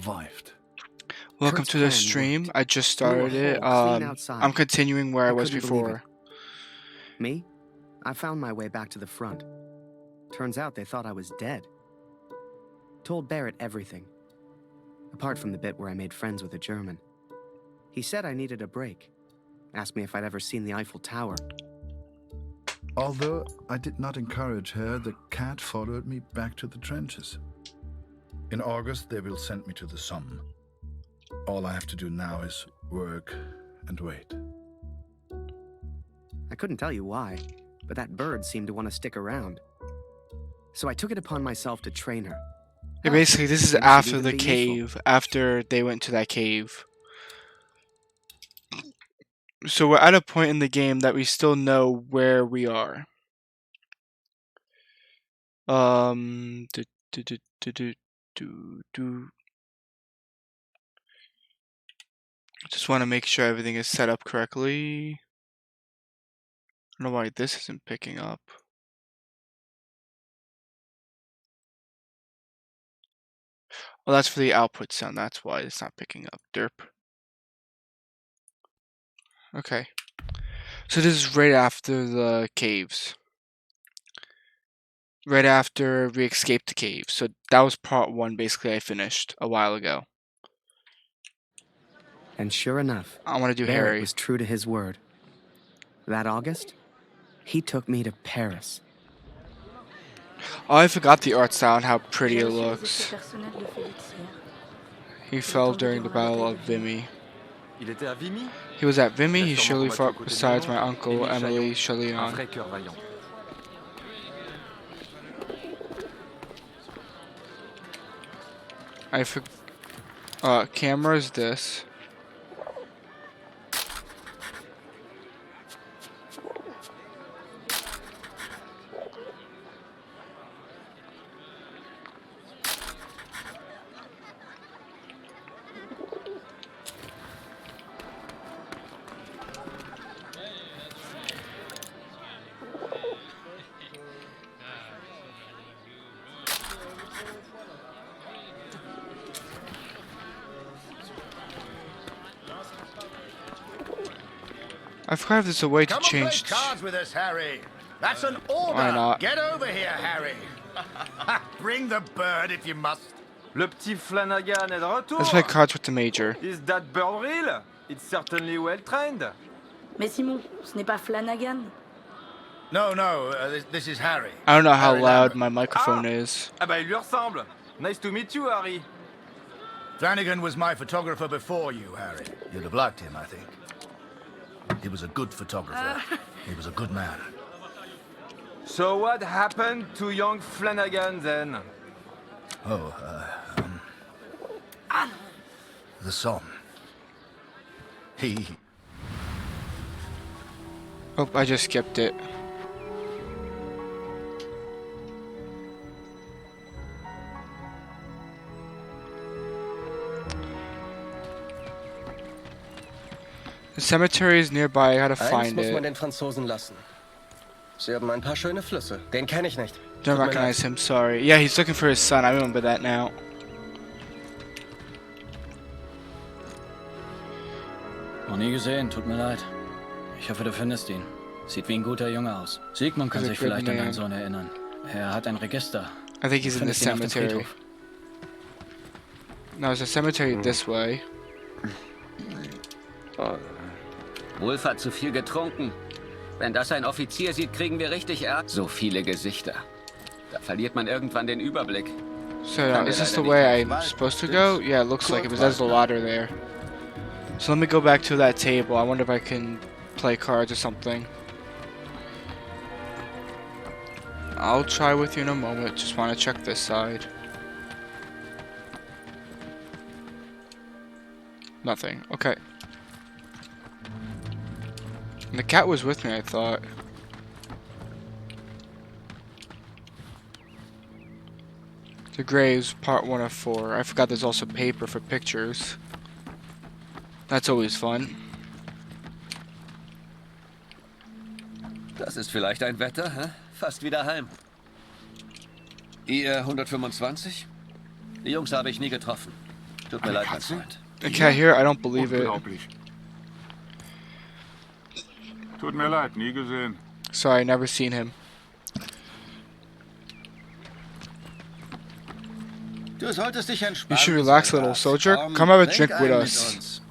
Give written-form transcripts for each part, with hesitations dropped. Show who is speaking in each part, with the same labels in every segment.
Speaker 1: Survived.
Speaker 2: Welcome to the stream. I just started it. I'm continuing where I was before.
Speaker 3: Me? I found my way back to the front. Turns out they thought I was dead. Told Barrett everything. Apart from the bit where I made friends with a German. He said I needed a break. Asked me if I'd ever seen the Eiffel Tower.
Speaker 1: Although I did not encourage her, the cat followed me back to the trenches. In August, they will send me to the Somme. All I have to do now is work and wait.
Speaker 3: I couldn't tell you why, but that bird seemed to want to stick around. So I took it upon myself to train her.
Speaker 2: Yeah, basically, this is after the cave, after they went to that cave. So we're at a point in the game that we still know where we are. Just want to make sure everything is set up correctly. I don't know why this isn't picking up. Well, that's for the output sound. That's why it's not picking up. Derp. Okay. So this is right after the caves. Right after we escaped the cave. So that was part 1, basically, I finished a while ago.
Speaker 3: And sure enough,
Speaker 2: I want to do
Speaker 3: Barrett
Speaker 2: Harry.
Speaker 3: was true to his word. That August, he took me to Paris.
Speaker 2: Oh, I forgot the art style and how pretty it looks. He fell during the Battle of Vimy. He was at Vimy. He surely fought besides my uncle, Émile Chalion. I forgot. Camera is this. I forgot if there's a way to change.
Speaker 4: Come on, play cards with us, Harry. That's an order.
Speaker 2: Why not?
Speaker 4: Get over here, Harry. Bring the bird if you must.
Speaker 5: Le petit Flanagan est de retour.
Speaker 2: Let's play cards with the major.
Speaker 5: Is that bird real? It's certainly well trained.
Speaker 6: Mais Simon, ce n'est pas Flanagan.
Speaker 4: No, this is Harry.
Speaker 2: I don't know how
Speaker 4: Harry
Speaker 2: loud
Speaker 4: Lambert.
Speaker 2: my microphone is.
Speaker 5: Ah bah il lui ressemble. Nice to meet you, Harry.
Speaker 4: Flanagan was my photographer before you, Harry. You'd have liked him, I think. He was a good photographer. He was a good man.
Speaker 5: So what happened to young Flanagan then?
Speaker 4: Oh, the Somme. He...
Speaker 2: Oh, I just skipped it. The cemetery is nearby. I gotta find
Speaker 7: muss man
Speaker 2: it.
Speaker 7: den Franzosen lassen. Sie haben ein paar schöne Flüsse. Den kenne ich nicht.
Speaker 2: Don't recognize him. Sorry. Yeah, he's looking for his son. I remember that now.
Speaker 8: Noch nie gesehen, tut mir leid. Ich hoffe, du findest ihn. Sieht wie ein guter Junge aus. Sigmund kann sich vielleicht an deinen Sohn erinnern. Er hat ein Register.
Speaker 2: I think he's in the cemetery. No, it's a cemetery this way.
Speaker 9: Wolf hat zu viel getrunken. Wenn das ein Offizier sieht, kriegen wir richtig Ärger. So viele Gesichter. Da verliert man irgendwann den Überblick.
Speaker 2: So is this the way I'm supposed to go? Yeah, it looks like it, but there's a ladder there. So let me go back to that table. I wonder if I can play cards or something. I'll try with you in a moment. Just want to check this side. Nothing. Okay. And the cat was with me, I thought. The Graves, part 1 of 4. I forgot there's also paper for pictures. That's always fun.
Speaker 9: Das ist vielleicht ein Wetter, hä? Fast wieder heim. Ihr 125? Die Jungs habe ich nie getroffen. Tut mir leid, mein Freund.
Speaker 2: The cat here? I don't believe it.
Speaker 10: Tut mir leid, nie gesehen.
Speaker 2: Sorry, never seen him.
Speaker 9: Du solltest dich entspannen.
Speaker 2: You should relax a little, soldier. Come have a drink with us.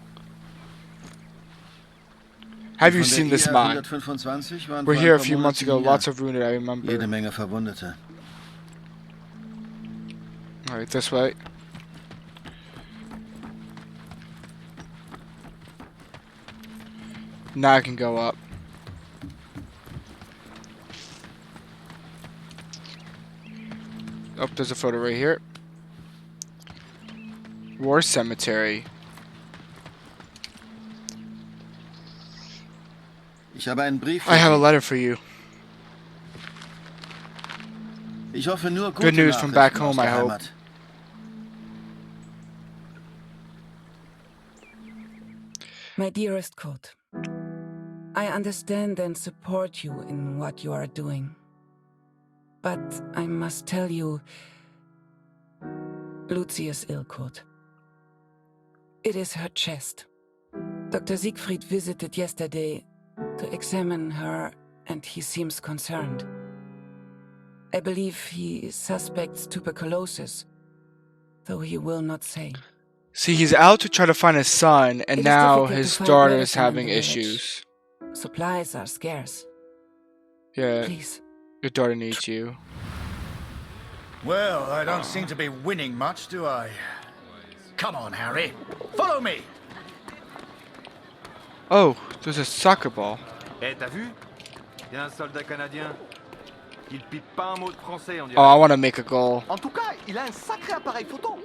Speaker 2: Have you seen this man? We're here a few months ago. Lots of wounded, I remember.
Speaker 4: Jede Menge Verwundete.
Speaker 2: Alright, this way. Now I can go up. Oh, there's a photo right here. War Cemetery. I have a letter for you. Good news from back home, I hope.
Speaker 11: My dearest Kurt, I understand and support you in what you are doing. But I must tell you, Lucy is ill, Kurt. It is her chest. Dr. Siegfried visited yesterday to examine her, and he seems concerned. I believe he suspects tuberculosis, though he will not say.
Speaker 2: See, he's out to try to find his son, and now his daughter is having issues.
Speaker 11: Supplies are scarce.
Speaker 2: Yeah,
Speaker 11: please.
Speaker 2: Your daughter needs you.
Speaker 4: Well, I don't seem to be winning much, do I? Come on, Harry. Follow me.
Speaker 2: Oh, there's a soccer ball.
Speaker 5: Eh, t'as vu? Il y a un soldat canadien. Il pipe pas un mot de français, on dirait.
Speaker 2: Oh, I want to make a goal.
Speaker 5: En tout cas, il a un sacré appareil photo.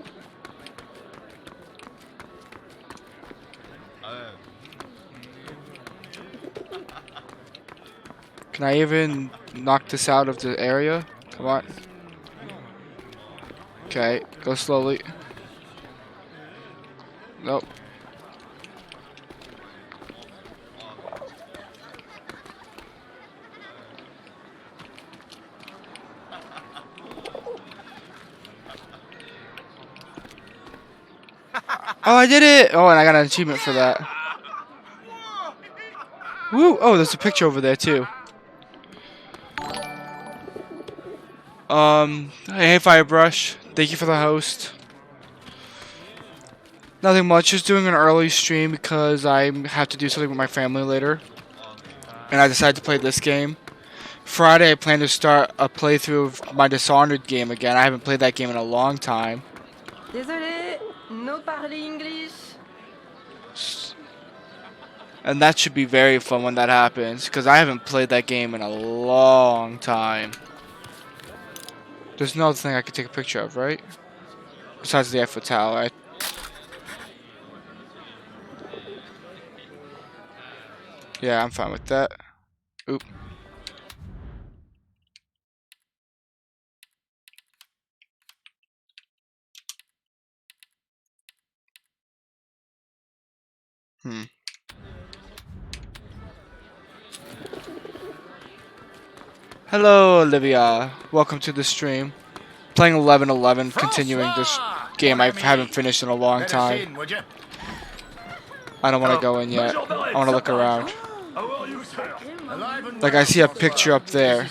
Speaker 2: Can I even knock this out of the area? Come on. Okay, go slowly. Nope. Oh, I did it! Oh, and I got an achievement for that. Woo! Oh, there's a picture over there, too. Hey, Firebrush. Thank you for the host. Nothing much, just doing an early stream because I have to do something with my family later. And I decided to play this game. Friday, I plan to start a playthrough of my Dishonored game again. I haven't played that game in a long time.
Speaker 12: Désolé, no parle English.
Speaker 2: And that should be very fun when that happens, because I haven't played that game in a long time. There's no other thing I could take a picture of, right? Besides the Eiffel Tower. Yeah, I'm fine with that. Oop. Hello, Olivia. Welcome to the stream. Playing 11-11, continuing this game I haven't finished in a long time. I don't want to go in yet. I want to look around. Like, I see a picture up there.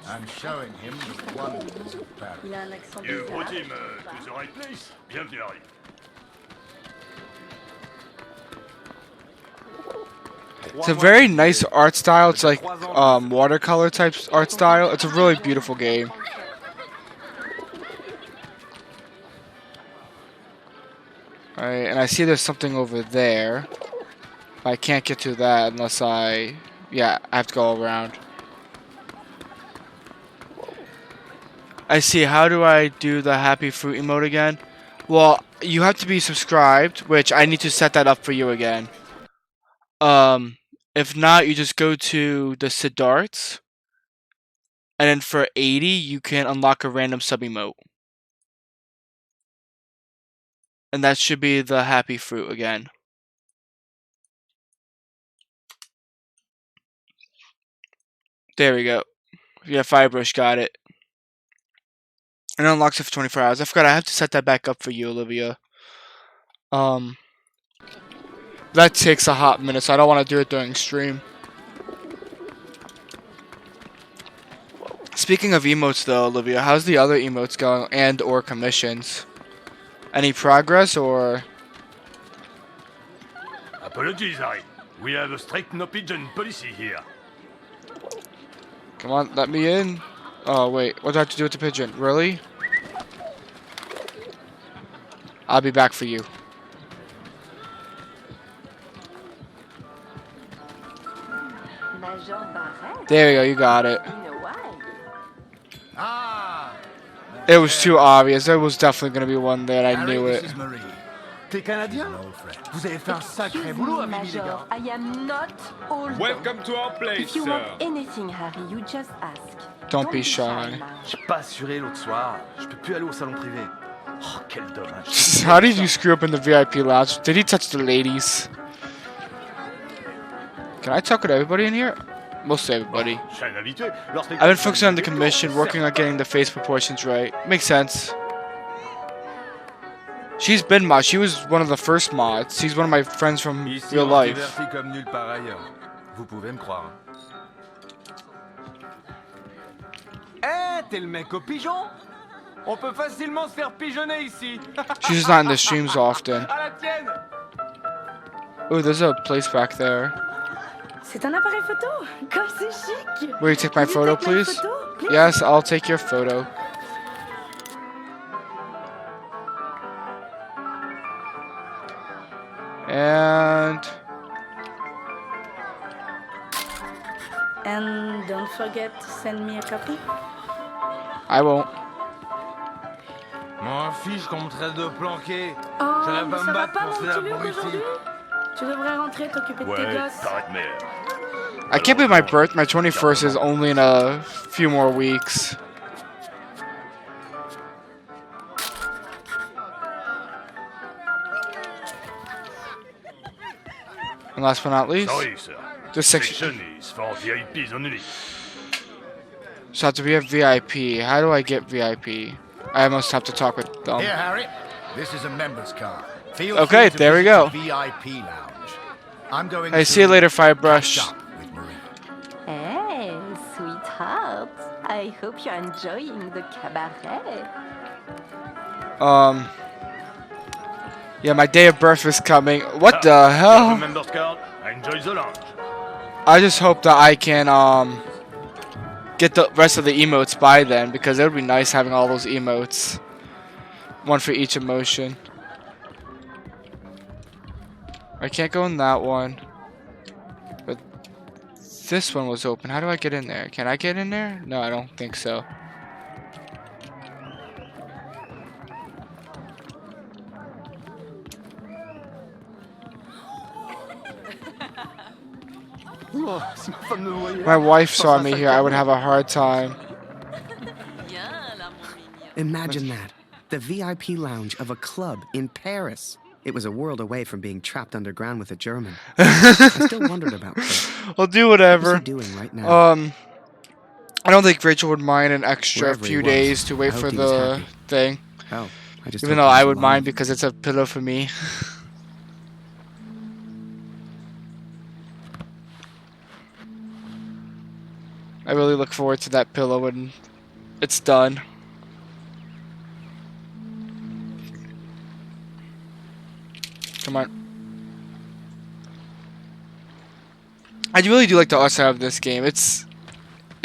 Speaker 4: I'm showing him the wonders of Paris.
Speaker 2: It's a very nice art style. It's like watercolor type art style. It's a really beautiful game. Alright, and I see there's something over there. I can't get to that unless I have to go around. I see. How do I do the happy fruit emote again? Well, you have to be subscribed, which I need to set that up for you again. If not, you just go to the Siddharths, and then for 80, you can unlock a random sub emote. And that should be the happy fruit again. There we go. Yeah, Firebrush got it. And it unlocks it for 24 hours. I forgot I have to set that back up for you, Olivia. That takes a hot minute, so I don't want to do it during stream. Speaking of emotes though, Olivia, how's the other emotes going and or commissions? Any progress or?
Speaker 13: Apologies, Harry. We have a strict no pigeon policy here.
Speaker 2: Come on, let me in. Oh wait, what do I have to do with the pigeon? Really? I'll be back for you. There you go, you got it. It was too obvious. There was definitely going to be one there. I knew it.
Speaker 5: T'es Canadien? Vous avez fait un sacré boulot à Mimi, les gars.
Speaker 12: I am not old.
Speaker 10: Welcome to our place,
Speaker 12: If you
Speaker 10: sir.
Speaker 12: want anything, Harry, you just ask.
Speaker 2: Don't be shy.
Speaker 5: J'ai pas assuré l'autre soir. Je peux plus aller au salon privé. Oh, quel dommage.
Speaker 2: How did you screw up in the VIP lounge? Did he touch the ladies? Can I talk with everybody in here? Most everybody. I've been focusing on the commission, working on getting the face proportions right. Makes sense. She's been mod. She was one of the first mods. She's one of my friends from real life.
Speaker 5: Comme nulle part ailleurs. Vous pouvez me croire. Eh, t'es le mec au pigeon? On peut facilement se faire pigeonner ici.
Speaker 2: She's just not in the streams often.
Speaker 5: À la tienne.
Speaker 2: Oh, there's a place back there.
Speaker 6: C'est un appareil photo. Comme c'est chic.
Speaker 2: Will you take my photo, please?
Speaker 6: Photo?
Speaker 2: Yes, I'll take your photo. And
Speaker 6: don't forget to send me a copy.
Speaker 2: I won't.
Speaker 5: M'en fiche qu'on me traite de planqué.
Speaker 6: Oh,
Speaker 5: J'aurais
Speaker 6: mais
Speaker 5: pas
Speaker 6: ça
Speaker 5: me
Speaker 6: va
Speaker 5: battre
Speaker 6: pas,
Speaker 5: pour
Speaker 6: mon
Speaker 5: ces
Speaker 6: petit Luc,
Speaker 5: abrutis.
Speaker 6: aujourd'hui. Tu devrais rentrer t'occuper de tes gosses.
Speaker 2: I can't believe my 21st is only in a few more weeks. And last but not least, this section
Speaker 13: is for VIPs only.
Speaker 2: So I have to be a VIP. How do I get VIP? I must have to talk with them.
Speaker 4: Here, Harry. This is a member's card. Feel
Speaker 2: Okay,
Speaker 4: free to
Speaker 2: there we
Speaker 4: visit
Speaker 2: go.
Speaker 4: the VIP lounge. I'm going
Speaker 2: Hey,
Speaker 4: to
Speaker 2: see you later, Firebrush.
Speaker 4: catch up with Marie.
Speaker 12: Hey, sweetheart. I hope you're enjoying the cabaret.
Speaker 2: Yeah, my day of birth is coming. What the hell?
Speaker 13: Member's card. Enjoy the lounge.
Speaker 2: I just hope that I can get the rest of the emotes by then, because it would be nice having all those emotes. One for each emotion. I can't go in that one. But this one was open. How do I get in there? Can I get in there? No, I don't think so. My wife saw me here, I would have a hard time.
Speaker 3: Imagine that. The VIP lounge of a club in Paris. It was a world away from being trapped underground with a German. I still wondered about Chris.
Speaker 2: I'll do whatever.
Speaker 3: What's he doing right now?
Speaker 2: I don't think Rachel would mind an extra
Speaker 3: Wherever he
Speaker 2: few
Speaker 3: was,
Speaker 2: days to
Speaker 3: I
Speaker 2: wait
Speaker 3: hope
Speaker 2: for
Speaker 3: he was
Speaker 2: the
Speaker 3: happy.
Speaker 2: thing.
Speaker 3: Hell, I just
Speaker 2: Even
Speaker 3: hope
Speaker 2: though
Speaker 3: he
Speaker 2: I
Speaker 3: was
Speaker 2: would
Speaker 3: alive.
Speaker 2: mind because it's a pillow for me. I really look forward to that pillow when it's done. Come on. I really do like the art style of this game. It's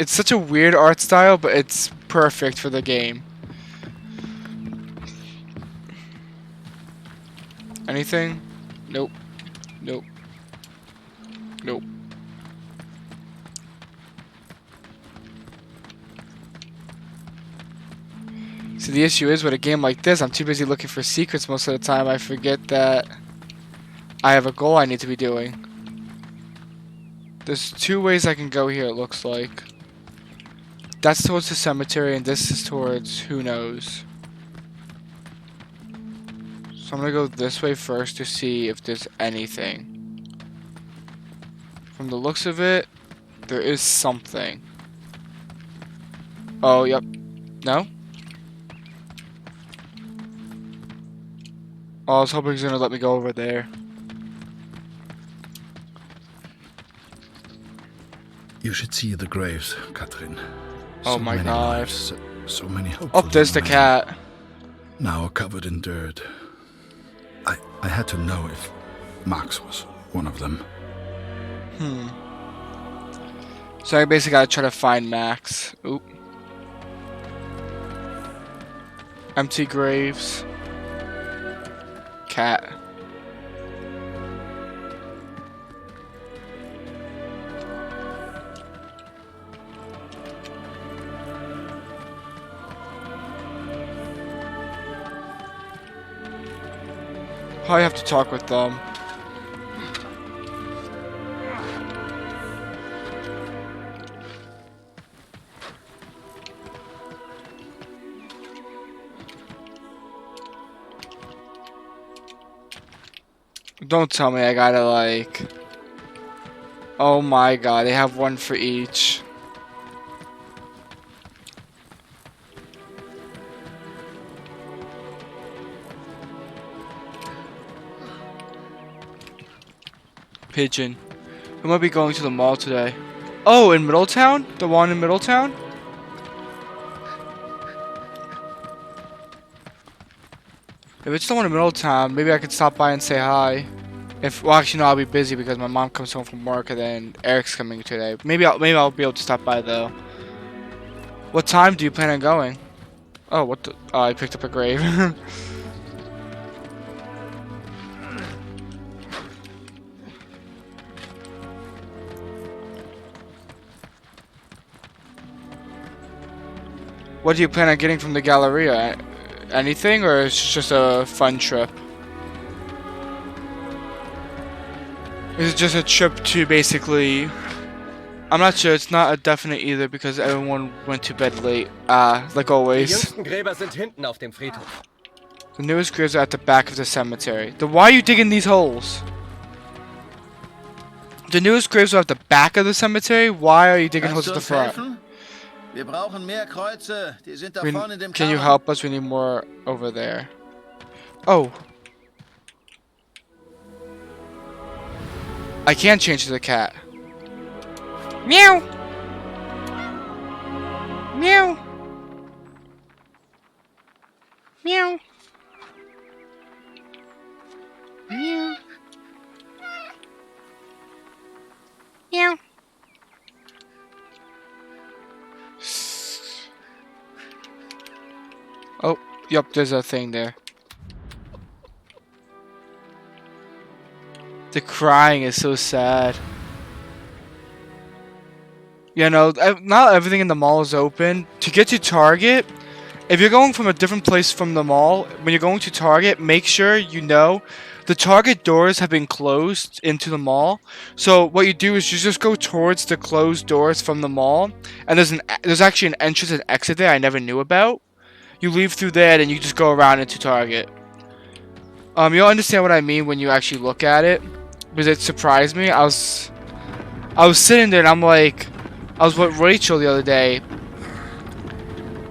Speaker 2: such a weird art style, but it's perfect for the game. Anything? Nope. Nope. Nope. So the issue is with a game like this, I'm too busy looking for secrets most of the time. I forget that I have a goal I need to be doing. There's 2 ways I can go here, it looks like. That's towards the cemetery, and this is towards who knows. So I'm gonna go this way first to see if there's anything. From the looks of it, there is something. Oh, yep. No? Oh, I was hoping he was gonna let me go over there.
Speaker 1: You should see the graves, Catherine.
Speaker 2: Oh my god.
Speaker 1: Lives, so many hopeful
Speaker 2: Oh, there's the
Speaker 1: young men,
Speaker 2: cat.
Speaker 1: now covered in dirt. I had to know if Max was one of them.
Speaker 2: So I basically gotta try to find Max. Oop. Empty graves. Cat. Probably have to talk with them. Don't tell me I gotta like... Oh my god, they have one for each. Pigeon. We might be going to the mall today. Oh, in Middletown? The one in Middletown? If it's the one in Middletown, maybe I could stop by and say hi. Well, actually, no, I'll be busy because my mom comes home from work and then Eric's coming today. Maybe I'll be able to stop by though. What time do you plan on going? Oh, what the? Oh, I picked up a grave. What do you plan on getting from the Galleria? Anything, or is it just a fun trip? Is it just a trip to basically... I'm not sure, it's not a definite either because everyone went to bed late. Like
Speaker 7: Die
Speaker 2: always.
Speaker 7: jüngsten Gräber sind hinten auf dem Friedhof.
Speaker 2: The newest graves are at the back of the cemetery. Then why are you digging these holes? The newest graves are at the back of the cemetery? Why are you digging holes at the front?
Speaker 4: Wir brauchen mehr Kreuze. Die sind da vorne in dem
Speaker 2: Can you
Speaker 4: Karren.
Speaker 2: help us? We need more over there. Oh. I can change to the cat. Meow. Meow. Meow. Meow. Meow. Oh, yep, there's a thing there. The crying is so sad. You know, not everything in the mall is open. To get to Target, if you're going from a different place from the mall, when you're going to Target, make sure you know the Target doors have been closed into the mall. So what you do is you just go towards the closed doors from the mall, and there's actually an entrance and exit there I never knew about. You leave through there, and you just go around into Target. You'll understand what I mean when you actually look at it, because it surprised me. I was sitting there, and I'm like, I was with Rachel the other day,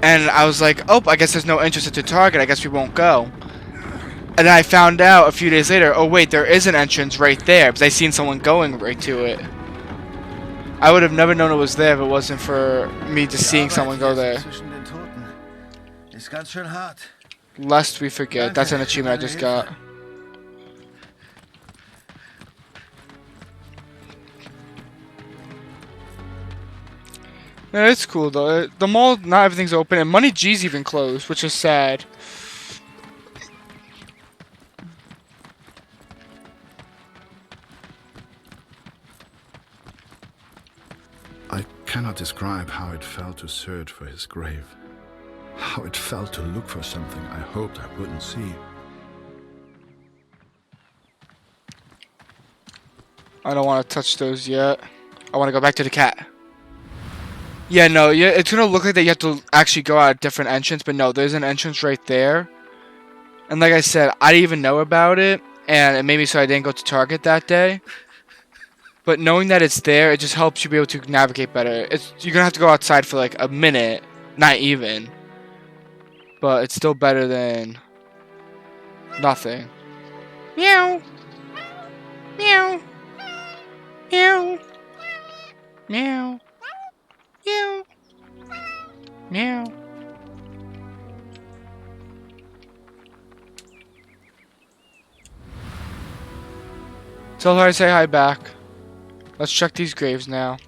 Speaker 2: and I was like, oh, I guess there's no entrance into Target. I guess we won't go. And then I found out a few days later, oh wait, there is an entrance right there, because I seen someone going right to it. I would have never known it was there if it wasn't for me just seeing someone go there.
Speaker 4: Ist ganz schön hart.
Speaker 2: Lest we forget. That's an achievement I just got. Yeah, it's cool though. The mall, not everything's open, and Money G's even closed, which is sad.
Speaker 1: I cannot describe how it felt to search for his grave. How it felt to look for something I hoped I wouldn't see.
Speaker 2: I don't want to touch those yet. I want to go back to the cat. Yeah, no, yeah, it's gonna look like that you have to actually go out a different entrance, but no, there's an entrance right there. And like I said, I didn't even know about it, and it made me so I didn't go to Target that day. But knowing that it's there, it just helps you be able to navigate better. You're gonna have to go outside for like a minute, not even. But it's still better than nothing. Meow. Meow. Meow. Meow. Meow. Meow. Tell her I say hi back. Let's check these graves now.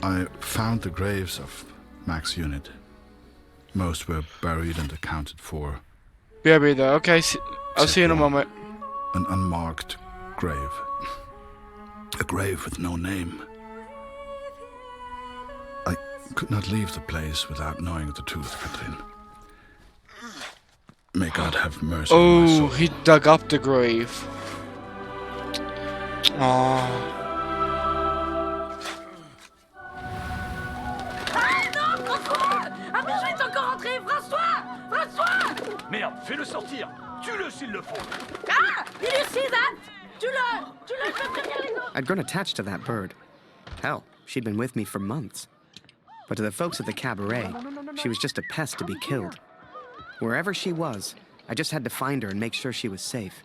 Speaker 1: I found the graves of Mac's unit. Most were buried and accounted for.
Speaker 2: BRB though. Okay, I'll see you in a moment.
Speaker 1: An unmarked grave. A grave with no name. I could not leave the place without knowing the truth, Catherine. May God have mercy on my soul.
Speaker 2: Oh, he dug up the grave. Aww.
Speaker 13: Merde, fais-le sortir. Tue-le s'il le faut.
Speaker 6: Ah! Did you see that? Tue-le! Tue-le, je peux prévenir les autres.
Speaker 3: I'd grown attached to that bird. Hell, she'd been with me for months. But to the folks at the cabaret, she was just a pest to be killed. Wherever she was, I just had to find her and make sure she was safe.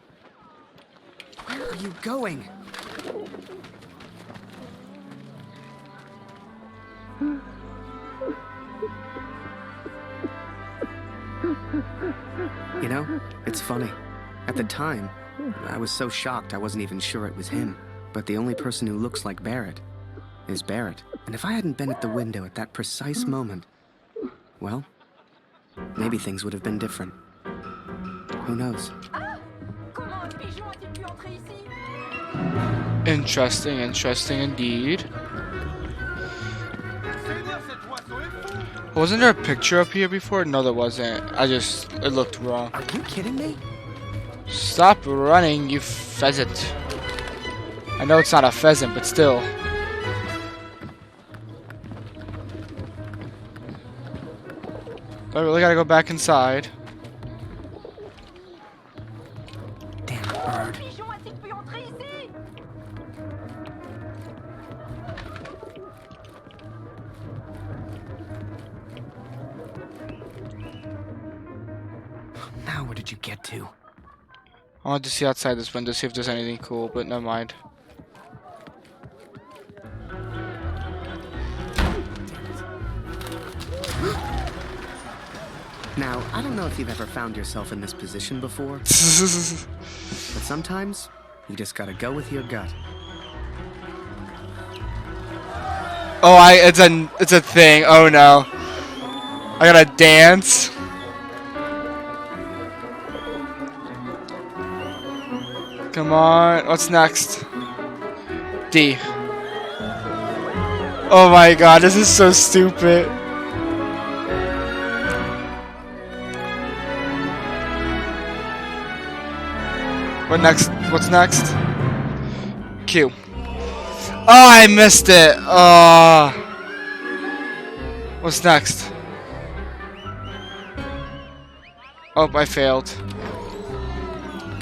Speaker 3: Where are you going? You know, it's funny. At the time, I was so shocked I wasn't even sure it was him. But the only person who looks like Barrett is Barrett. And if I hadn't been at the window at that precise moment, well, maybe things would have been different. Who knows?
Speaker 2: Interesting, interesting indeed. Wasn't there a picture up here before? No, there wasn't. It looked wrong.
Speaker 3: Are you kidding me?
Speaker 2: Stop running, you pheasant. I know it's not a pheasant, but still. I really gotta go back inside.
Speaker 3: Damn bird. Now where did you get to?
Speaker 2: I wanted to see outside this window, see if there's anything cool, but never mind.
Speaker 3: Now, I don't know if you've ever found yourself in this position before, but sometimes you just gotta go with your gut.
Speaker 2: Oh, it's a thing. Oh no. I gotta dance. Come on, what's next? D. Oh my god, this is so stupid. What next? What's next? Q. Oh, I missed it. Oh. What's next? Oh, I failed.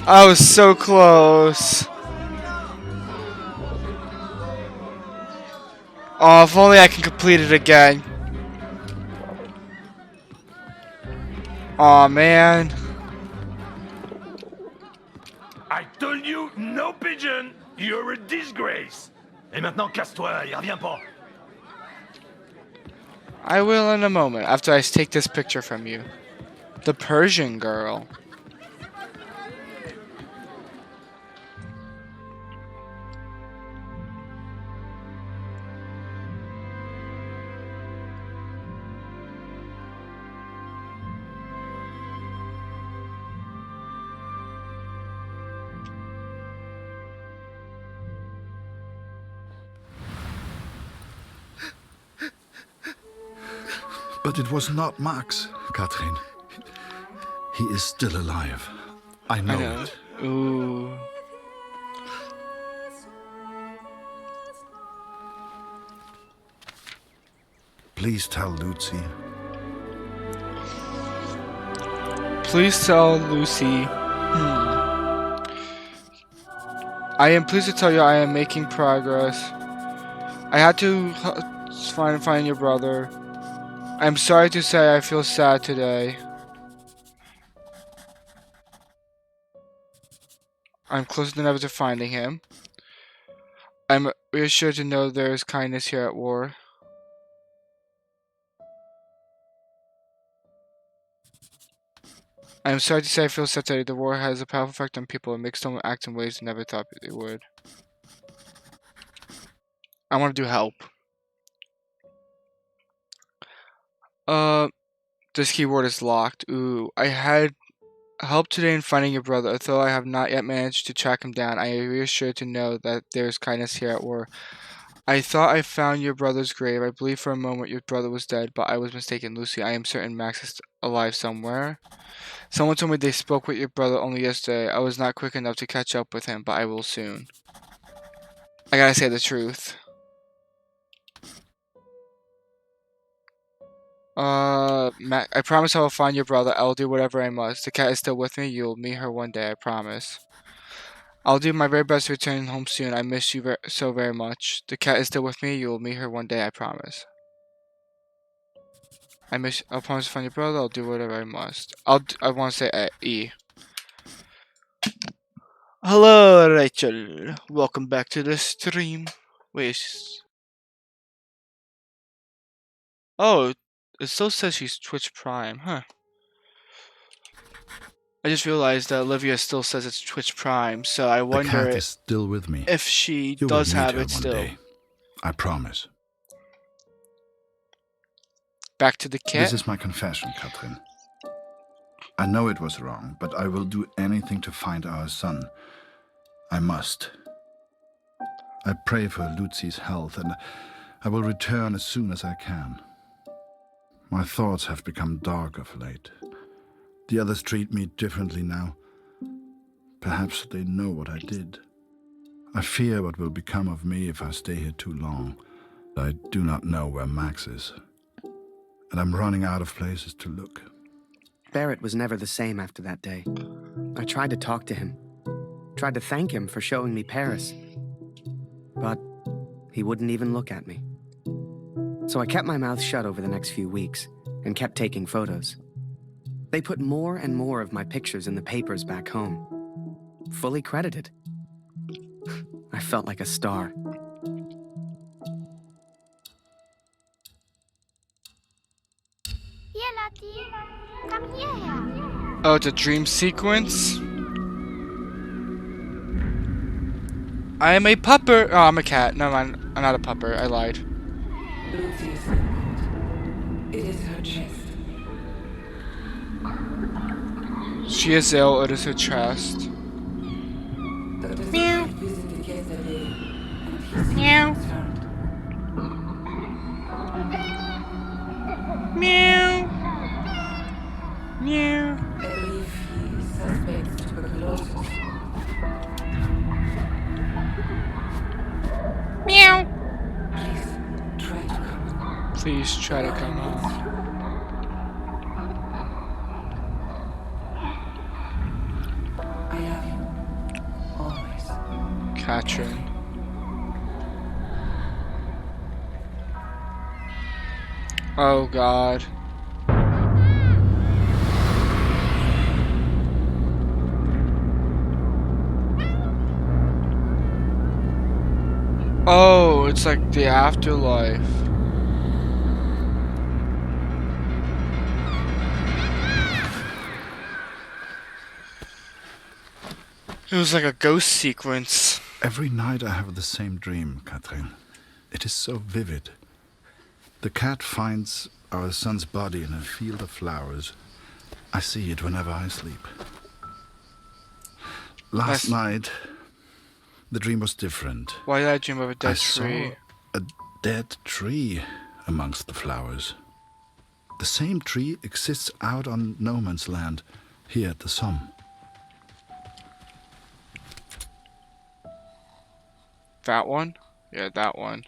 Speaker 2: I was so close. Oh, if only I can complete it again. Oh man.
Speaker 13: I told you, no pigeon! You're a disgrace! Et maintenant, casse-toi, il revient pas!
Speaker 2: I will in a moment, after I take this picture from you. The Persian girl.
Speaker 1: But it was not Max, Katrin. He is still alive. I know it.
Speaker 2: Ooh.
Speaker 1: Please tell Lucy.
Speaker 2: Please tell Lucy. I am pleased to tell you I am making progress. I had to find your brother. I'm sorry to say I feel sad today. I'm closer than ever to finding him. I'm reassured to know there is kindness here at war. I'm sorry to say I feel sad today. The war has a powerful effect on people. It makes them act in ways they never thought they would. I want to do help. This keyboard is locked. Ooh, I had help today in finding your brother. Although I have not yet managed to track him down, I am reassured to know that there is kindness here at war. I thought I found your brother's grave. I believed for a moment your brother was dead, but I was mistaken, Lucy. I am certain Max is alive somewhere. Someone told me they spoke with your brother only yesterday. I was not quick enough to catch up with him, but I will soon. I gotta say the truth. Max, I promise I will find your brother. I will do whatever I must. The cat is still with me. You will meet her one day, I promise. I'll do my very best to return home soon. I miss you so very much. The cat is still with me. You will meet her one day, I promise. I'll promise to find your brother. I'll do whatever I must. I want to say E. Hello, Rachel. Welcome back to the stream. Wait. Oh, it still says she's Twitch Prime, huh? I just realized that Olivia still says it's Twitch Prime, so I wonder
Speaker 1: the cat is still with me.
Speaker 2: If she
Speaker 1: you
Speaker 2: does
Speaker 1: will meet
Speaker 2: have
Speaker 1: her
Speaker 2: it
Speaker 1: one
Speaker 2: still.
Speaker 1: Day. I promise.
Speaker 2: Back to the cat.
Speaker 1: This is my confession, Katrin. I know it was wrong, but I will do anything to find our son. I must. I pray for Lucy's health, and I will return as soon as I can. My thoughts have become dark of late. The others treat me differently now. Perhaps they know what I did. I fear what will become of me if I stay here too long. I do not know where Max is, and I'm running out of places to look.
Speaker 3: Barrett was never the same after that day. I tried to talk to him, tried to thank him for showing me Paris, but he wouldn't even look at me. So I kept my mouth shut over the next few weeks and kept taking photos. They put more and more of my pictures in the papers back home, fully credited. I felt like a star.
Speaker 2: Oh, it's a dream sequence? I am a pupper. Oh, I'm a cat. No, I'm not a pupper. I lied.
Speaker 11: It is her chest.
Speaker 2: She is ill. It is her chest.
Speaker 11: Meow.
Speaker 2: Meow. Meow. Meow.
Speaker 11: I believe he suspects tuberculosis.
Speaker 2: Meow.
Speaker 11: Please try to come on.
Speaker 2: Please try to come on.
Speaker 11: I love you. Always.
Speaker 2: Katrin. Oh God. Oh, it's like the afterlife. It was like a ghost sequence.
Speaker 1: Every night I have the same dream, Catherine. It is so vivid. The cat finds our son's body in a field of flowers. I see it whenever I sleep. Last night, the dream was different.
Speaker 2: Why did I dream of a dead
Speaker 1: I
Speaker 2: tree?
Speaker 1: saw a dead tree amongst the flowers. The same tree exists out on no man's land, here at the Somme.
Speaker 2: That one? Yeah, that one.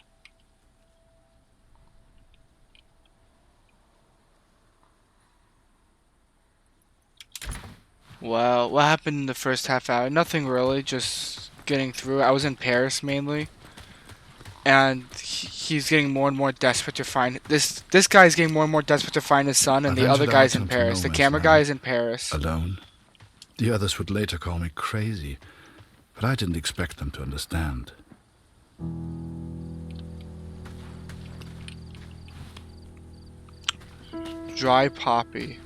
Speaker 2: Well, what happened in the first half hour? Nothing really, just getting through. I was in Paris mainly. And he's getting more and more desperate to find this guy's getting more and more desperate to find his son, and the other guy's in Paris. The camera guy is in Paris.
Speaker 1: Alone. The others would later call me crazy, but I didn't expect them to understand.
Speaker 2: Dry poppy.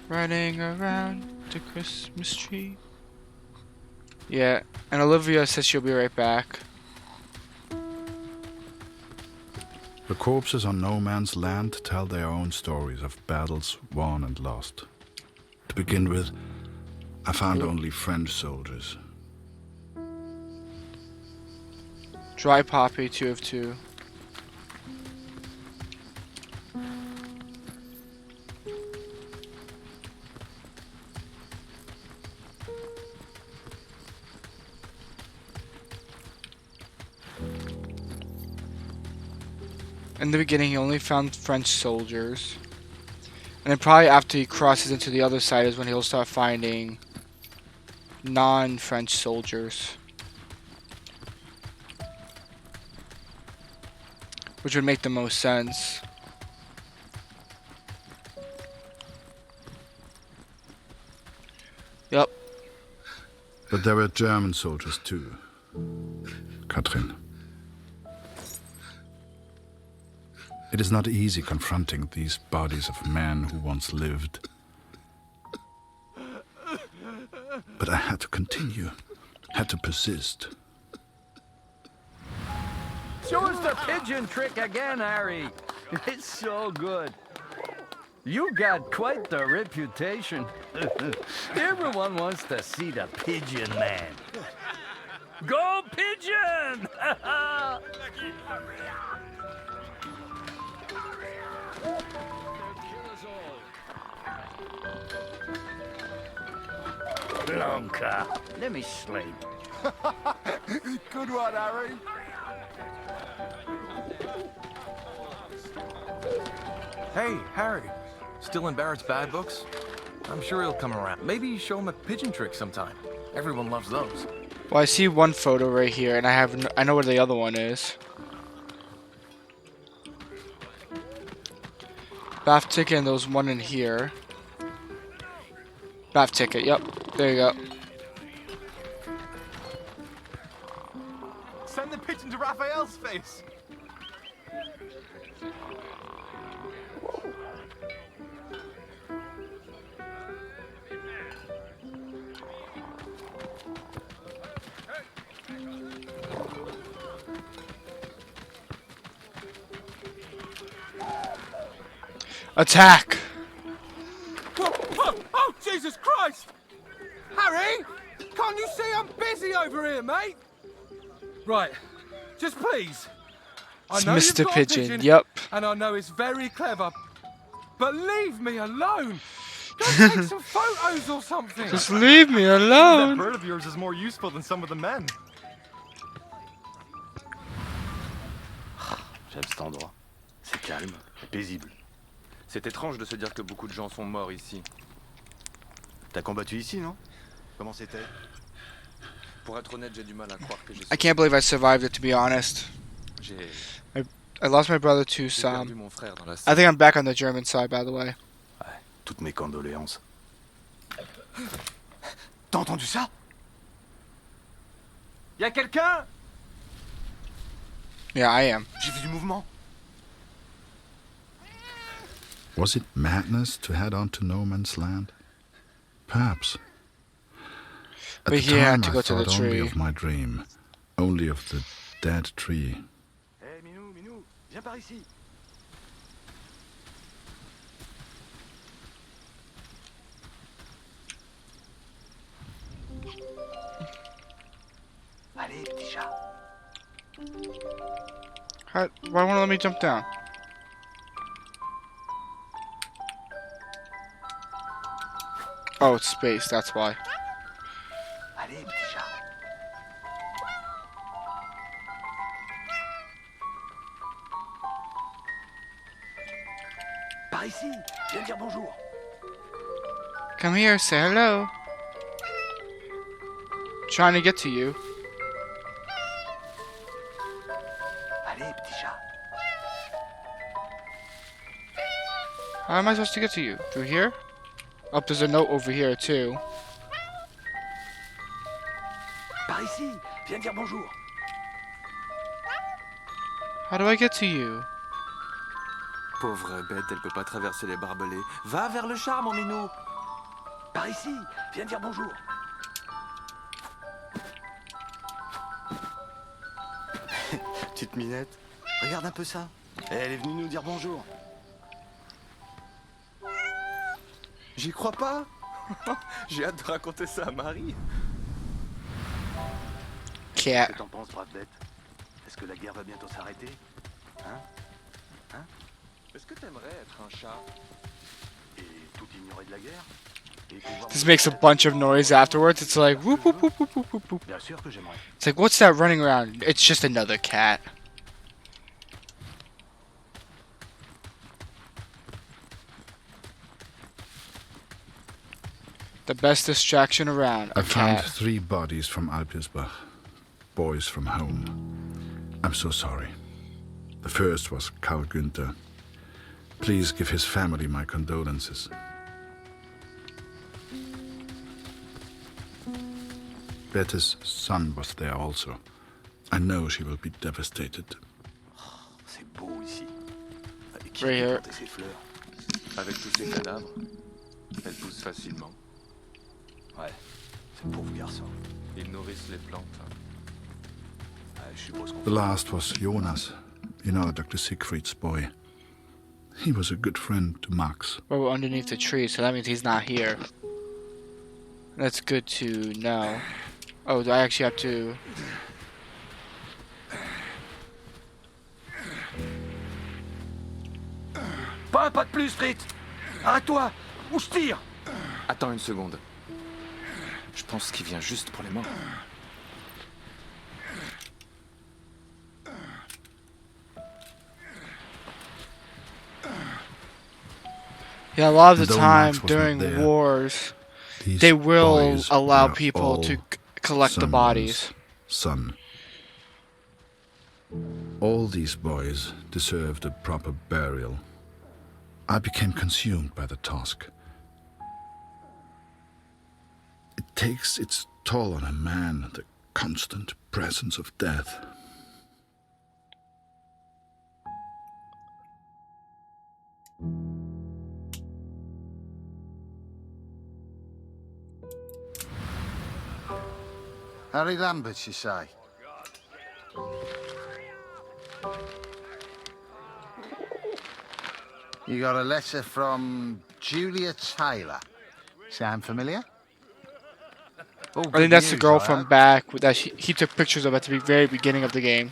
Speaker 2: Running around the Christmas tree. Yeah, and Olivia says she'll be right back.
Speaker 1: The corpses on no man's land tell their own stories of battles won and lost. To begin with, I found only French soldiers.
Speaker 2: Dry poppy, 2 of 2. In the beginning, he only found French soldiers. And then probably after he crosses into the other side is when he'll start finding non-French soldiers. Which would make the most sense. Yep.
Speaker 1: But there were German soldiers too, Katrin. It is not easy confronting these bodies of men who once lived. But I had to continue, had to persist.
Speaker 14: Show us the pigeon trick again, Harry. It's so good. You got quite the reputation. Everyone wants to see the Pigeon Man. Go Pigeon! Blanca, let me sleep.
Speaker 5: Good one, Harry.
Speaker 15: Hey, Harry. Still in Barrett's bad books? I'm sure he'll come around. Maybe show him a pigeon trick sometime. Everyone loves those.
Speaker 2: Well, I see one photo right here, and I know where the other one is. Bath ticket, and there's one in here. Bath ticket, yep. There you go.
Speaker 5: Send the pigeon to Raphael's face.
Speaker 2: Attack!
Speaker 5: Oh, Jesus Christ! Harry! Can't you see I'm busy over here, mate? Right, just please.
Speaker 2: It's
Speaker 5: I know
Speaker 2: Mr.
Speaker 5: you've got
Speaker 2: Pigeon,
Speaker 5: a pigeon,
Speaker 2: yep.
Speaker 5: And I know it's very clever, but leave me alone. Go take some photos or something.
Speaker 2: Just leave me alone.
Speaker 5: That bird of yours is more useful than some of the men.
Speaker 13: J'aime cet endroit. C'est calme et paisible. C'est étrange de se dire que beaucoup de gens sont morts ici. T'as combattu ici, non? Comment c'était? Pour être honnête, j'ai du mal à croire que j'ai...
Speaker 2: I can't believe I survived it, to be honest. I lost my brother to some. I think I'm back on the German side, by the way.
Speaker 13: Ouais, toutes mes condoléances. T'as entendu ça?
Speaker 5: Y'a quelqu'un?
Speaker 2: Yeah, I am.
Speaker 13: J'ai vu du mouvement.
Speaker 1: Was it madness to head on to no man's land? Perhaps. At
Speaker 2: But
Speaker 1: the
Speaker 2: he
Speaker 1: time,
Speaker 2: had to
Speaker 1: I
Speaker 2: go to the
Speaker 1: thought only
Speaker 2: tree.
Speaker 1: of my dream, only of the dead tree.
Speaker 13: Hé, Minou, viens par ici.
Speaker 4: Allez, petit chat.
Speaker 2: Why won't it let me jump down? Oh, it's space, that's why.
Speaker 4: Allez, petit chat. Par ici, viens dire bonjour.
Speaker 2: Come here, say hello. Trying to get to you.
Speaker 4: Allez, petit chat.
Speaker 2: How am I supposed to get to you? Through here? Oh, there's a note over here too.
Speaker 4: Par ici, viens dire bonjour.
Speaker 2: How do I get to you?
Speaker 13: Pauvre bête, elle peut pas traverser les barbelés. Va vers le char, mon minou.
Speaker 4: Par ici, viens dire bonjour.
Speaker 13: Petite minette, regarde un peu ça. Elle est venue nous dire bonjour. J'y crois pas. J'ai hâte de raconter ça à Marie.
Speaker 2: Cat.
Speaker 4: Qu'est-ce que t'en penses, brave bête? Est-ce que la guerre va bientôt s'arrêter? Hein?
Speaker 13: Est-ce que t'aimerais être un chat?
Speaker 4: Et tout ignorer de la guerre? Et pouvoir...
Speaker 2: This makes a bunch of noise afterwards. It's like whoop whoop whoop whoop whoop whoop whoop.
Speaker 4: Bien sûr que j'aimerais.
Speaker 2: It's like, what's that running around? It's just another cat. The best distraction around, a
Speaker 1: I found
Speaker 2: cat.
Speaker 1: 3 bodies from Alpirsbach, boys from home. I'm so sorry. The first was Karl Günther. Please give his family my condolences. Bette's son was there also. I know she will be devastated.
Speaker 4: C'est beau ici. Et qui
Speaker 2: Right
Speaker 4: a
Speaker 2: here.
Speaker 4: planté ces fleurs?
Speaker 13: Avec tous ces cadavres, elles poussent facilement.
Speaker 4: Ouais, c'est pauvre garçon.
Speaker 13: Ils nourrissent les plantes.
Speaker 4: Ouais, je suppose qu'on...
Speaker 1: The last was Jonas, you know, Dr. Siegfried's boy. He was a good friend to Max.
Speaker 2: Well, we're underneath the tree, so that means he's not here. That's good to know. Oh, do I actually have to...
Speaker 4: Pas un pas de plus, Fritz! Arrête-toi! Ou je tire!
Speaker 13: Attends une seconde. Je pense qu'il vient juste pour les morts.
Speaker 2: Yeah, a lot of the
Speaker 1: Though
Speaker 2: time
Speaker 1: Max was not
Speaker 2: during
Speaker 1: there,
Speaker 2: wars,
Speaker 1: these
Speaker 2: they will
Speaker 1: boys
Speaker 2: allow
Speaker 1: were
Speaker 2: people
Speaker 1: all
Speaker 2: to collect the
Speaker 1: someone's
Speaker 2: bodies.
Speaker 1: Son. All these boys deserved a proper burial. I became consumed by the task. It takes its toll on a man, the constant presence of death.
Speaker 16: Harry Lambert, you say? You got a letter from Julia Taylor. Sound familiar? All
Speaker 2: I think
Speaker 16: good
Speaker 2: that's the
Speaker 16: news,
Speaker 2: girl
Speaker 16: I
Speaker 2: from
Speaker 16: hope.
Speaker 2: back that he took pictures of at the very beginning of the game.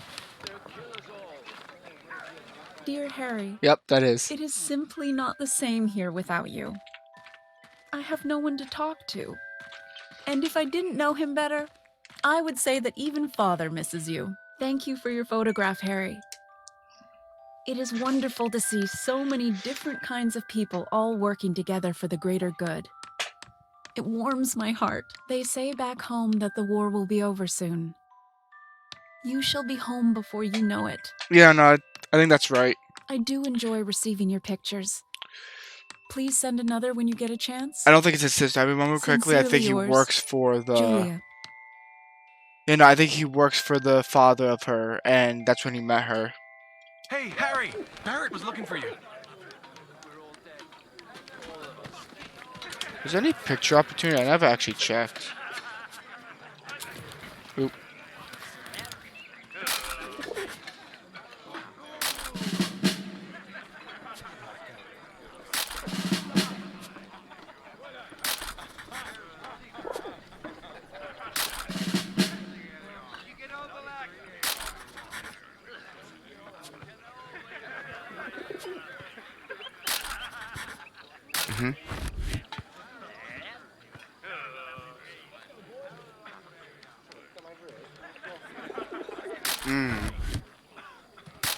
Speaker 17: Dear Harry.
Speaker 2: Yep, that is.
Speaker 17: It is simply not the same here without you. I have no one to talk to. And if I didn't know him better, I would say that even Father misses you. Thank you for your photograph, Harry. It is wonderful to see so many different kinds of people all working together for the greater good. It warms my heart. They say back home that the war will be over soon. You shall be home before you know it.
Speaker 2: Yeah, no, I think that's right.
Speaker 17: I do enjoy receiving your pictures. Please send another when you get a chance.
Speaker 2: I don't think it's his sister. I remember correctly. I think he
Speaker 17: Sincerely yours,
Speaker 2: works for the.
Speaker 17: Julia.
Speaker 2: You know, I think he works for the father of her, and that's when he met her.
Speaker 15: Hey, Harry! Barrett was looking for you.
Speaker 2: Is there any picture opportunity? I never actually checked. Oop.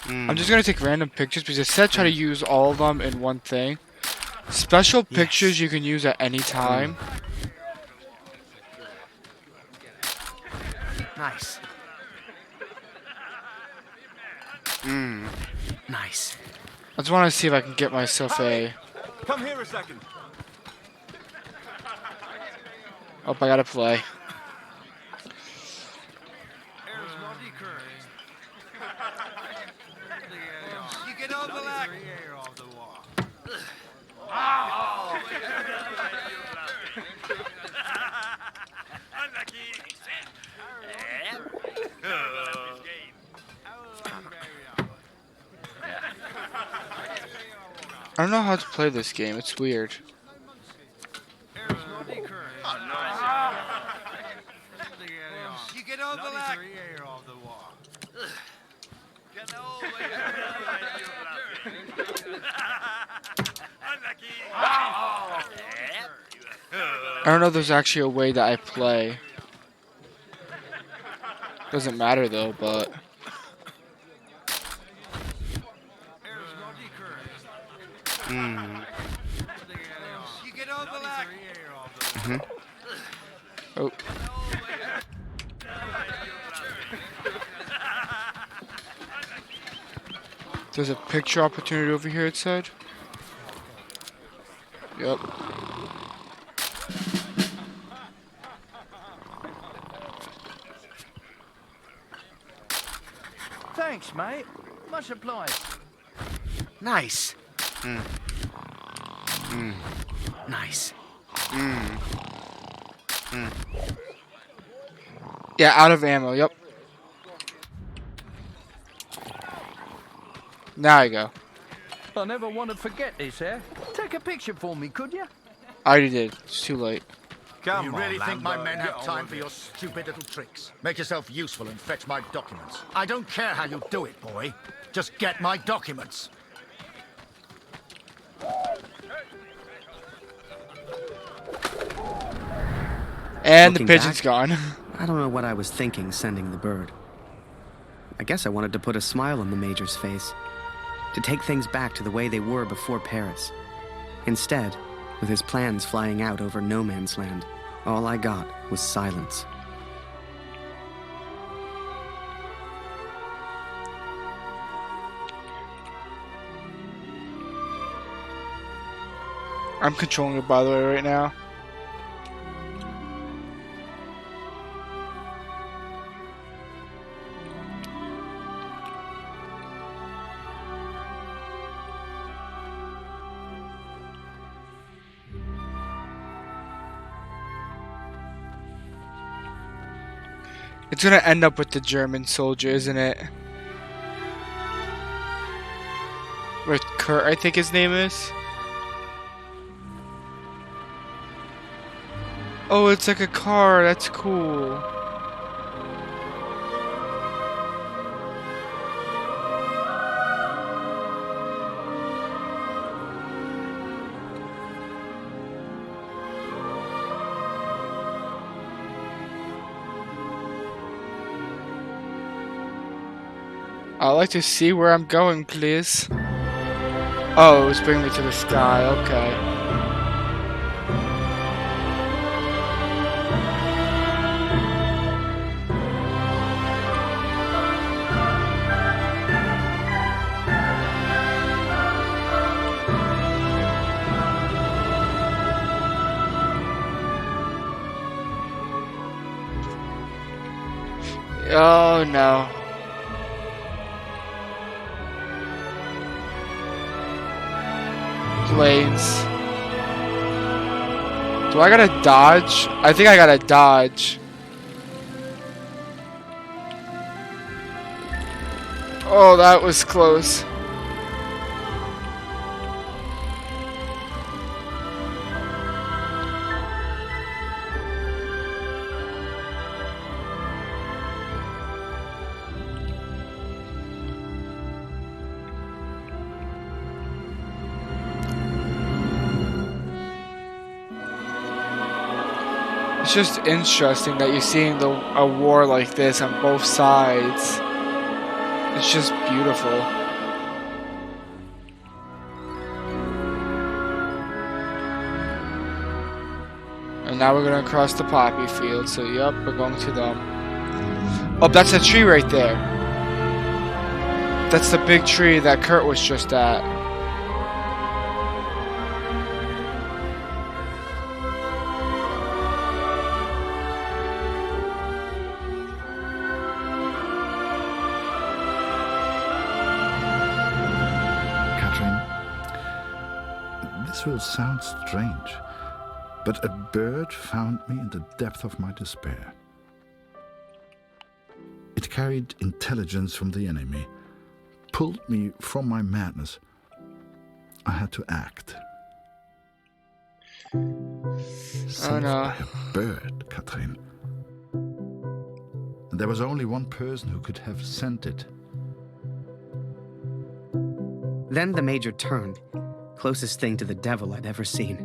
Speaker 2: I'm just gonna take random pictures because it said try to use all of them in one thing. Special pictures you can use at any time.
Speaker 3: Nice. Nice.
Speaker 2: I just want to see if I can get myself a.
Speaker 5: Come here a second.
Speaker 2: Oh, I gotta play.
Speaker 5: You get over that.
Speaker 2: I don't know how to play this game. It's weird.
Speaker 5: You get over that.
Speaker 2: I don't know if there's actually a way that I play. Doesn't matter though, but.
Speaker 5: You get over that.
Speaker 2: Oh. There's a picture opportunity over here, it said. Yep.
Speaker 14: Thanks, mate. Much obliged.
Speaker 3: Nice. Nice.
Speaker 2: Yeah, out of ammo, yep. Now I go.
Speaker 14: I never want to forget this, eh? Take a picture for me, could you?
Speaker 2: I already did. It's too late.
Speaker 4: You really think my men have time for your stupid little tricks? Make yourself useful and fetch my documents. I don't care how you do it, boy. Just get my documents.
Speaker 2: And
Speaker 3: Looking
Speaker 2: the pigeon's
Speaker 3: back,
Speaker 2: gone.
Speaker 3: I don't know what I was thinking sending the bird. I guess I wanted to put a smile on the Major's face. To take things back to the way they were before Paris. Instead, with his plans flying out over no man's land, all I got was silence.
Speaker 2: I'm controlling it, by the way, right now. It's gonna end up with the German soldier, isn't it? With Kurt, I think his name is. Oh, it's like a car. That's cool. I'd like to see where I'm going, please. Oh, it's bringing me to the sky. Okay. Oh no. Planes. Do I gotta dodge? I think I gotta dodge. Oh, that was close. It's just interesting that you're seeing a war like this on both sides. It's just beautiful. And now we're gonna cross the poppy field, so yep, we're going to them. Oh, that's a tree right there. That's the big tree that Kurt was just at.
Speaker 1: This will sound strange, but a bird found me in the depth of my despair. It carried intelligence from the enemy, pulled me from my madness. I had to act. Saved by a bird, Katrin. And there was only one person who could have sent it.
Speaker 3: Then the Major turned. Closest thing to the devil I'd ever seen.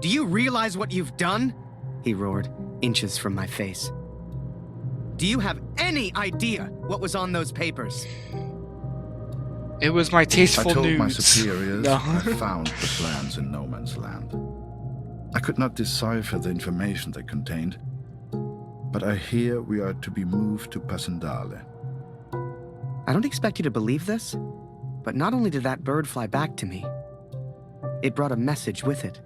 Speaker 3: Do you realize what you've done? He roared, inches from my face. Do you have any idea what was on those papers?
Speaker 2: It was my tasteful
Speaker 1: I told
Speaker 2: nudes.
Speaker 1: my superiors
Speaker 2: No.
Speaker 1: I found the plans in no man's land. I could not decipher the information they contained, but I hear we are to be moved to Passendale.
Speaker 3: I don't expect you to believe this, but not only did that bird fly back to me, it brought a message with it.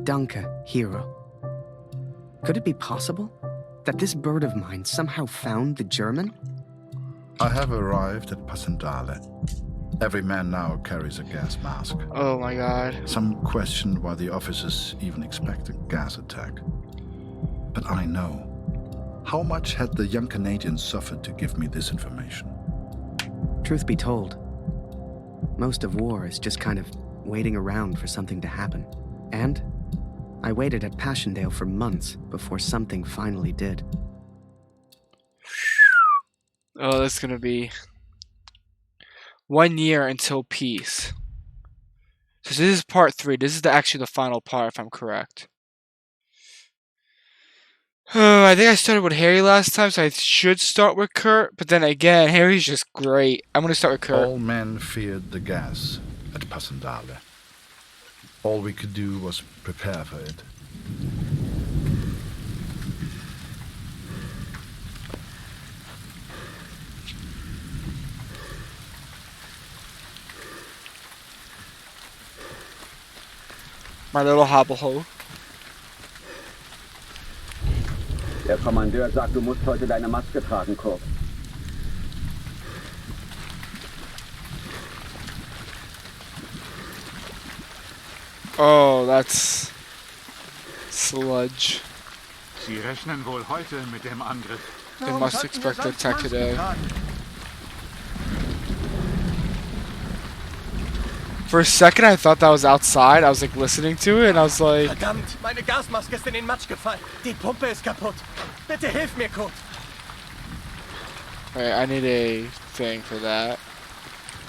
Speaker 3: Danke, hero. Could it be possible that this bird of mine somehow found the German?
Speaker 1: I have arrived at Passendale. Every man now carries a gas mask.
Speaker 2: Oh my god.
Speaker 1: Some question why the officers even expect a gas attack. But I know. How much had the young Canadian suffered to give me this information?
Speaker 3: Truth be told, most of war is just kind of waiting around for something to happen. And I waited at Passchendaele for months before something finally did.
Speaker 2: Oh, that's gonna be 1 year until peace. So this is part 3. This is actually the final part, if I'm correct. I think I started with Harry last time, so I should start with Kurt. But then again, Harry's just great. I'm gonna start with Kurt.
Speaker 1: All men feared the gas at Passendale. All we could do was prepare for it.
Speaker 2: My little hobble-ho.
Speaker 18: Der Kommandeur sagt, du musst heute deine Maske tragen, Kurt.
Speaker 2: Oh, that's sludge.
Speaker 10: Sie rechnen wohl heute mit dem Angriff.
Speaker 2: They must expect the attack today. For a second, I thought that was outside. I was like listening to it, and I was like,
Speaker 19: Verdammt, meine Gasmaske ist in den Matsch gefallen. Die Pumpe ist kaputt. Bitte hilf mir, Kurt.
Speaker 2: "Alright, I need a thing for that."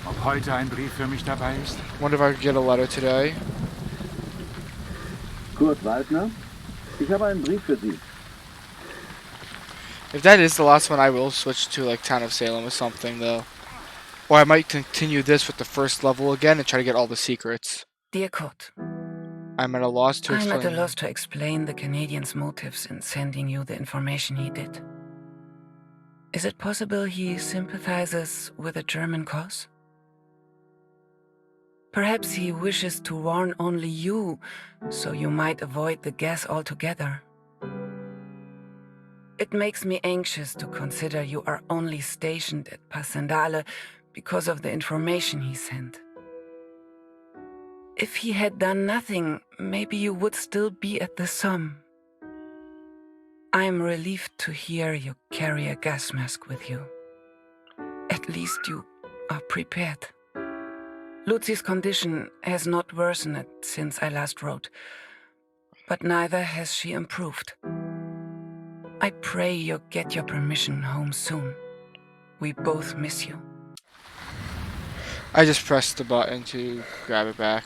Speaker 10: Ob heute ein Brief für mich dabei ist?
Speaker 2: Wonder if I could get a letter today.
Speaker 18: Kurt Waldner, ich habe einen Brief für Sie.
Speaker 2: If that is the last one, I will switch to like Town of Salem or something, though. Or I might continue this with the first level again and try to get all the secrets.
Speaker 11: Dear Kurt,
Speaker 2: I'm at a loss to
Speaker 11: I'm
Speaker 2: explain.
Speaker 11: at a loss to explain the Canadian's motives in sending you the information he did. Is it possible he sympathizes with the German cause? Perhaps he wishes to warn only you, so you might avoid the gas altogether. It makes me anxious to consider you are only stationed at Passendale because of the information he sent. If he had done nothing, maybe you would still be at the Somme. I'm relieved to hear you carry a gas mask with you. At least you are prepared. Lucy's condition has not worsened since I last wrote, but neither has she improved. I pray you'll get your permission home soon. We both miss you.
Speaker 2: I just pressed the button to grab it back.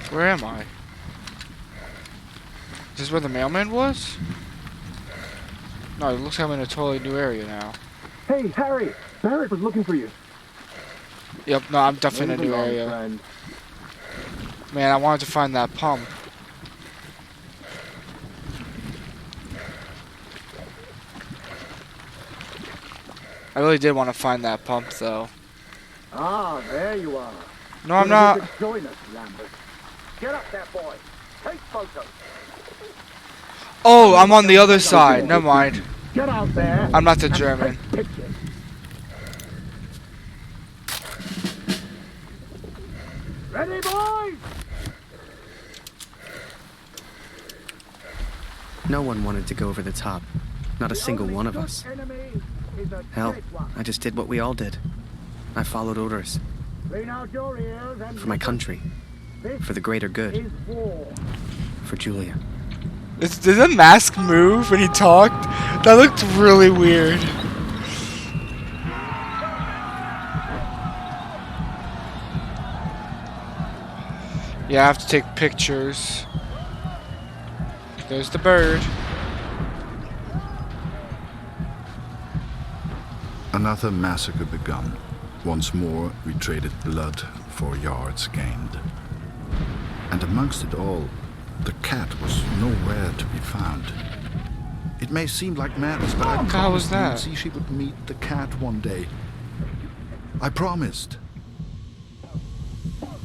Speaker 2: Where am I? Is this where the mailman was? No, it looks like I'm in a totally new area now.
Speaker 19: Hey, Harry! Barrett was looking for you.
Speaker 2: Yep, no, I'm definitely in a new area. Man, I wanted to find that pump. I really did want to find that pump, though.
Speaker 19: Ah, there you are.
Speaker 2: No, I'm not.
Speaker 19: Join us, Lambert. Get up there, boy. Take photos.
Speaker 2: Oh, I'm on the other side. Never mind.
Speaker 19: Get out there.
Speaker 2: I'm not the German.
Speaker 19: Ready, boys?
Speaker 3: No one wanted to go over the top. Not a single one of us. Hell, I just did what we all did. I followed orders. For my country. For the greater good. For Julia.
Speaker 2: Did the mask move when he talked? That looked really weird. Yeah, I have to take pictures. There's the bird.
Speaker 1: Another massacre begun. Once more, we traded blood for yards gained. And amongst it all, the cat was nowhere to be found. It may seem like madness, but I promised Nancy she would meet the cat one day. I promised.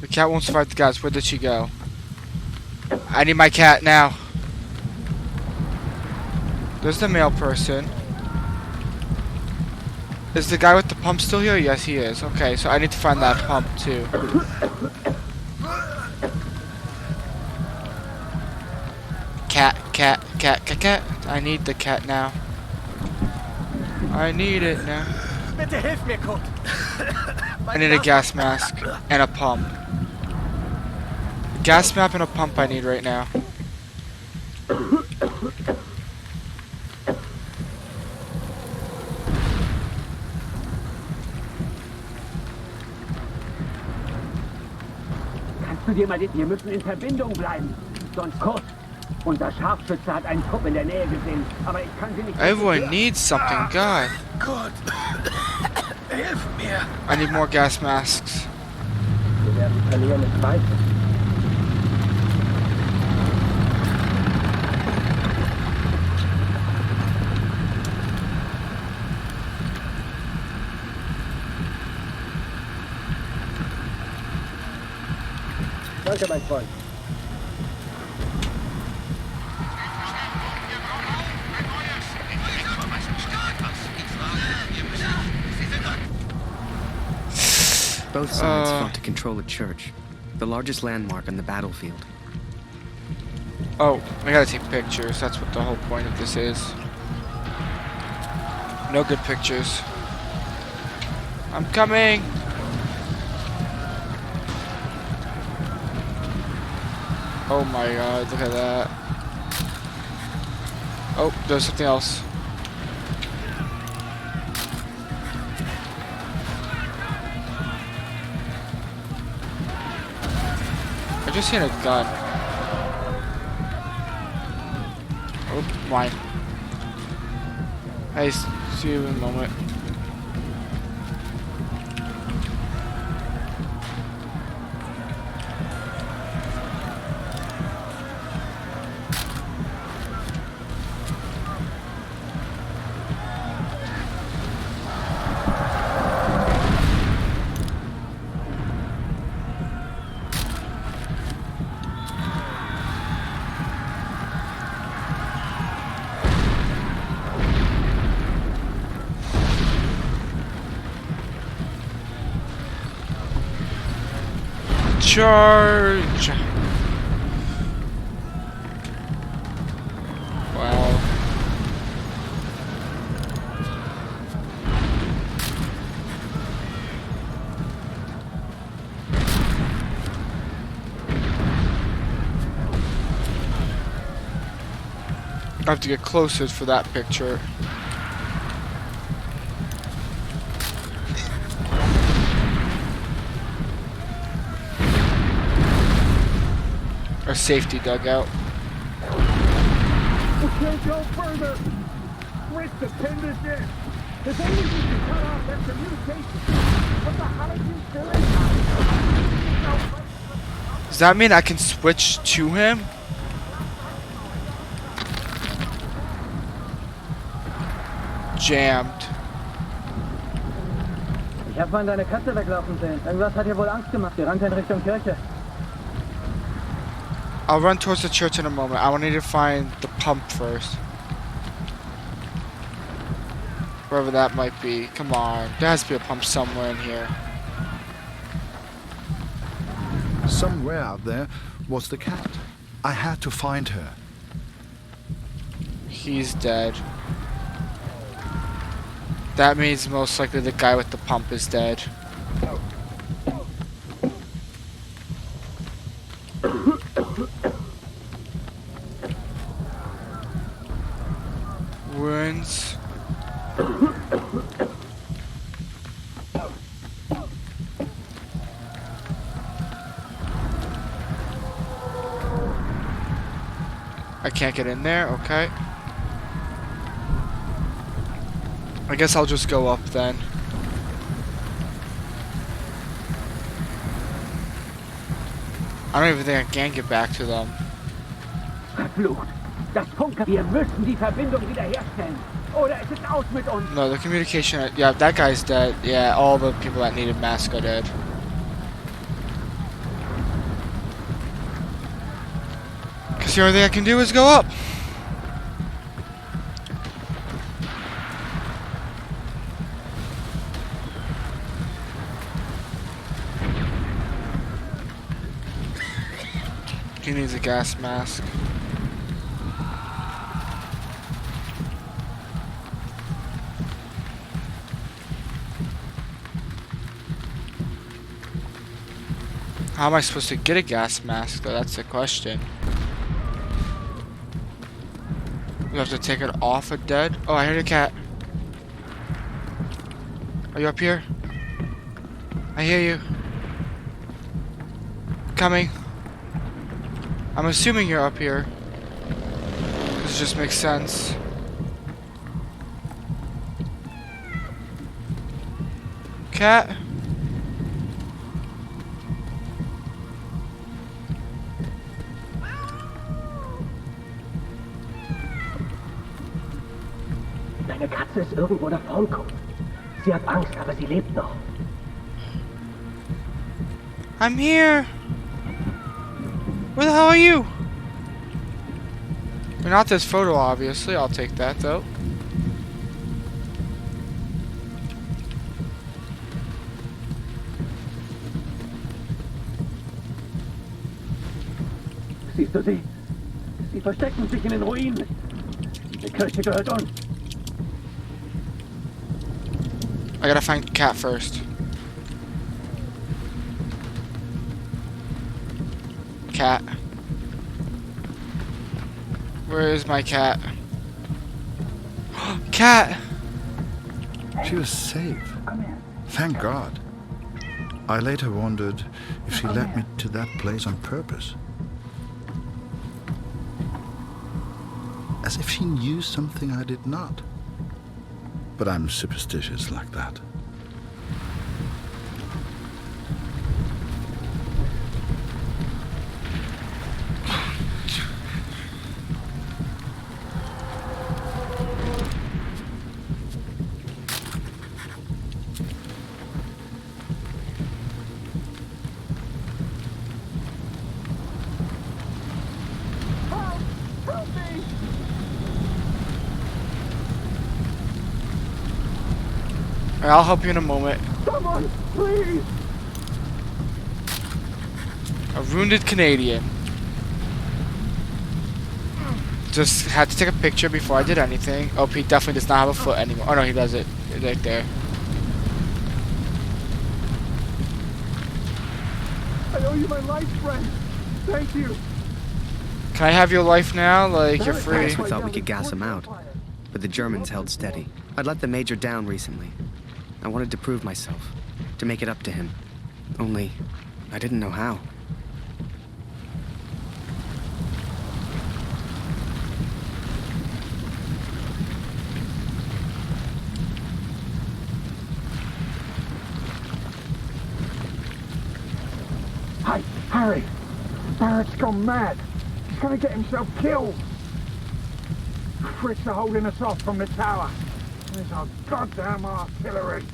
Speaker 2: The cat won't survive the guys. Where did she go? I need my cat now. There's the male person. Is the guy with the pump still here? Yes, he is. Okay, so I need to find that pump too. Cat. I need the cat now. I need it now.
Speaker 19: Bitte hilf mir, Kurt.
Speaker 2: I need a gas mask and a pump. A gas map and a pump I need right now.
Speaker 18: Kannst du dir mal... Wir müssen in Verbindung bleiben. Sonst Kurt. Unser Scharfschütze hat einen Trupp in der Nähe gesehen, aber ich kann sie nicht...
Speaker 2: Everyone needs something, God.
Speaker 19: Gott. Hilf mir.
Speaker 2: I need more gas masks.
Speaker 18: Wir werden verlieren, ich weiß es. Danke, mein Freund.
Speaker 3: Both sides fought to control a church, the largest landmark on the battlefield.
Speaker 2: Oh, I gotta take pictures. That's what the whole point of this is. No good pictures. I'm coming! Oh my god, look at that. Oh, there's something else. I just seen a gun. Oh, mine. Hey, see you in a moment. Charge! Wow. I have to get closer for that picture. A safety dugout.
Speaker 18: We can't go further. Rick, the pin is in. If only we can cut off that communication. What the hell are you doing?
Speaker 2: Does that mean I can switch to him? Jammed.
Speaker 20: Ich hab vorhin deine Katze weglaufen sehen. Irgendwas hat ihr wohl Angst gemacht. Sie rannte in Richtung Kirche.
Speaker 2: I'll run towards the church in a moment. I need to find the pump first. Wherever that might be. Come on. There has to be a pump somewhere in here.
Speaker 1: Somewhere out there was the cat. I had to find her.
Speaker 2: He's dead. That means most likely the guy with the pump is dead. Wounds. I can't get in there, okay. I guess I'll just go up then. I don't even think I can get back to them.
Speaker 18: Verflucht. Das Funke. Wir müssen die Verbindung wiederherstellen. Oder es ist aus mit uns.
Speaker 2: No, the communication. Yeah, that guy's dead. Yeah, all the people that needed masks are dead. Because the only thing I can do is go up. He needs a gas mask. How am I supposed to get a gas mask though? That's the question. You have to take it off a dead? Oh, I heard a cat. Are you up here? I hear you. Coming. I'm assuming you're up here. This just makes sense. Cat?
Speaker 18: Deine Katze ist irgendwo da vorn, guckt. Sie hat Angst, aber sie lebt noch.
Speaker 2: I'm here. Where the hell are you? You're not this photo, obviously. I'll take that, though.
Speaker 18: Siehst du sie? Sie verstecken sich in den Ruinen. Die Kirche gehört uns.
Speaker 2: I gotta find Cat first. Cat. Where is my cat? Cat!
Speaker 1: She was safe. Thank God. I later wondered if she led me to that place on purpose. As if she knew something I did not. But I'm superstitious like that.
Speaker 2: I'll help you in a moment.
Speaker 18: Someone, please!
Speaker 2: A wounded Canadian. Just had to take a picture before I did anything. Oh, he definitely does not have a foot anymore. Oh no, he does it. Right there.
Speaker 5: I owe you my life, friend. Thank you.
Speaker 2: Can I have your life now? Like, you're free.
Speaker 3: We thought we could gas him out, but the Germans held steady. I'd let the Major down recently. I wanted to prove myself, to make it up to him. Only, I didn't know how.
Speaker 5: Hey, Harry! Barrett's gone mad. He's gonna get himself killed. Fritz are holding us off from the tower. There's our goddamn artillery.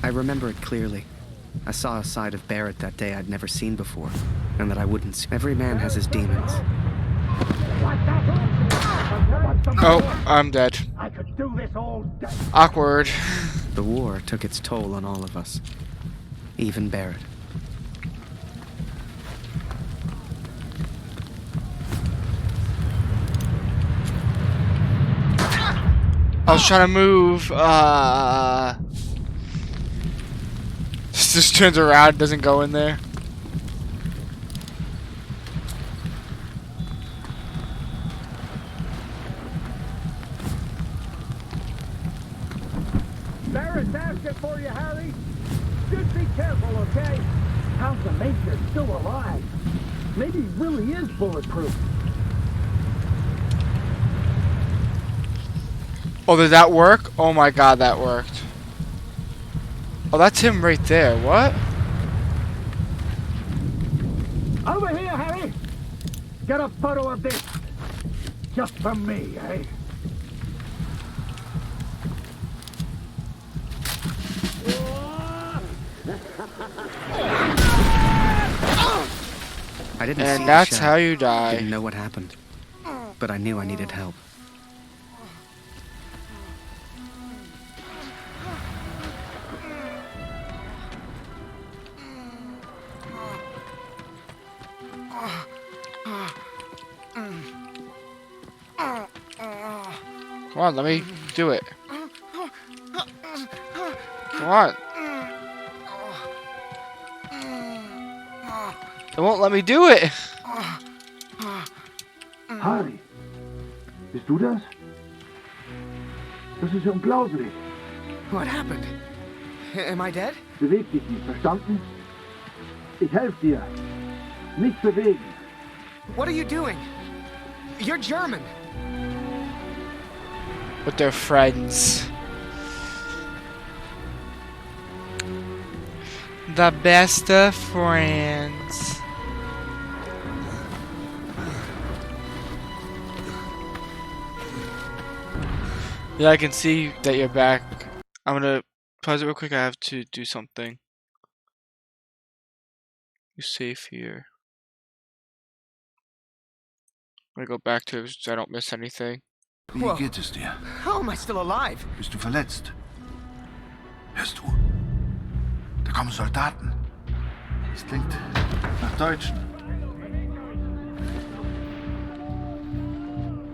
Speaker 3: I remember it clearly. I saw a side of Barrett that day I'd never seen before, and that I wouldn't see. Every man has his demons.
Speaker 2: Oh, I'm dead.
Speaker 5: I could do this all day.
Speaker 2: Awkward.
Speaker 3: The war took its toll on all of us. Even Barrett.
Speaker 2: I was trying to move. Just turns around, doesn't go in there.
Speaker 5: Barrett's asking for you, Harry. Just be careful, okay? How's the Major still alive? Maybe he really is bulletproof.
Speaker 2: Oh, did that work? Oh my god, that worked. Oh, that's him right there. What?
Speaker 5: Over here, Harry! Get a photo of this. Just for me, eh?
Speaker 3: I didn't see
Speaker 2: And
Speaker 3: the
Speaker 2: that's
Speaker 3: shell.
Speaker 2: how you die.
Speaker 3: Didn't know what happened. But I knew I needed help.
Speaker 2: Come on, let me do it. Come on. It won't let me do it.
Speaker 5: Harry, bist du das? Das ist unglaublich.
Speaker 3: What happened? Am I dead?
Speaker 5: Beweg dich nicht, verstanden? Ich helfe dir. Nicht bewegen.
Speaker 3: What are you doing? You're German.
Speaker 2: With their friends. The best of friends. Yeah, I can see that you're back. I'm gonna pause it real quick. I have to do something. You're safe here. I'm gonna go back to it so I don't miss anything.
Speaker 1: Wie geht es dir?
Speaker 3: How am I still alive?
Speaker 1: Bist du verletzt? Hörst du? Da kommen Soldaten. Es klingt nach Deutschen.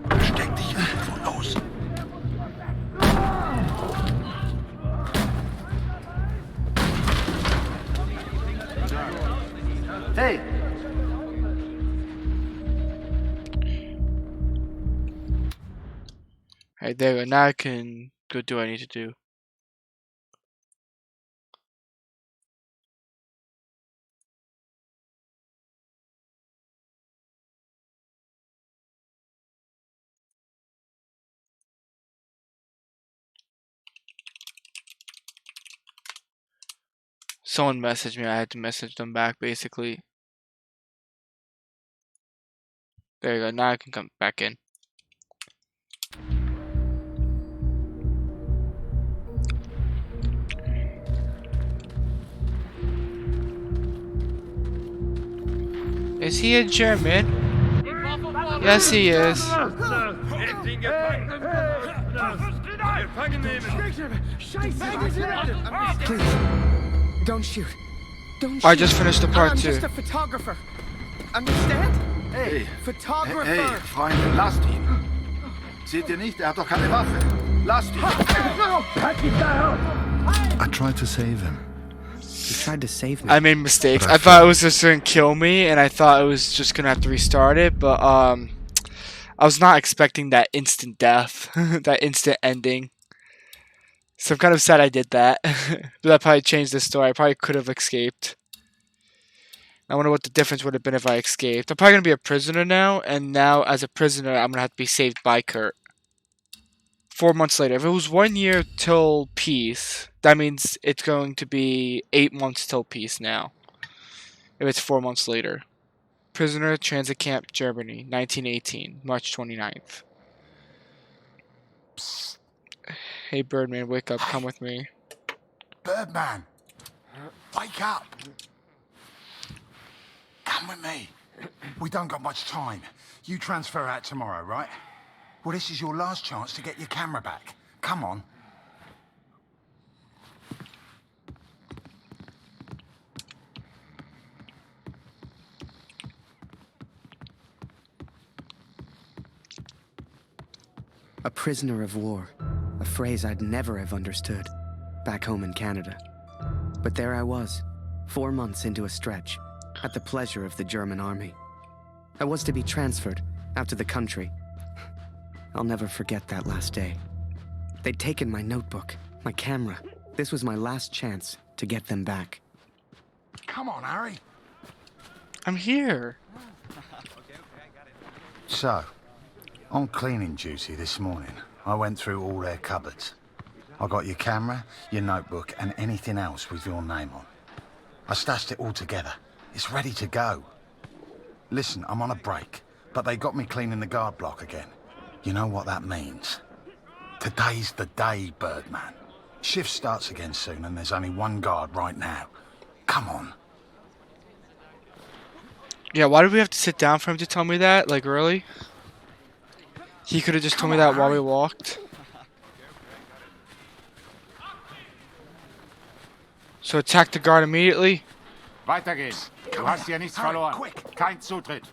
Speaker 1: Versteck dich irgendwo los. Hey!
Speaker 2: Alright, there we go. Now I can go do what I need to do. Someone messaged me. I had to message them back, basically. There you go. Now I can come back in. Is he a German? Yes, he is.
Speaker 3: Please, don't shoot. Don't
Speaker 2: I
Speaker 3: shoot.
Speaker 2: just finished the part
Speaker 3: I'm
Speaker 2: 2.
Speaker 3: just a photographer. Understand?
Speaker 1: Hey,
Speaker 3: Photographer.
Speaker 1: hey, Freunde, lasst ihn. Seht ihr nicht? Er hat doch keine Waffe. Lasst ihn. I tried to save him.
Speaker 3: You tried to save me.
Speaker 2: I made mistakes.
Speaker 3: But I
Speaker 2: I thought it was just gonna kill me, and I thought it was just gonna have to restart it, but I was not expecting that instant death, that instant ending. So I'm kind of sad I did that. But that probably changed the story. I probably could have escaped. I wonder what the difference would have been if I escaped. I'm probably gonna be a prisoner now, and now as a prisoner, I'm gonna have to be saved by Kurt. 4 months later. If it was 1 year till peace, that means it's going to be 8 months till peace now. If it's 4 months later. Prisoner, Transit Camp, Germany, 1918, March 29th.
Speaker 16: Psst.
Speaker 2: Hey Birdman, wake up, come with me.
Speaker 16: Birdman, wake up. Come with me. We don't got much time. You transfer out tomorrow, right? Well, this is your last chance to get your camera back. Come on.
Speaker 3: A prisoner of war. A phrase I'd never have understood back home in Canada. But there I was, 4 months into a stretch, at the pleasure of the German army. I was to be transferred out to the country. I'll never forget that last day. They'd taken my notebook, my camera. This was my last chance to get them back.
Speaker 16: Come on, Harry.
Speaker 2: I'm here.
Speaker 16: So, on cleaning duty this morning, I went through all their cupboards. I got your camera, your notebook, and anything else with your name on. I stashed it all together. It's ready to go. Listen, I'm on a break, but they got me cleaning the guard block again. You know what that means? Today's the day, Birdman. Shift starts again soon, and there's only one guard right now. Come on.
Speaker 2: Yeah, why did we have to sit down for him to tell me that? Like, really? He could have just told me that while we walked. So attack the guard immediately?
Speaker 10: Weiter geht's. Du hast hier nichts verloren. Kein Zutritt.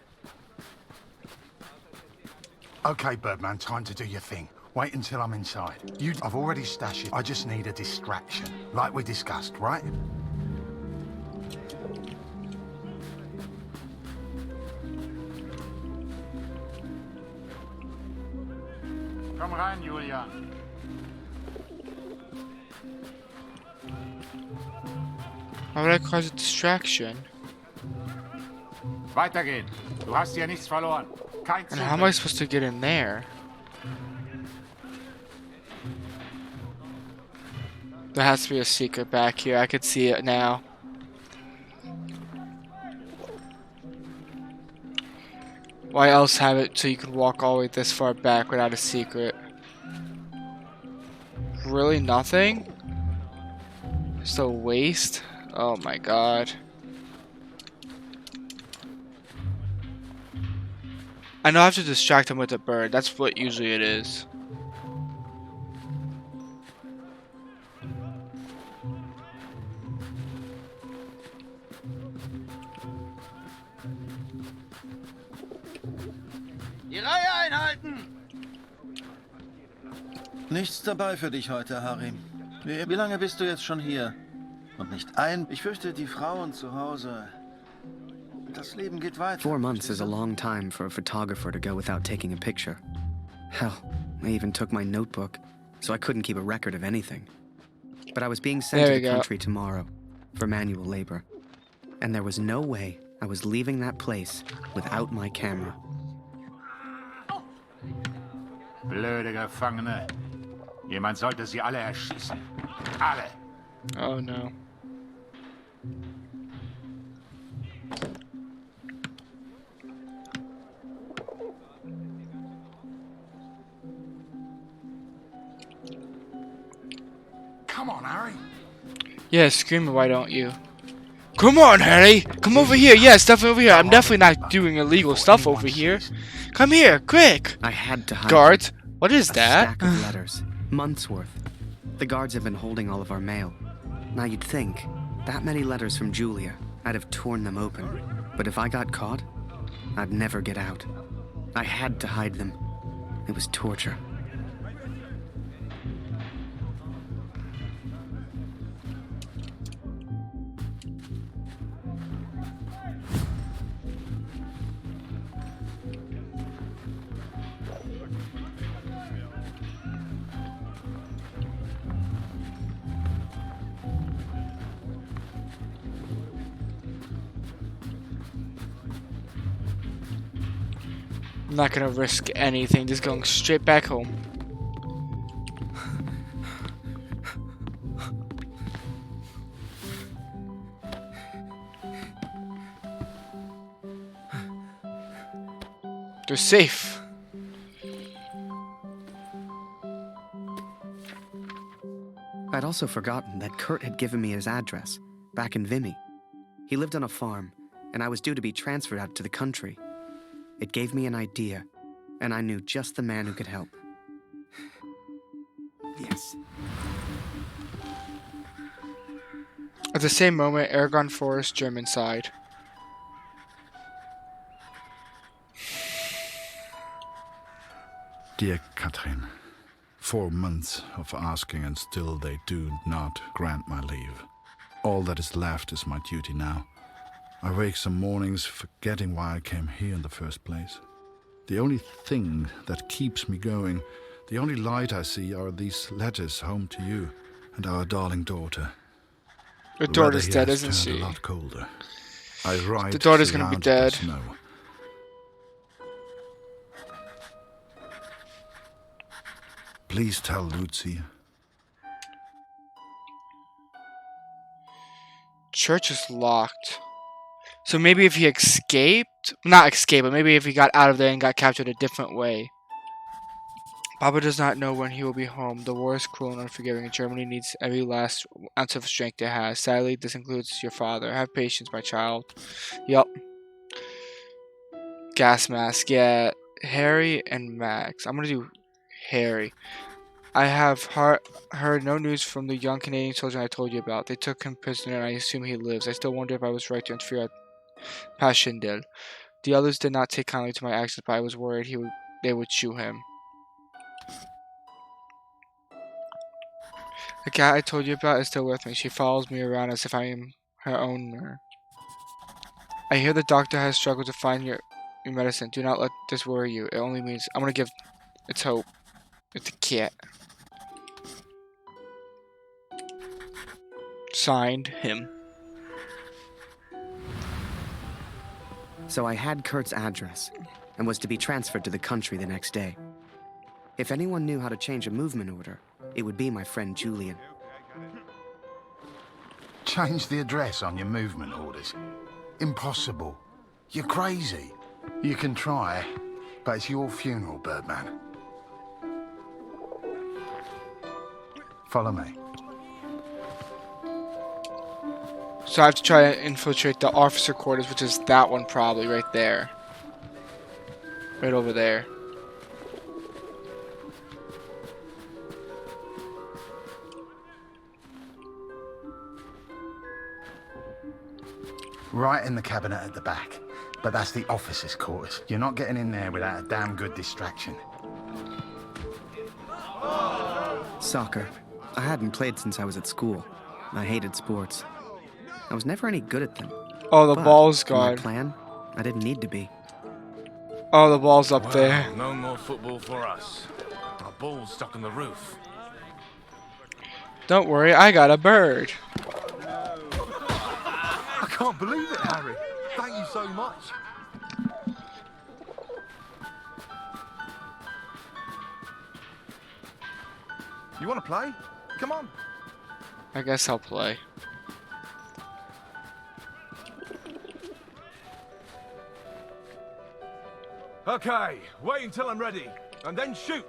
Speaker 16: Okay, Birdman, time to do your thing. Wait until I'm inside. I've already stashed it. I just need a distraction, like we discussed, right?
Speaker 10: Komm rein, Julian.
Speaker 2: Why would I cause a distraction?
Speaker 10: Weitergehen. Du hast hier nichts verloren. Kein
Speaker 2: And how am I supposed to get in there? There has to be a secret back here. I could see it now. Why else have it so you could walk all the way this far back without a secret? Really nothing? Just a waste? Oh my god. I know I have to distract him with a bird. That's what usually it is.
Speaker 21: Die Reihe einhalten!
Speaker 22: Nichts dabei für dich heute, Harry. Wie lange bist du jetzt schon hier? Und nicht ein... Ich fürchte, die Frauen zu Hause... Das Leben geht weiter.
Speaker 3: 4 months is a long time for a photographer to go without taking a picture. Hell, I even took my notebook, so I couldn't keep a record of anything. But I was being sent to the country tomorrow for manual labor. And there was no way I was leaving that place without my camera.
Speaker 10: Blöde Gefangene. Jemand sollte sie alle erschießen. Alle.
Speaker 2: Oh no.
Speaker 16: Come on, Harry.
Speaker 2: Yeah, scream it, why don't you? Come on, Harry. Come over here. Yes, definitely over here. I'm definitely not doing illegal stuff over here. Come here, quick.
Speaker 3: I had to hide
Speaker 2: Guards,
Speaker 3: them.
Speaker 2: what is
Speaker 3: A
Speaker 2: that?
Speaker 3: stack of letters, months worth. The guards have been holding all of our mail. Now you'd think, that many letters from Julia, I'd have torn them open. But if I got caught, I'd never get out. I had to hide them. It was torture.
Speaker 2: I'm not gonna risk anything, just going straight back home. They're safe.
Speaker 3: I'd also forgotten that Kurt had given me his address, back in Vimy. He lived on a farm, and I was due to be transferred out to the country. It gave me an idea, and I knew just the man who could help. Yes.
Speaker 2: At the same moment, Aragon Forest, German side.
Speaker 1: Dear Catherine, 4 months of asking and still they do not grant my leave. All that is left is my duty now. I wake some mornings forgetting why I came here in the first place. The only thing that keeps me going, the only light I see are these letters home to you and our darling daughter.
Speaker 2: The daughter's dead,
Speaker 1: has
Speaker 2: isn't
Speaker 1: turned
Speaker 2: she?
Speaker 1: A lot colder. I ride
Speaker 2: The daughter's gonna be
Speaker 1: surrounded by
Speaker 2: dead.
Speaker 1: snow. Please tell Lucy.
Speaker 2: Church is locked. So maybe if he escaped, not escaped, but maybe if he got out of there and got captured a different way. Papa does not know when he will be home. The war is cruel and unforgiving, and Germany needs every last ounce of strength it has. Sadly, this includes your father. Have patience, my child. Yup. Gas mask, yeah. Harry and Max. I'm gonna do Harry. I have heard no news from the young Canadian soldier I told you about. They took him prisoner, and I assume he lives. I still wonder if I was right to interfere at Passchendaele. The others did not take kindly to my actions, but I was worried they would shoot him. The cat I told you about is still with me. She follows me around as if I am her owner. I hear the doctor has struggled to find your medicine. Do not let this worry you. It only means I'm gonna give its hope. It's a cat. Signed, him.
Speaker 3: So I had Kurt's address, and was to be transferred to the country the next day. If anyone knew how to change a movement order, it would be my friend Julian.
Speaker 16: Change the address on your movement orders. Impossible. You're crazy. You can try, but it's your funeral, Birdman. Follow me.
Speaker 2: So I have to try to infiltrate the officer quarters, which is that one probably right there. Right over there.
Speaker 16: Right in the cabinet at the back. But that's the officers' quarters. You're not getting in there without a damn good distraction.
Speaker 3: Soccer. I hadn't played since I was at school. I hated sports. I was never any good at them.
Speaker 2: Oh, the
Speaker 3: But
Speaker 2: ball's
Speaker 3: in my
Speaker 2: gone.
Speaker 3: plan, I didn't need to be.
Speaker 2: Oh, the ball's up there.
Speaker 15: No more football for us. Our ball's stuck on the roof.
Speaker 2: Don't worry, I got a bird.
Speaker 15: I can't believe it, Harry. Thank you so much. You want to play? Come on.
Speaker 2: I guess I'll play.
Speaker 15: Okay, wait until I'm ready, and then shoot.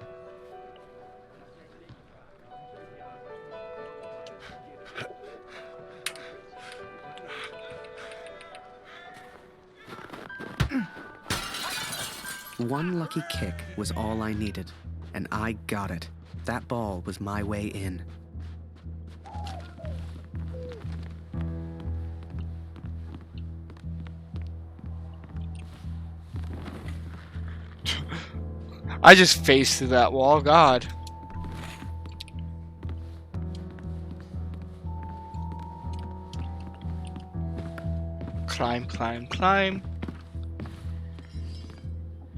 Speaker 3: One lucky kick was all I needed, and I got it. That ball was my way in.
Speaker 2: I just faced through that wall, God. Climb, climb, climb.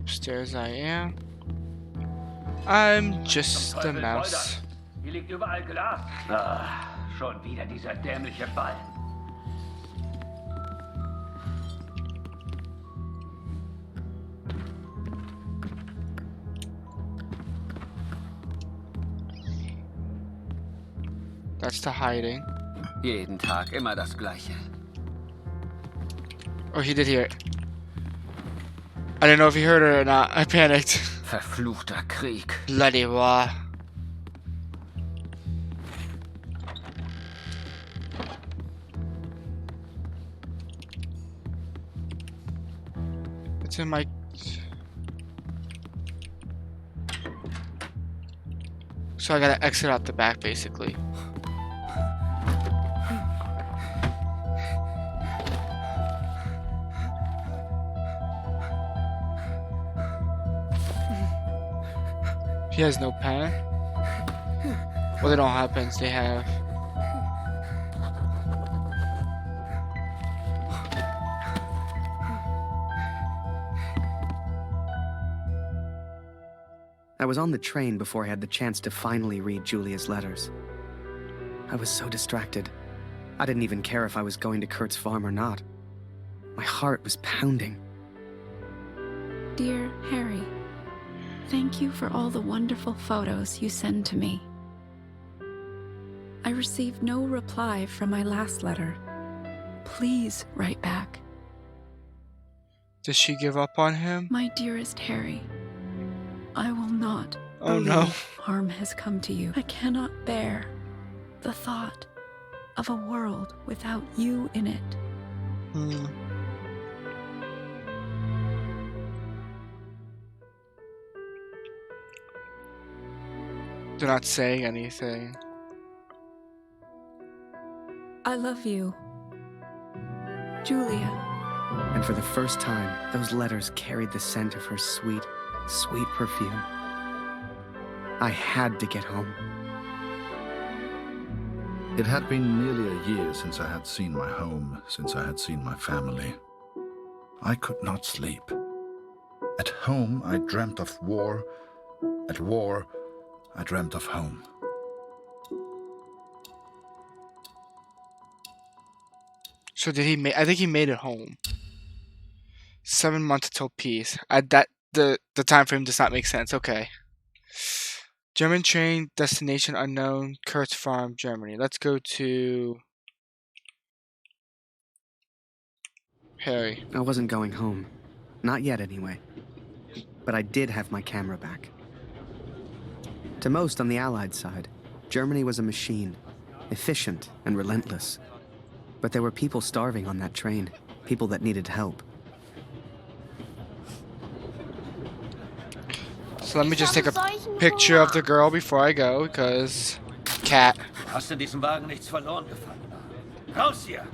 Speaker 2: Upstairs I am. I'm just a mouse.
Speaker 18: Hier liegt überall Glas. Ah, schon wieder dieser dämliche Ball.
Speaker 2: That's the hiding.
Speaker 18: Jeden Tag immer das Gleiche.
Speaker 2: Oh, he did hear it. I didn't know if he heard it or not. I panicked.
Speaker 18: Verfluchter Krieg.
Speaker 2: Bloody war. It's in my... So I gotta exit out the back, basically. He has no pen. Well, they don't have pens, they have...
Speaker 3: I was on the train before I had the chance to finally read Julia's letters. I was so distracted. I didn't even care if I was going to Kurt's farm or not. My heart was pounding.
Speaker 17: Dear Harry, thank you for all the wonderful photos you send to me. I received no reply from my last letter. Please write back.
Speaker 2: Does she give up on him?
Speaker 17: My dearest Harry, I will not
Speaker 2: Oh,
Speaker 17: believe
Speaker 2: no.
Speaker 17: harm has come to you. I cannot bear the thought of a world without you in it.
Speaker 2: They're not saying anything.
Speaker 17: I love you, Julia.
Speaker 3: And for the first time, those letters carried the scent of her sweet, sweet perfume. I had to get home.
Speaker 1: It had been nearly a year since I had seen my home, since I had seen my family. I could not sleep. At home, I dreamt of war. At war, I dreamt of home.
Speaker 2: So did he make? I think he made it home. 7 months till peace. The time frame does not make sense. Okay. German train destination unknown. Kurt's farm, Germany. Let's go to Harry.
Speaker 3: I wasn't going home. Not yet, anyway. But I did have my camera back. To most on the Allied side, Germany was a machine, efficient and relentless. But there were people starving on that train, people that needed help.
Speaker 2: So let me just take a picture of the girl before I go, because cat.
Speaker 18: Hast in diesem Wagen nichts verloren gefunden? Raus hier!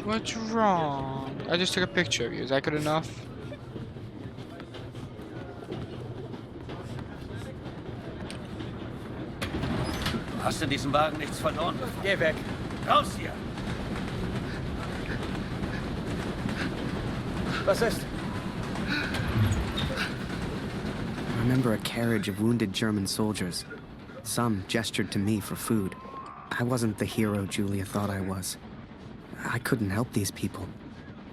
Speaker 2: What's wrong? I just took a picture of you. Is that good enough?
Speaker 18: Hast in diesem Wagen nichts verloren gefunden? Geh weg! Raus hier!
Speaker 19: Was ist?
Speaker 3: I remember a carriage of wounded German soldiers. Some gestured to me for food. I wasn't the hero Julia thought I was. I couldn't help these people.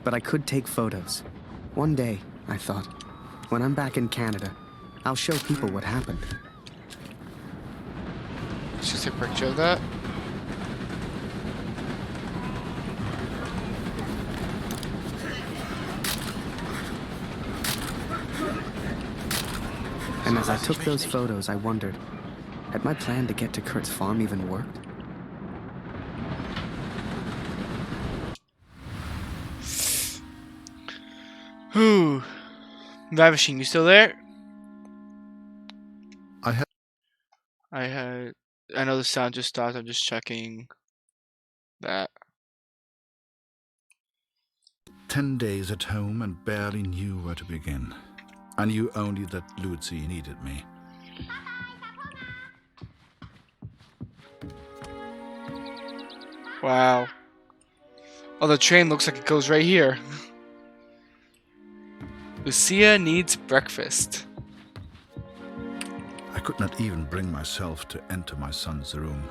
Speaker 3: But I could take photos. One day, I thought, when I'm back in Canada, I'll show people what happened.
Speaker 2: Let's just take a picture of that.
Speaker 3: And as I took those photos, I wondered, had my plan to get to Kurt's farm even worked?
Speaker 2: Whew. Ravishing, you still there? I know the sound just stopped. I'm just checking that.
Speaker 1: 10 days at home and barely knew where to begin. I knew only that Lucy needed me.
Speaker 2: Wow. Oh, the train looks like it goes right here. Lucia needs breakfast.
Speaker 1: I could not even bring myself to enter my son's room.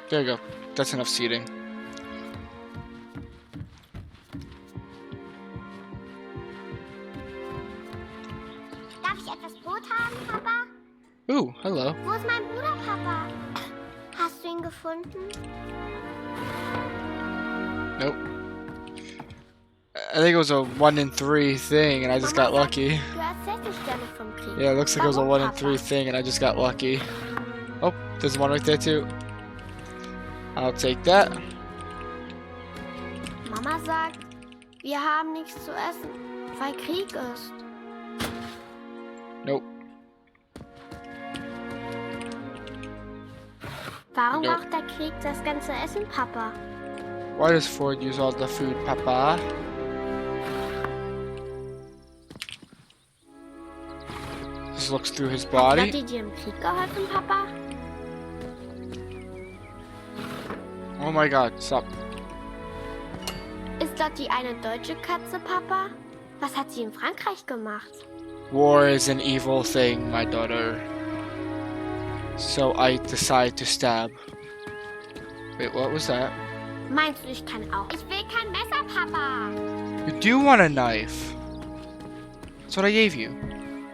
Speaker 2: There you go. That's enough seating.
Speaker 6: Darf ich etwas Brot haben, Papa?
Speaker 2: Ooh, hello.
Speaker 6: Wo ist mein Bruder, Papa? Hast du ihn gefunden?
Speaker 2: Nope. I think it was a 1 in 3 thing, and I just got lucky.
Speaker 6: Du erzählst gerne vom Krieg.
Speaker 2: Yeah, it looks like it was a
Speaker 6: Warum,
Speaker 2: 1 in
Speaker 6: Papa?
Speaker 2: 3 thing, and I just got lucky. Oh, there's one right there too. I'll take that.
Speaker 6: Mama sagt, wir haben nichts zu essen, weil Krieg ist.
Speaker 2: Nope.
Speaker 6: Warum
Speaker 2: Nope.
Speaker 6: braucht der Krieg das ganze Essen, Papa?
Speaker 2: Why does Ford use all the food, Papa? Just looks through his
Speaker 6: Hat
Speaker 2: body.
Speaker 6: Lotti dir im Krieg geholfen, Papa?
Speaker 2: Oh my god, stop.
Speaker 6: Ist Lotti eine deutsche Katze, Papa? Was hat sie in Frankreich gemacht?
Speaker 2: War is an evil thing, my daughter. So I decide to stab. Wait, what was that?
Speaker 6: Meinst du, ich kann auch? Ich will kein Messer, Papa.
Speaker 2: You do want a knife. That's what I gave you.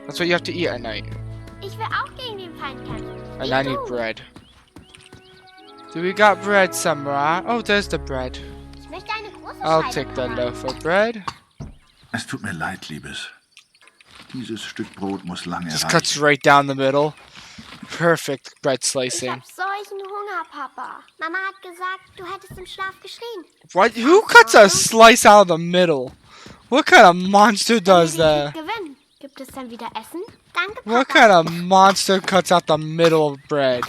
Speaker 2: That's what you have to eat at night.
Speaker 6: Ich will auch gegen den Feind kämpfen.
Speaker 2: And
Speaker 6: Wie
Speaker 2: I
Speaker 6: du.
Speaker 2: need bread. Do we got bread, Samurai? Oh, there's the bread.
Speaker 6: Ich möchte eine große
Speaker 2: I'll
Speaker 6: Scheibe,
Speaker 2: take that
Speaker 6: Papa.
Speaker 2: loaf of bread.
Speaker 1: Es tut mir leid, Liebes. Dieses Stück Brot muss lange
Speaker 2: Just
Speaker 1: reichen.
Speaker 2: cuts right down the middle. Perfect bread
Speaker 6: Ich
Speaker 2: slicing.
Speaker 6: hab solchen Hunger, Papa. Mama hat gesagt, du hättest im Schlaf geschrien.
Speaker 2: What? Who cuts a slice out of the middle? What kind of monster does
Speaker 6: Wenn wir
Speaker 2: that?
Speaker 6: den Krieg gewinnen, gibt es dann wieder Essen? Danke, Papa.
Speaker 2: What kind of monster cuts out the middle of bread?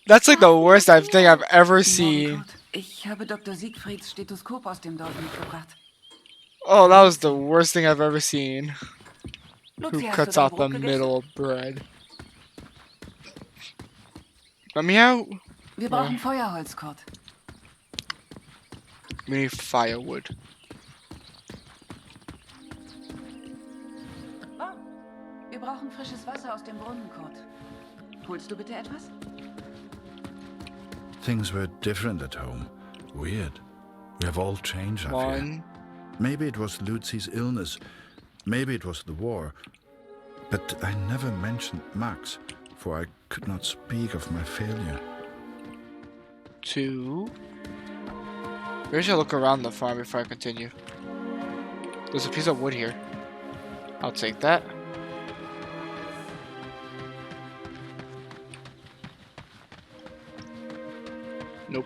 Speaker 2: That's like the worst thing I've ever seen.
Speaker 11: Ich habe Dr. Siegfrieds Stethoskop aus dem Dorf mitgebracht.
Speaker 2: Oh, that was the worst thing I've ever seen. Who
Speaker 11: Lucia, hast
Speaker 2: cuts
Speaker 11: du dein
Speaker 2: out the
Speaker 11: Brot gegessen?
Speaker 2: middle of bread? Let me out.
Speaker 11: Wir brauchen Feuerholz, Kurt.
Speaker 2: We need firewood.
Speaker 11: Oh, wir brauchen frisches Wasser aus dem Brunnen, Kurt. Holst du bitte etwas?
Speaker 1: Things were different at home. Weird. We have all changed, I fear.
Speaker 2: One.
Speaker 1: Maybe it was Lucy's illness. Maybe it was the war. But I never mentioned Max, for I could not speak of my failure.
Speaker 2: 2. Maybe I should look around the farm before I continue. There's a piece of wood here. I'll take that. Nope.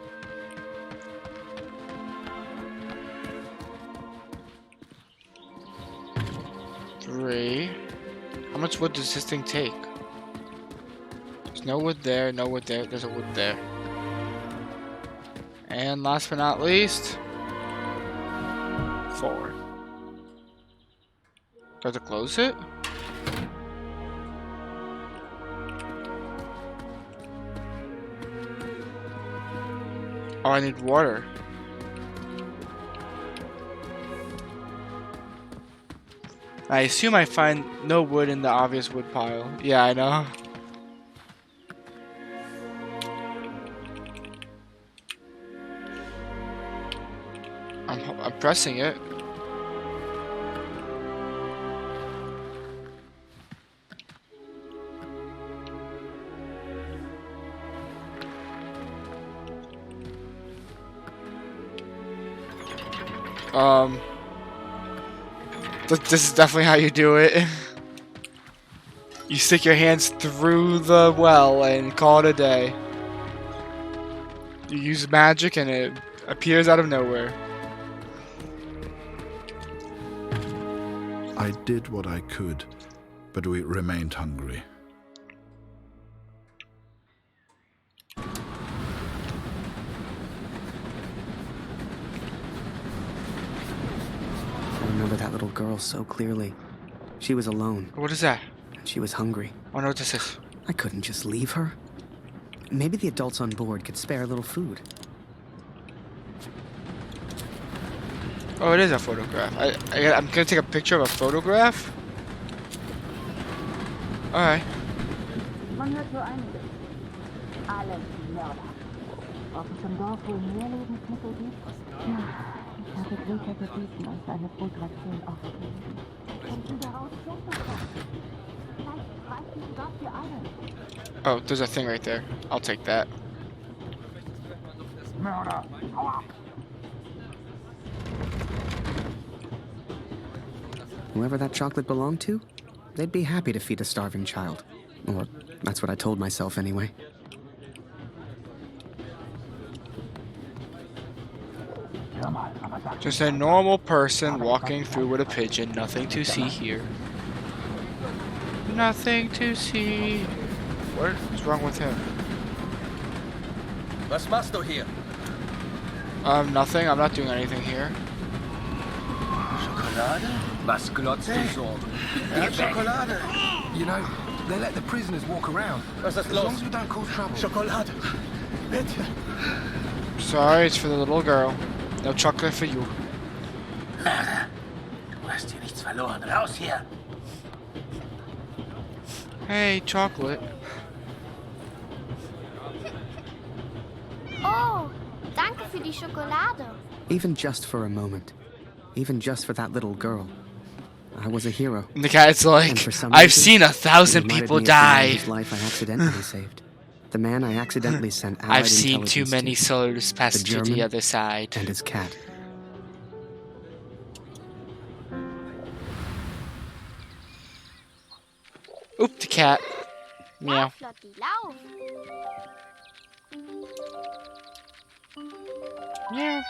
Speaker 2: Three. How much wood does this thing take? There's no wood there, no wood there, there's a wood there. And last but not least, 4. Do I have to close it? Oh, I need water. I assume I find no wood in the obvious wood pile. Yeah, I know. I'm pressing it. This is definitely how you do it. You stick your hands through the well and call it a day. You use magic and it appears out of nowhere.
Speaker 1: I did what I could, but we remained hungry.
Speaker 3: I remember that little girl so clearly. She was alone.
Speaker 2: What is that?
Speaker 3: And she was hungry.
Speaker 2: I know what this is.
Speaker 3: I couldn't just leave her. Maybe the adults on board could spare a little food.
Speaker 2: Oh, it is a photograph. I'm gonna take a picture of a photograph? Alright.
Speaker 6: Man hört so einiges. Alle Mörder. Ob es im Dorf wohl mehr Lebensmittel gibt? Ja, ich habe Greta gebeten, uns eine Blutration aufzugeben. Und sie daraus herzukommen. Vielleicht reichen sie dafür alle.
Speaker 2: Oh, there's a thing right there. I'll take that.
Speaker 5: Mörder! Hau ab!
Speaker 3: Whoever that chocolate belonged to, they'd be happy to feed a starving child. Or that's what I told myself anyway.
Speaker 2: Just a normal person walking through with a pigeon. Nothing to see here. Nothing to see. What is wrong with him?
Speaker 7: Was machst du hier?
Speaker 2: Nothing. I'm not doing anything here.
Speaker 7: Schokolade? Was glotzt du so?
Speaker 15: Chocolate. You know, they let the prisoners walk around.
Speaker 7: Was ist
Speaker 15: As
Speaker 7: los?
Speaker 15: long as we don't cause trouble.
Speaker 19: Schokolade. Bitte.
Speaker 2: Sorry, it's for the little girl. No chocolate for you.
Speaker 19: Du hast hier nichts verloren. Raus hier.
Speaker 2: Hey, chocolate.
Speaker 8: Oh, danke für die Schokolade.
Speaker 3: Even just for a moment. Even just for that little girl. I was a hero.
Speaker 2: And the cat's like,
Speaker 3: And for some
Speaker 2: I've
Speaker 3: reason,
Speaker 2: seen
Speaker 3: it
Speaker 2: 1,000
Speaker 3: reminded
Speaker 2: people
Speaker 3: me of the man
Speaker 2: die.
Speaker 3: whose life I accidentally saved. The man I accidentally sent Allied
Speaker 2: I've seen too
Speaker 3: intelligence
Speaker 2: many
Speaker 3: to.
Speaker 2: souls pass
Speaker 3: The
Speaker 2: to
Speaker 3: German
Speaker 2: the other side.
Speaker 3: and his cat.
Speaker 2: Oop, the cat. Meow.
Speaker 8: Flotti, lauf.
Speaker 2: Yeah.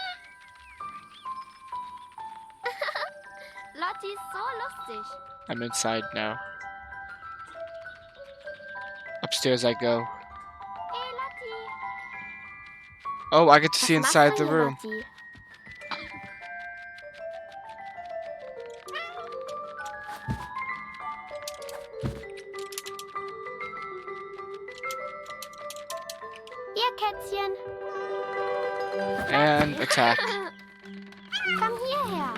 Speaker 8: Lotti ist so lustig.
Speaker 2: I'm inside now. Upstairs I go.
Speaker 8: Hey, Lotti.
Speaker 2: Oh, I get to see
Speaker 8: Was machst
Speaker 2: inside
Speaker 8: du
Speaker 2: the
Speaker 8: hier,
Speaker 2: room.
Speaker 8: Lotti? Hier, Kätzchen.
Speaker 2: And attack.
Speaker 8: Komm hierher.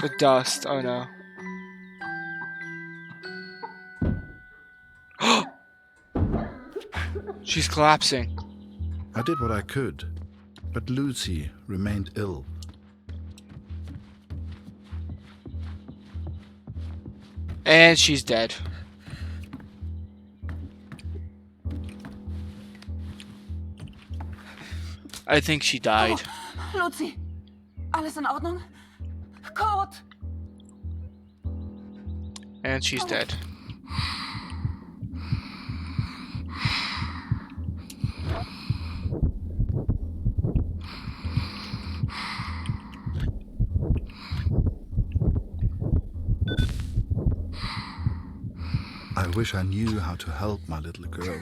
Speaker 2: The dust. Oh no. She's collapsing.
Speaker 1: I did what I could, but Lucy remained ill.
Speaker 2: And she's dead. I think she died.
Speaker 11: Oh, Lucy, alles in Ordnung? Kurt!
Speaker 2: And she's dead.
Speaker 1: I wish I knew how to help my little girl.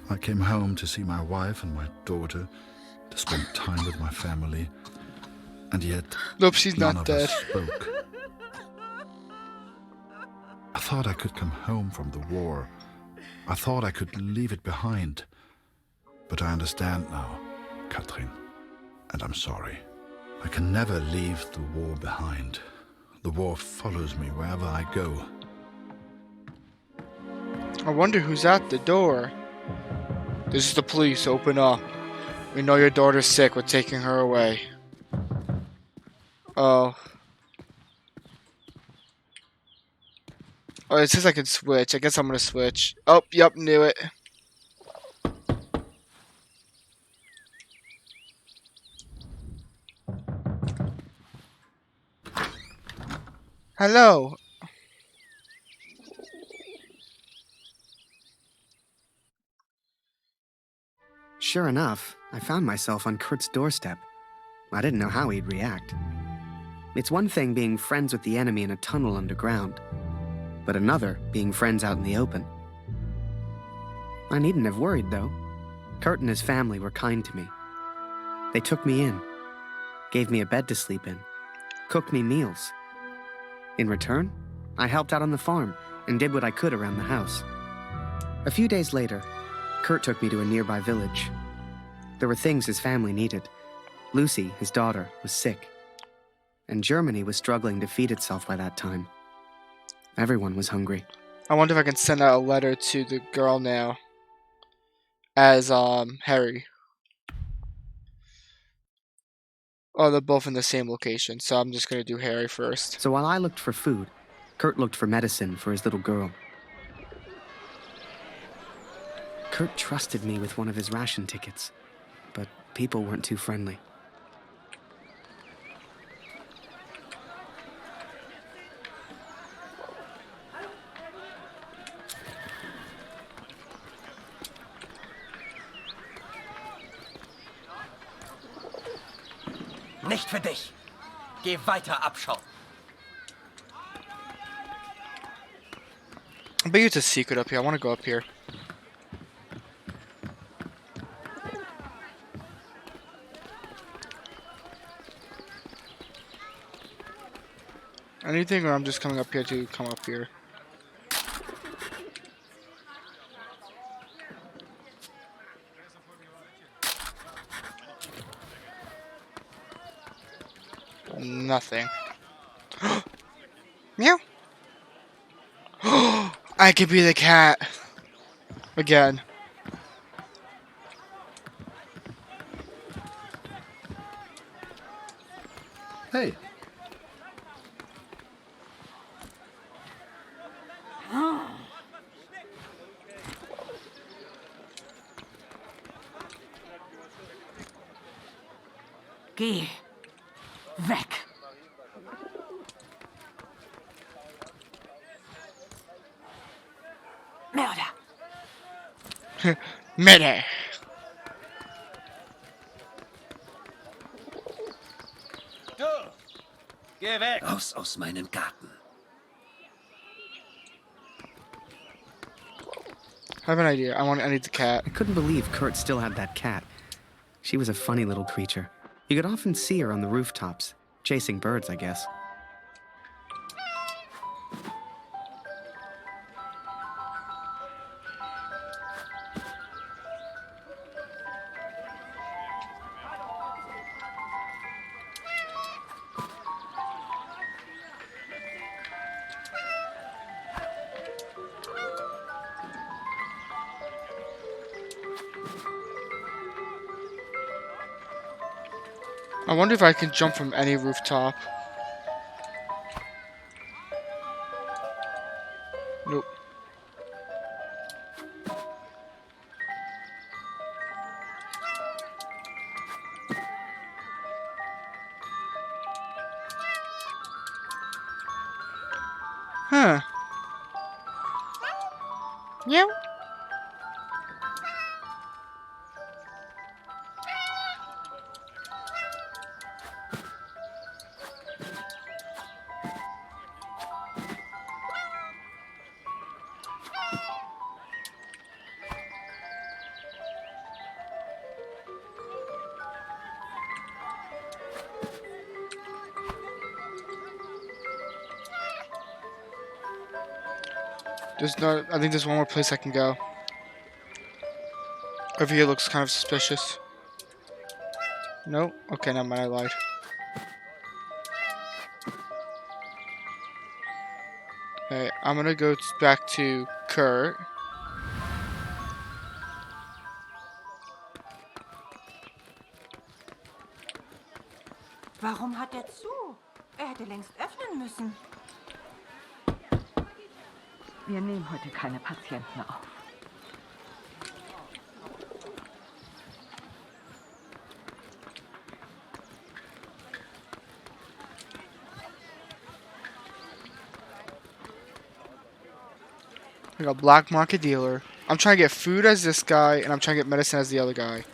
Speaker 1: I came home to see my wife and my daughter, to spend time with my family, and yet
Speaker 2: Nope, she's
Speaker 1: none
Speaker 2: not
Speaker 1: of us
Speaker 2: dead.
Speaker 1: spoke. I thought I could come home from the war. I thought I could leave it behind. But I understand now, Katrin, and I'm sorry. I can never leave the war behind. The war follows me wherever I go.
Speaker 2: I wonder who's at the door. This is the police. Open up. We know your daughter's sick. We're taking her away. Oh. Oh, it says I can switch. I guess I'm gonna switch. Oh, yep, knew it. Hello.
Speaker 3: Sure enough, I found myself on Kurt's doorstep. I didn't know how he'd react. It's one thing being friends with the enemy in a tunnel underground, but another being friends out in the open. I needn't have worried, though. Kurt and his family were kind to me. They took me in, gave me a bed to sleep in, cooked me meals. In return, I helped out on the farm and did what I could around the house. A few days later, Kurt took me to a nearby village. There were things his family needed. Lucy, his daughter, was sick. And Germany was struggling to feed itself by that time. Everyone was hungry.
Speaker 2: I wonder if I can send out a letter to the girl now. As, Harry. Oh, they're both in the same location, so I'm just gonna do Harry first.
Speaker 3: So while I looked for food, Kurt looked for medicine for his little girl. Kurt trusted me with one of his ration tickets, but people weren't too friendly.
Speaker 19: Nicht für dich. Geh weiter, Abschau.
Speaker 2: I bet you it's a secret up here. I want to go up here. Anything, or I'm just coming up here to come up here? Nothing. Meow. I could be the cat. Again.
Speaker 1: Hey.
Speaker 6: Geh. Weg. Mörder.
Speaker 2: Mörder.
Speaker 19: Du! Geh weg! Raus aus meinem Garten.
Speaker 2: I have an idea. I need the cat.
Speaker 3: I couldn't believe Kurt still had that cat. She was a funny little creature. You could often see her on the rooftops, chasing birds, I guess.
Speaker 2: I wonder if I can jump from any rooftop. Nope. Huh. Meow. There's no. I think there's one more place I can go. Over here looks kind of suspicious. No? Okay, never mind, I lied. Okay, I'm gonna go back to Kurt.
Speaker 6: Warum hat er zu? Er hätte längst öffnen müssen. Wir nehmen heute keine Patienten auf.
Speaker 2: Like a black market dealer. I'm trying to get food as this guy, and I'm trying to get medicine as the other guy.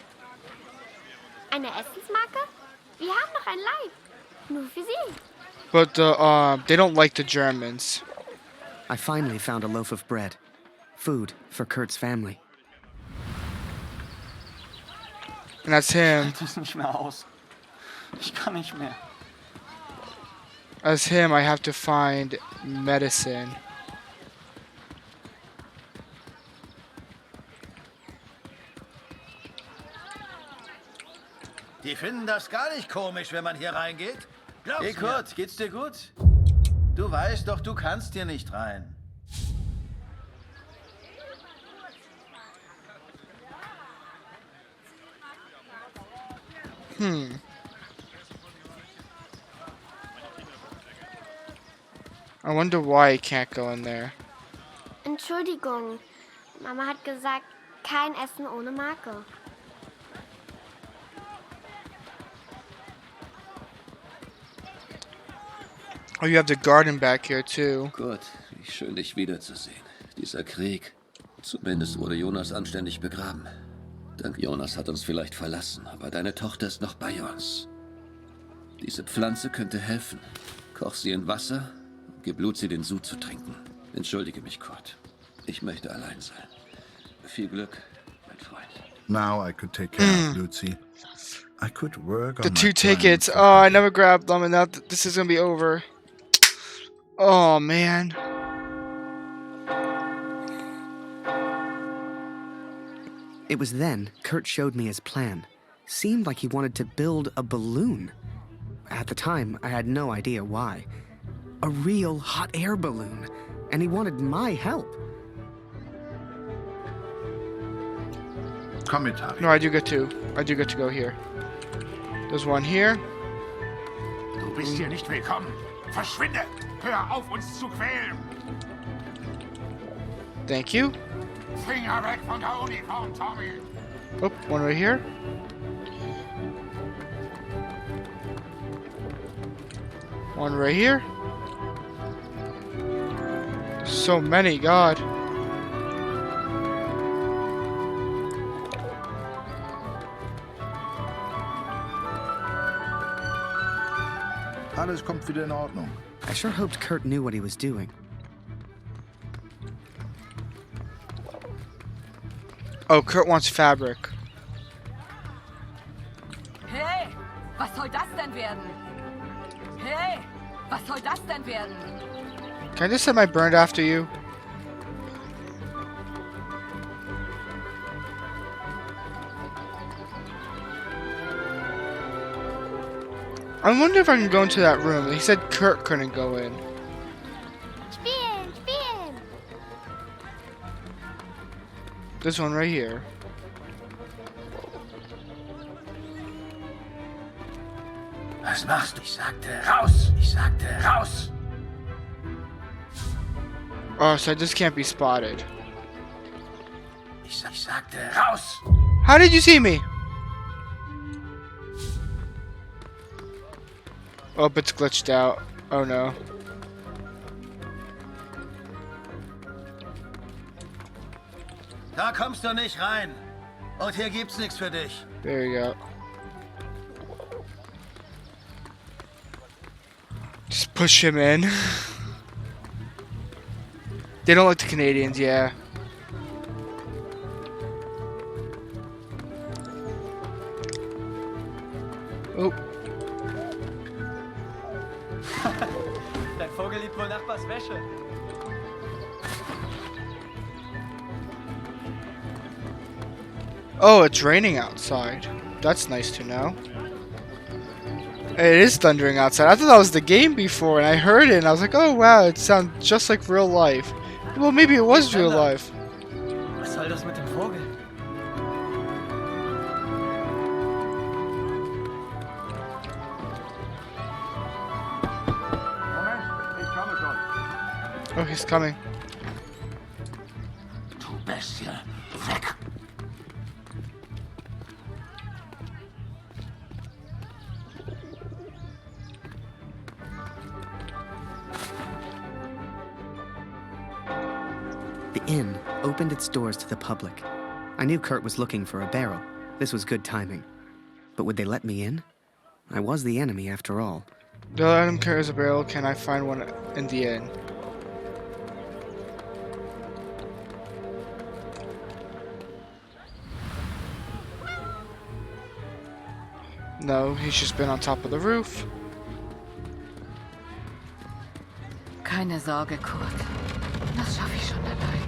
Speaker 8: ein Leid. Nur für sie.
Speaker 2: But they don't like the Germans.
Speaker 3: I finally found a loaf of bread. Food for Kurt's family.
Speaker 2: And that's him.
Speaker 22: Ich halte es nicht mehr aus. Ich kann nicht mehr.
Speaker 2: As him, I have to find medicine.
Speaker 22: Die finden das gar nicht komisch, wenn man hier reingeht. Hey Kurt, geht's dir gut? Du weißt doch, du kannst hier nicht rein.
Speaker 2: I wonder why I can't go in there.
Speaker 8: Entschuldigung. Mama hat gesagt, kein Essen ohne Marke.
Speaker 2: Oh, you have the garden back here too.
Speaker 9: Gut, wie schön dich wiederzusehen. Dieser Krieg. Zumindest wurde Jonas anständig begraben. Dank Jonas hat uns vielleicht verlassen, aber deine Tochter ist noch bei uns. Diese Pflanze könnte helfen. Koch sie in Wasser und gib Luzi den Sud zu trinken. Entschuldige mich, Kurt. Ich möchte allein sein. Viel Glück, mein Freund.
Speaker 1: Now I could take care of Lucy. I could work on
Speaker 2: The
Speaker 1: my
Speaker 2: two
Speaker 1: plan
Speaker 2: tickets.
Speaker 1: for-
Speaker 2: Oh, I never grabbed them, and now this is gonna be over. Oh man.
Speaker 3: It was then Kurt showed me his plan. Seemed like he wanted to build a balloon. At the time, I had no idea why. A real hot air balloon. And he wanted my help.
Speaker 1: Come mit, Harry.
Speaker 2: No, I do get to go here. There's one here.
Speaker 10: Du bist hier nicht willkommen. Verschwinde! Hör auf, uns zu quälen!
Speaker 2: Thank you.
Speaker 10: Finger weg von der Uniform, Tommy!
Speaker 2: Oh, one right here. One right here. So many, God.
Speaker 1: Alles kommt wieder in Ordnung.
Speaker 3: I sure hoped Kurt knew what he was doing.
Speaker 2: Oh, Kurt wants fabric.
Speaker 12: Hey, was soll das denn werden? Hey, was soll das denn werden?
Speaker 2: Can I just set my burned after you? I wonder if I can go into that room. He said Kurt couldn't go in.
Speaker 8: Spielen, spielen.
Speaker 2: This one right here.
Speaker 22: Was machst du? Ich sagte raus! Ich sagte raus!
Speaker 2: Oh, so I just can't be spotted.
Speaker 22: Ich sagte raus!
Speaker 2: How did you see me? Oh, it's glitched out. Oh no.
Speaker 22: Da kommst du nicht rein. Und hier gibt's nichts für dich.
Speaker 2: There you go. Just push him in. They don't like the Canadians, yeah. Oh.
Speaker 20: Dein Vogel liebt wohl Nachbars Wäsche.
Speaker 2: Oh, it's raining outside. That's nice to know. It is thundering outside. I thought that was the game before, and I heard it, and I was like, oh wow, it sounds just like real life. Well, maybe it was real life.
Speaker 20: Was soll das mit dem Vogel?
Speaker 10: Moment, ich komme schon.
Speaker 2: Oh, he's coming.
Speaker 10: Du Bestie, weg!
Speaker 3: The inn opened its doors to the public. I knew Kurt was looking for a barrel. This was good timing. But would they let me in? I was the enemy after all.
Speaker 2: The other item carries a barrel. Can I find one in the inn? No, he's just been on top of the roof.
Speaker 12: Keine Sorge, Kurt. Das schaffe ich schon allein.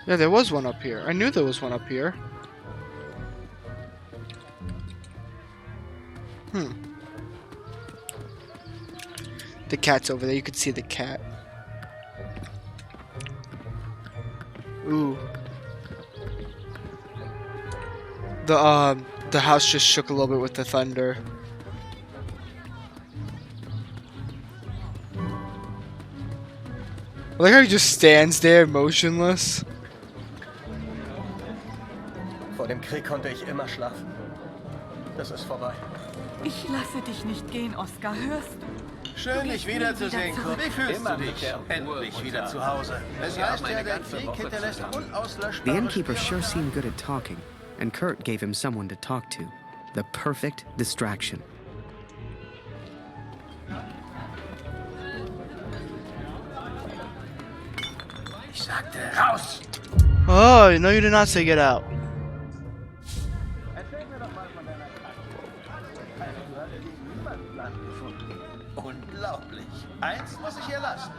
Speaker 2: Yeah, there was one up here. I knew there was one up here. The cat's over there. You could see the cat. Ooh. The house just shook a little bit with the thunder. I like how he just stands there motionless.
Speaker 19: Vor dem Krieg konnte ich immer schlafen. Das ist vorbei.
Speaker 12: Ich lasse dich nicht gehen, Oscar. Hörst du?
Speaker 22: Schön, dich wiederzusehen, Kurt. Wie fühlst du dich? Endlich wieder zu Hause. Es heißt ja, der Krieg hinterlässt unauslöschbare
Speaker 3: The innkeeper sure seemed good at talking, and Kurt gave him someone to talk to. The perfect distraction.
Speaker 22: Ich sagte, raus!
Speaker 2: Oh, no, you did not say get out.
Speaker 22: Unglaublich. Eins muss ich ihr lassen.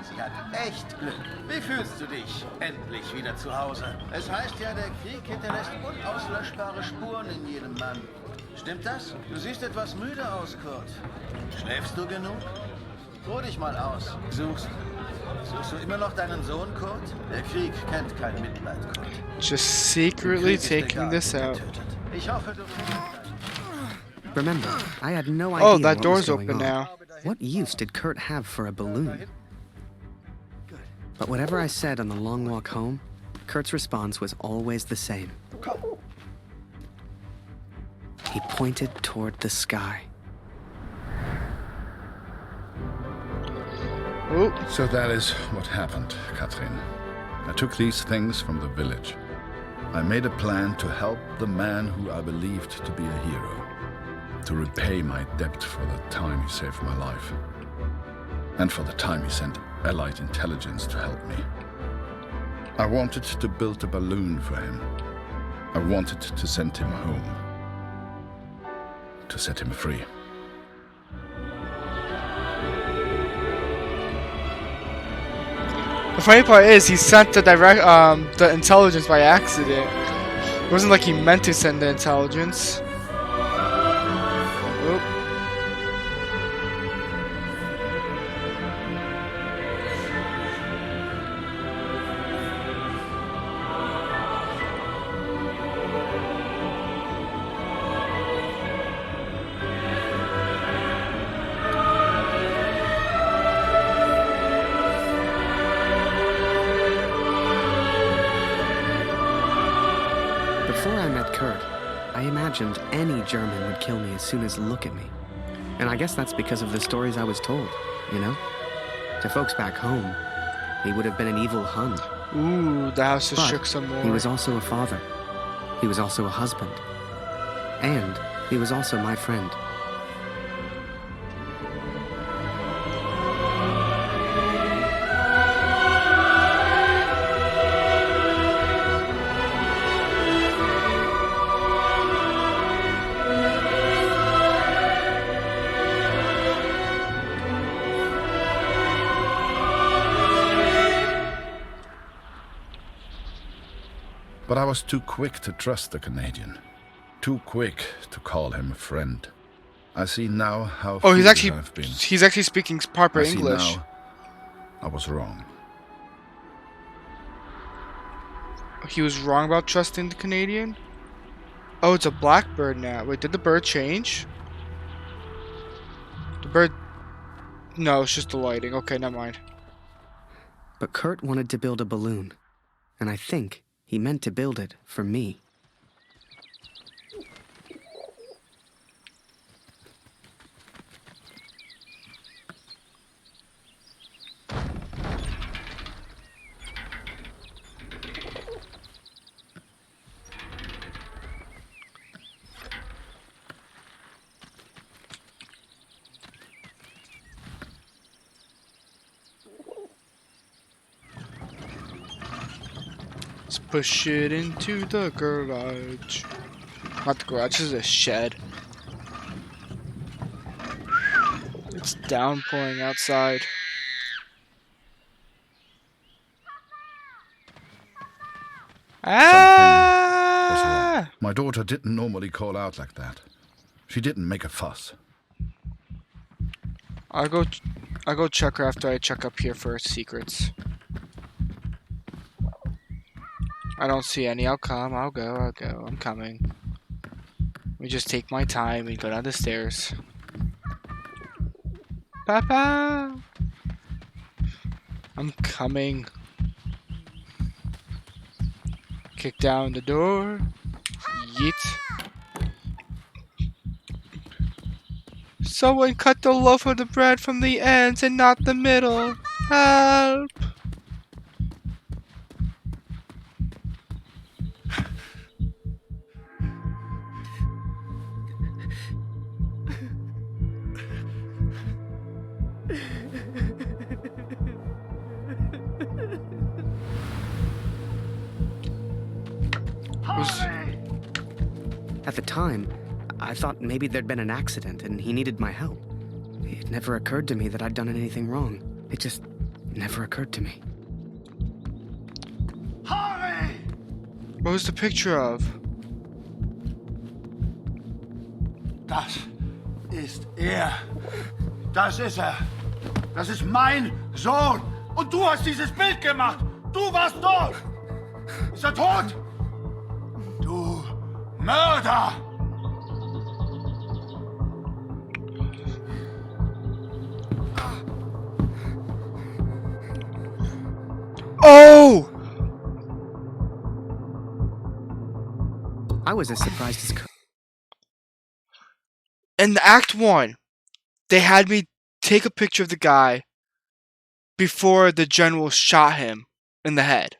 Speaker 22: Sie hat echt Glück. Wie fühlst du dich? Endlich wieder zu Hause. Es heißt ja, der Krieg hinterlässt unauslöschbare Spuren in jedem Mann. Stimmt das? Du siehst etwas müde aus, Kurt. Schläfst du genug? Ruh dich mal aus. Suchst du immer noch deinen Sohn, Kurt? Der Krieg kennt kein Mitleid, Kurt.
Speaker 2: Just secretly taking this out.
Speaker 22: Ich hoffe, du...
Speaker 3: Remember, I had no idea
Speaker 2: Oh, that
Speaker 3: what
Speaker 2: door's
Speaker 3: was going
Speaker 2: open
Speaker 3: on.
Speaker 2: now.
Speaker 3: What use did Kurt have for a balloon? But whatever I said on the long walk home, Kurt's response was always the same. He pointed toward the sky.
Speaker 2: Oh.
Speaker 1: So that is what happened, Catherine. I took these things from the village. I made a plan to help the man who I believed to be a hero, to repay my debt for the time he saved my life, and for the time he sent Allied intelligence to help me. I wanted to build a balloon for him. I wanted to send him home, to set him free.
Speaker 2: The funny part is, he sent the intelligence by accident. It wasn't like he meant to send the intelligence. Oop.
Speaker 3: Before I met Kurt, I imagined any German would kill me as soon as look at me. And I guess that's because of the stories I was told, you know? To folks back home, he would have been an evil Hun.
Speaker 2: Ooh, the house just shook some more.
Speaker 3: He was also a father. He was also a husband. And he was also my friend.
Speaker 1: But I was too quick to trust the Canadian. Too quick to call him a friend. I see now how
Speaker 2: Oh, he's
Speaker 1: foolish I've been.
Speaker 2: actually speaking proper
Speaker 1: I see
Speaker 2: English.
Speaker 1: now I was wrong.
Speaker 2: He was wrong about trusting the Canadian? Oh, it's a blackbird now. Wait, did the bird change? The bird... No, it's just the lighting. Okay, never mind.
Speaker 3: But Kurt wanted to build a balloon. And I think he meant to build it for me.
Speaker 2: Let's push it into the garage. Not the garage, this is a shed. It's downpouring outside. Ah!
Speaker 1: My daughter didn't normally call out like that. She didn't make a fuss.
Speaker 2: I'll go check her after I check up here for secrets. I don't see any. I'll go. I'm coming. Let me just take my time and go down the stairs. Papa! I'm coming. Kick down the door. Yeet. Someone cut the loaf of the bread from the ends and not the middle. Help!
Speaker 3: At the time, I thought maybe there'd been an accident and he needed my help. It never occurred to me that I'd done anything wrong. It just never occurred to me.
Speaker 10: Harry!
Speaker 2: What was the picture of?
Speaker 10: Das ist er. Das ist er. Das ist mein Sohn. Und du hast dieses Bild gemacht. Du warst dort. Ist er tot? Du Mörder!
Speaker 2: Oh!
Speaker 3: I was as surprised as...
Speaker 2: In the Act 1, they had me take a picture of the guy before the general shot him in the head.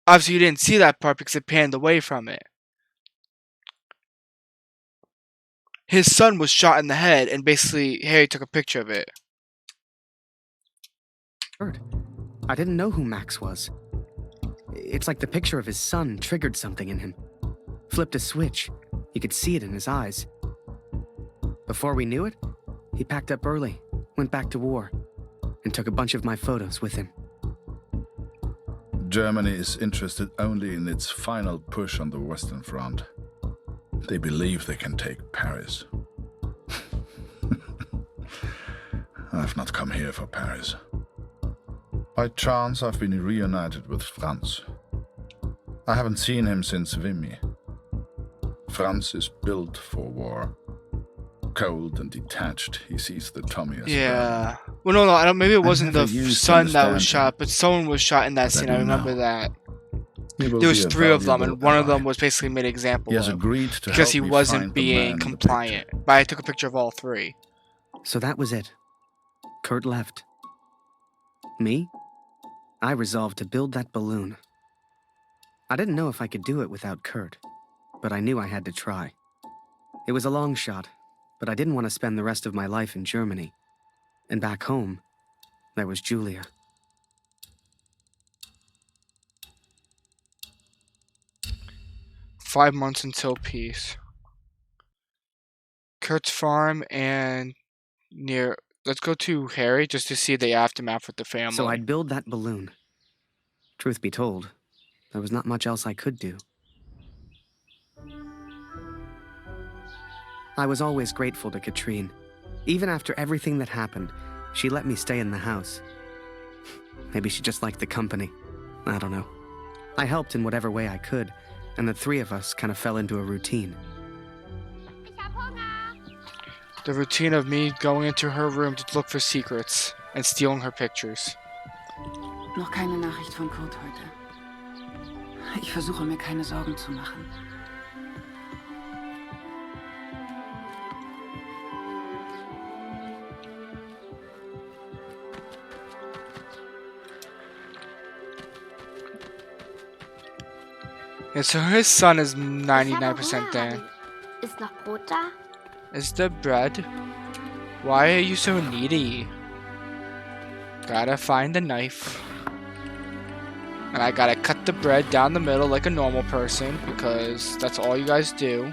Speaker 2: Obviously, you didn't see that part because it panned away from it. His son was shot in the head, and basically, Harry took a picture of it.
Speaker 3: I didn't know who Max was. It's like the picture of his son triggered something in him. Flipped a switch. You could see it in his eyes. Before we knew it, he packed up early, went back to war, and took a bunch of my photos with him.
Speaker 1: Germany is interested only in its final push on the Western Front. They believe they can take Paris. I've not come here for Paris. By chance, I've been reunited with Franz. I haven't seen him since Vimy. Franz is built for war. Cold and detached, he sees the Tommy as
Speaker 2: Yeah. Well, no, I don't. Maybe it wasn't the son that was shot, but someone was shot in that scene. I remember that. There was 3 of them, and one of them was basically made an example
Speaker 1: He has
Speaker 2: of
Speaker 1: agreed to
Speaker 2: because
Speaker 1: help
Speaker 2: he
Speaker 1: me
Speaker 2: wasn't
Speaker 1: find the
Speaker 2: being
Speaker 1: man in the
Speaker 2: compliant. But I took a picture of all 3.
Speaker 3: So that was it. Kurt left. Me? I resolved to build that balloon. I didn't know if I could do it without Kurt, but I knew I had to try. It was a long shot, but I didn't want to spend the rest of my life in Germany. And back home, there was Julia.
Speaker 2: "5 months until peace." Kurt's farm and near. Let's go to Harry just to see the aftermath with the family.
Speaker 3: So I'd build that balloon. Truth be told, there was not much else I could do. I was always grateful to Katrine. Even after everything that happened, she let me stay in the house. Maybe she just liked the company. I don't know. I helped in whatever way I could, and the 3 of us kind of fell into a routine.
Speaker 2: The routine of me going into her room to look for secrets and stealing her pictures.
Speaker 11: Noch keine Nachricht von Kurt heute. Ich versuche mir keine Sorgen zu machen.
Speaker 2: Yeah, so his son is 99% dead.
Speaker 8: Ist noch Brot da?
Speaker 2: Is the bread? Why are you so needy? Gotta find the knife. And I gotta cut the bread down the middle like a normal person, because that's all you guys do.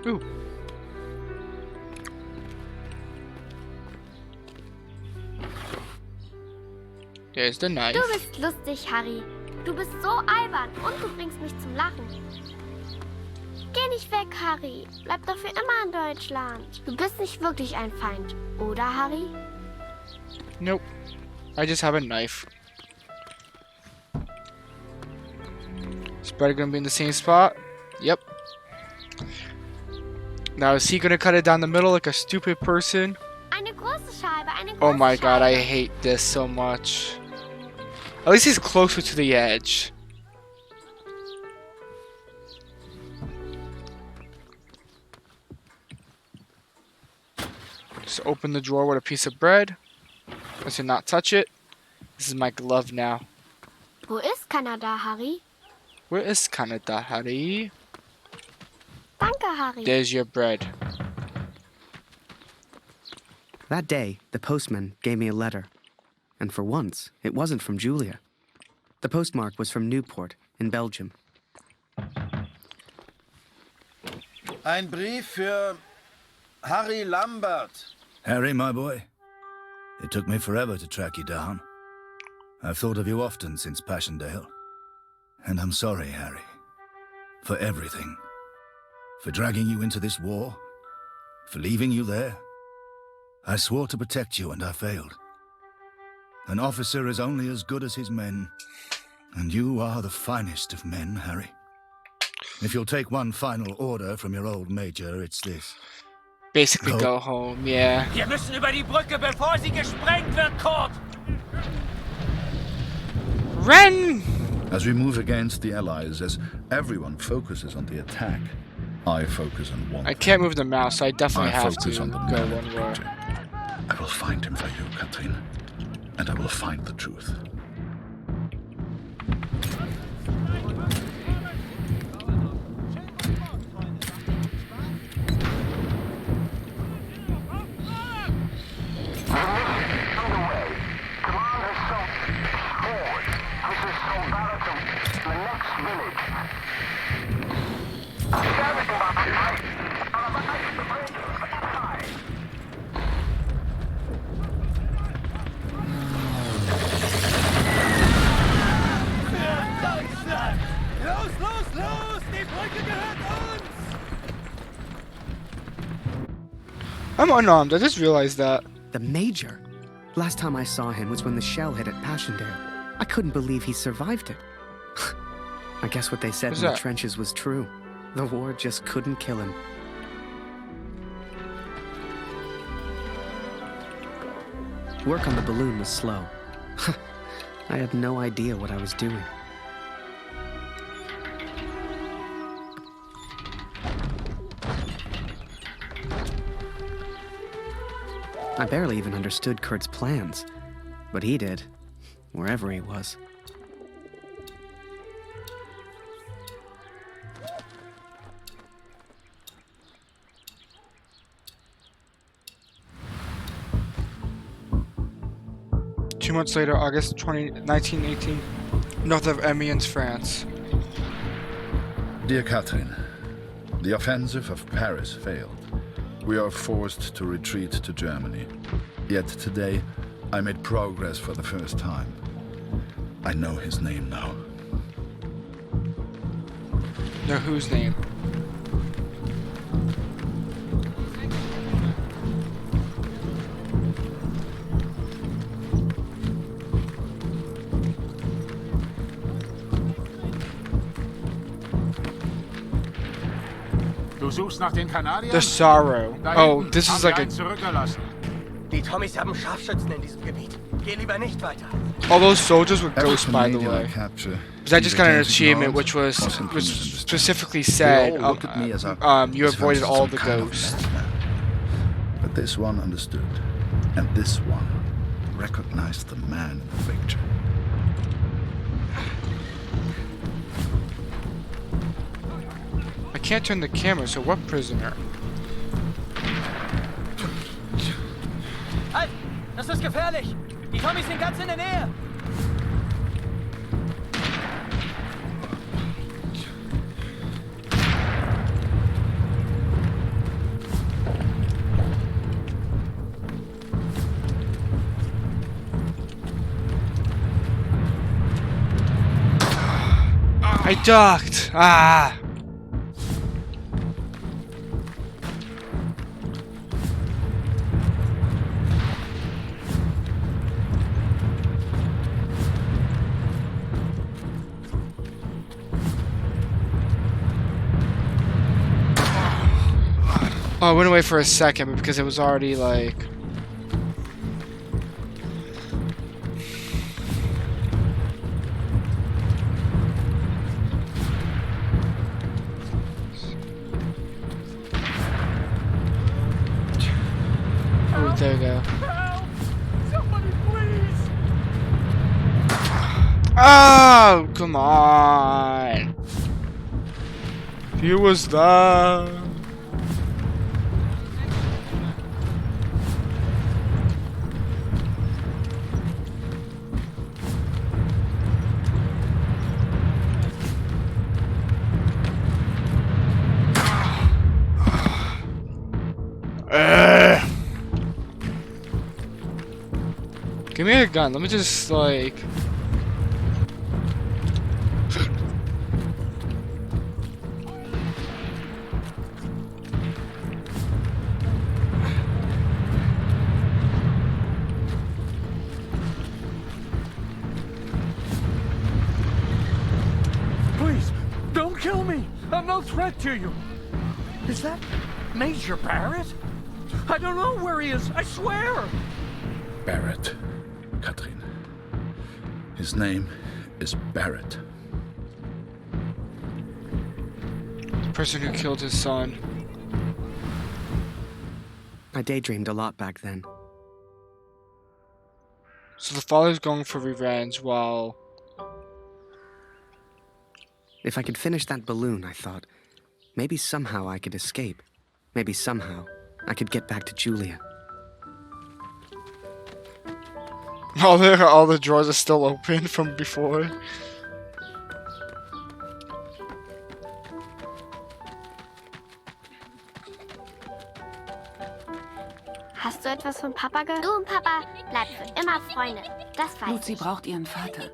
Speaker 2: Ooh. There's the knife.
Speaker 8: Du bist lustig, Harry. Du bist so albern und du bringst mich zum Lachen. Geh nicht weg, Harry. Bleib doch für immer in Deutschland. Du bist nicht wirklich ein Feind, oder, Harry?
Speaker 2: Nope. I just have a knife. Is bread gonna be in the same spot? Yep. Now is he gonna cut it down the middle like a stupid person?
Speaker 8: Eine große Scheibe, eine große
Speaker 2: Oh my god, I
Speaker 8: Scheibe.
Speaker 2: hate this so much. At least he's closer to the edge. Just open the drawer with a piece of bread. Let's not touch it. This is my glove now.
Speaker 8: Wo ist Kanada, Harry?
Speaker 2: Where is Canada, Harry?
Speaker 8: Danke, Harry.
Speaker 2: There's your bread.
Speaker 3: That day, the postman gave me a letter. And for once, it wasn't from Julia. The postmark was from Newport, in Belgium.
Speaker 22: Ein Brief für Harry Lambert.
Speaker 1: Harry, my boy. It took me forever to track you down. I've thought of you often since Passchendaele. And I'm sorry, Harry. For everything. For dragging you into this war. For leaving you there. I swore to protect you and I failed. An officer is only as good as his men. And you are the finest of men, Harry. If you'll take one final order from your old major, it's this.
Speaker 2: Basically go home, yeah.
Speaker 19: Wir müssen über die Brücke, bevor sie gesprengt wird, Kurt!
Speaker 2: Ren!
Speaker 1: As we move against the Allies, as everyone focuses on the attack, I focus on one.
Speaker 2: I can't move the mouse, so I definitely
Speaker 1: I
Speaker 2: have
Speaker 1: focus
Speaker 2: to
Speaker 1: on the
Speaker 2: go
Speaker 1: man
Speaker 2: one
Speaker 1: in
Speaker 2: way.
Speaker 1: picture. I will find him for you, Katrin. And I will find the truth.
Speaker 19: Los, los, los! Die Brücke gehört uns!
Speaker 2: I'm unarmed, I just realized that.
Speaker 3: The Major? Last time I saw him was when the shell hit at Passchendaele. I couldn't believe he survived it. I guess what they said
Speaker 2: What's
Speaker 3: in the
Speaker 2: that?
Speaker 3: trenches was true. The war just couldn't kill him. Work on the balloon was slow. I had no idea what I was doing. I barely even understood Kurt's plans, but he did, wherever he was.
Speaker 2: Two months later, August 1918, north of Amiens, France.
Speaker 1: Dear Catherine, the offensive of Paris failed. We are forced to retreat to Germany. Yet today, I made progress for the first time. I know his name now.
Speaker 2: Know whose name?
Speaker 10: Du suchst nach den Kanadiern?
Speaker 2: The Sorrow.
Speaker 10: Da
Speaker 2: Oh,
Speaker 10: hinten
Speaker 2: this
Speaker 10: haben
Speaker 2: is
Speaker 10: wir
Speaker 2: like
Speaker 10: einen
Speaker 2: a...
Speaker 10: zurückgelassen.
Speaker 19: Die Tommies haben Scharfschützen in diesem Gebiet. Geh lieber nicht weiter.
Speaker 2: All those soldiers were ghosts, by the
Speaker 1: Canadian I
Speaker 2: way.
Speaker 1: capture,
Speaker 2: Because I just got an
Speaker 1: either
Speaker 2: achievement
Speaker 1: ignored
Speaker 2: which
Speaker 1: or simply misunderstood.
Speaker 2: specifically
Speaker 1: They
Speaker 2: said
Speaker 1: all look at me as
Speaker 2: you
Speaker 1: as if I
Speaker 2: avoided
Speaker 1: was
Speaker 2: all
Speaker 1: some
Speaker 2: the
Speaker 1: kind of
Speaker 2: ghosts.
Speaker 1: madman. But this one understood, and this one recognized the man in the picture.
Speaker 2: can't turn the camera, so what prisoner?
Speaker 19: Halt! Das ist gefährlich! Die Tommies sind ganz in der Nähe!
Speaker 2: I ducked! Ah! Oh, I went away for a second, but because it was already like... Oh, there we go.
Speaker 5: Somebody please!
Speaker 2: Oh, come on! He was there. Give me a gun. Let me just like.
Speaker 5: Please, don't kill me! I'm no threat to you! Is that Major Barrett? I don't know where he is, I swear!
Speaker 1: Barrett, Katrin. His name is Barrett.
Speaker 2: The person who killed his son.
Speaker 3: I daydreamed a lot back then.
Speaker 2: So the father's going for revenge while...
Speaker 3: If I could finish that balloon, I thought, maybe somehow I could escape. Maybe somehow I could get back to Julia.
Speaker 2: All the drawers are still open from before.
Speaker 8: Hast du etwas von Papa gehört? Du und Papa bleibt für immer Freunde. Das weiß
Speaker 11: Lucy
Speaker 8: ich.
Speaker 11: braucht ihren Vater.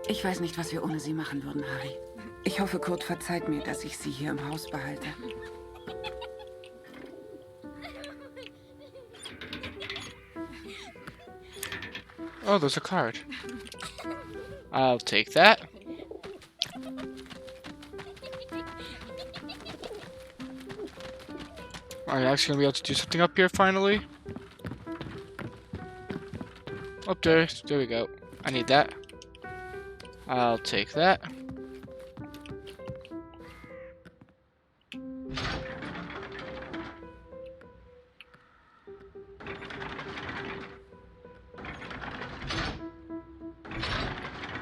Speaker 11: Ich weiß nicht, was wir ohne sie machen würden, Harry. Ich hoffe, Kurt verzeiht mir, dass ich sie hier im Haus behalte.
Speaker 2: Oh, there's a card. I'll take that. Are you actually gonna be able to do something up here finally? Up there. There we go. I need that. I'll take that.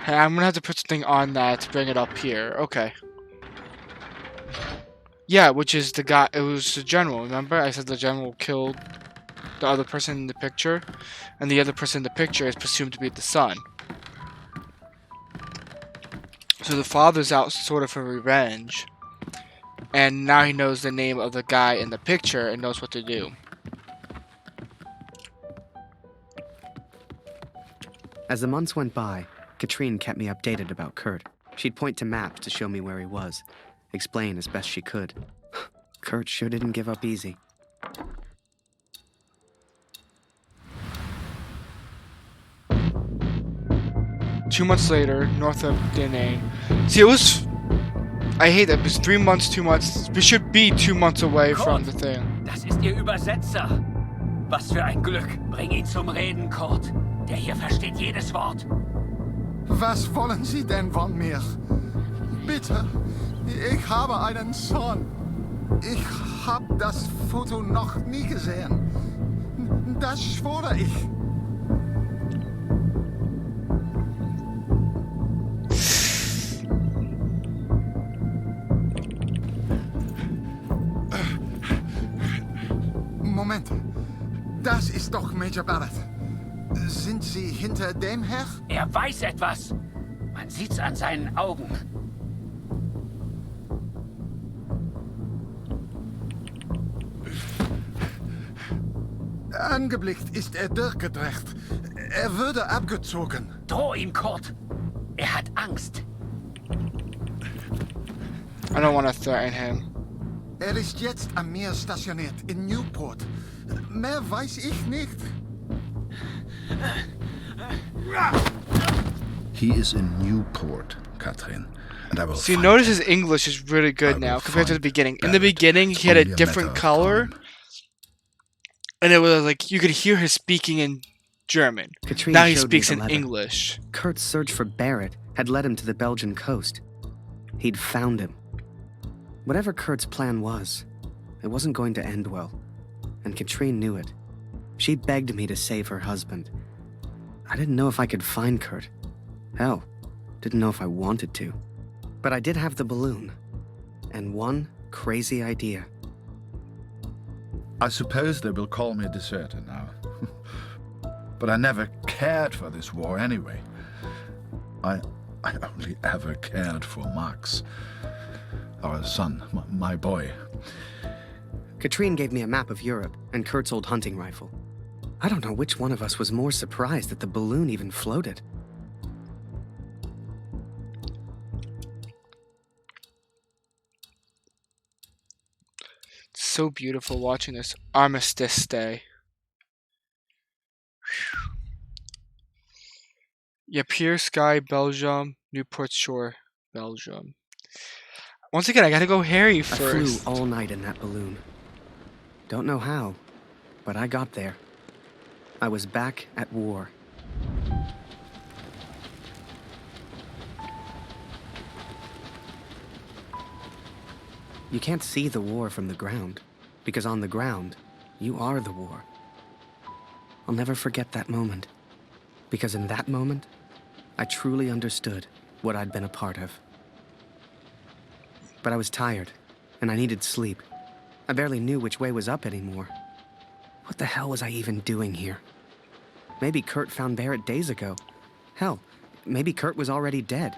Speaker 2: Hey, I'm gonna have to put something on that to bring it up here. Okay. Yeah, which is the guy. It was the general. Remember, I said the general killed the other person in the picture, and the other person in the picture is presumed to be the son. So the father's out sort of for revenge, and now he knows the name of the guy in the picture and knows what to do.
Speaker 3: As the months went by, Katrin kept me updated about Kurt. She'd point to maps to show me where he was, explain as best she could. Kurt sure didn't give up easy.
Speaker 2: Two months later, north of Danane. See, it was... I hate that. It was 3 months, 2 months. We should be 2 months away from the thing.
Speaker 13: Das ist Ihr Übersetzer. Was für ein Glück. Bring ihn zum Reden, Kurt. Der hier versteht jedes Wort.
Speaker 10: Was wollen Sie denn von mir? Bitte, ich habe einen Sohn. Ich habe das Foto noch nie gesehen. Das schwöre ich.
Speaker 16: Moment. Das ist doch Major Barrett. Sind Sie hinter dem her?
Speaker 13: Er weiß etwas. Man sieht's an seinen Augen.
Speaker 16: Angeblickt ist er durchgedreht. Er würde abgezogen.
Speaker 13: Droh ihm, Kurt. Er hat Angst.
Speaker 2: I don't want to threaten him.
Speaker 16: Er ist jetzt am Meer stationiert, in Newport. Mehr weiß ich nicht.
Speaker 1: He is in Newport, Katrin. And I will
Speaker 2: So you
Speaker 1: find
Speaker 2: notice
Speaker 1: him.
Speaker 2: his English is really good now compared to the beginning. In the
Speaker 1: Barrett.
Speaker 2: beginning, he had
Speaker 1: Only
Speaker 2: a
Speaker 1: a
Speaker 2: different
Speaker 1: matter of
Speaker 2: color. And it was like, you could hear him speaking in German.
Speaker 3: Katrine
Speaker 2: Now he
Speaker 3: showed me
Speaker 2: speaks
Speaker 3: the
Speaker 2: in
Speaker 3: letter.
Speaker 2: English.
Speaker 3: Kurt's search for Barrett had led him to the Belgian coast. He'd found him. Whatever Kurt's plan was, it wasn't going to end well. And Katrine knew it. She begged me to save her husband. I didn't know if I could find Kurt. Hell, didn't know if I wanted to. But I did have the balloon. And one crazy idea.
Speaker 1: I suppose they will call me a deserter now. But I never cared for this war anyway. I only ever cared for Max. Our son, my boy.
Speaker 3: Katrine gave me a map of Europe and Kurt's old hunting rifle. I don't know which one of us was more surprised that the balloon even floated.
Speaker 2: It's so beautiful watching this Armistice Day. Ypres Sky, Belgium, Newport Shore, Belgium. Once again, I gotta go Harry
Speaker 3: I
Speaker 2: first.
Speaker 3: flew all night in that balloon. Don't know how, but I got there. I was back at war. You can't see the war from the ground, because on the ground, you are the war. I'll never forget that moment, because in that moment, I truly understood what I'd been a part of. But I was tired, and I needed sleep. I barely knew which way was up anymore. What the hell was I even doing here? Maybe Kurt found Barrett days ago. Hell, maybe Kurt was already dead.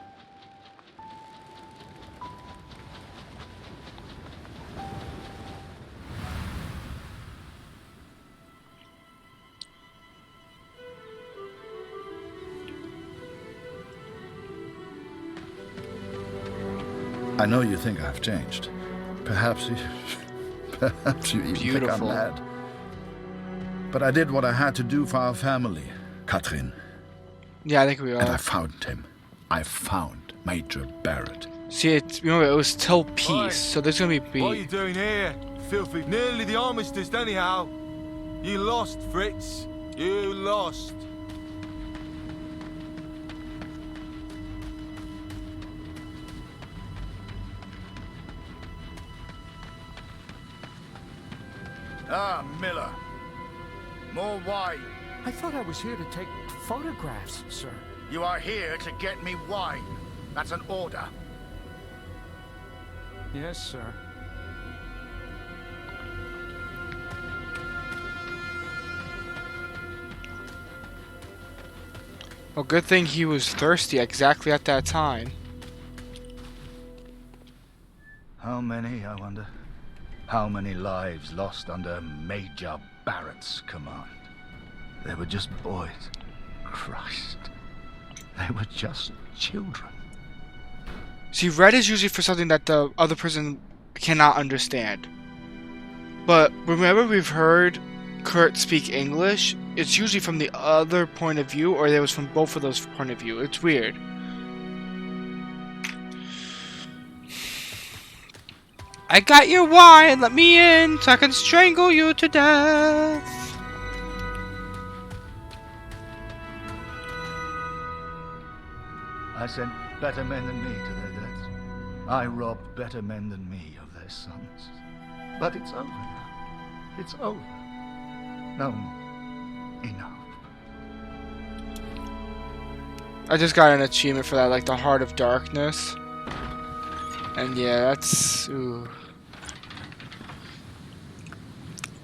Speaker 1: I know you think I've changed. Perhaps you even think I'm
Speaker 2: Beautiful.
Speaker 1: mad. But I did what I had to do for our family, Katrin.
Speaker 2: Yeah, I think we
Speaker 1: And I
Speaker 2: are.
Speaker 1: found him. I found Major Barrett.
Speaker 2: See, remember, it was till peace, so there's gonna be
Speaker 15: What are you
Speaker 2: beef.
Speaker 15: doing here? Filthy. Nearly the armistice, anyhow. You lost, Fritz. You lost.
Speaker 10: Ah, Miller. More wine.
Speaker 19: I thought I was here to take photographs, sir.
Speaker 10: You are here to get me wine. That's an order.
Speaker 19: Yes, sir.
Speaker 2: Well, good thing he was thirsty exactly at that time.
Speaker 16: How many, I wonder? How many lives lost under Major Barrett's command? They were just boys. Christ. They were just children.
Speaker 2: See, red is usually for something that the other person cannot understand. But remember, we've heard Kurt speak English. It's usually from the other point of view, or it was from both of those point of view. It's weird. I got your wine. Let me in, so I can strangle you to death.
Speaker 16: I sent better men than me to their deaths. I robbed better men than me of their sons. But it's over now. It's over. No more. Enough.
Speaker 2: I just got an achievement for that, like the Heart of Darkness. And yeah, that's... Ooh.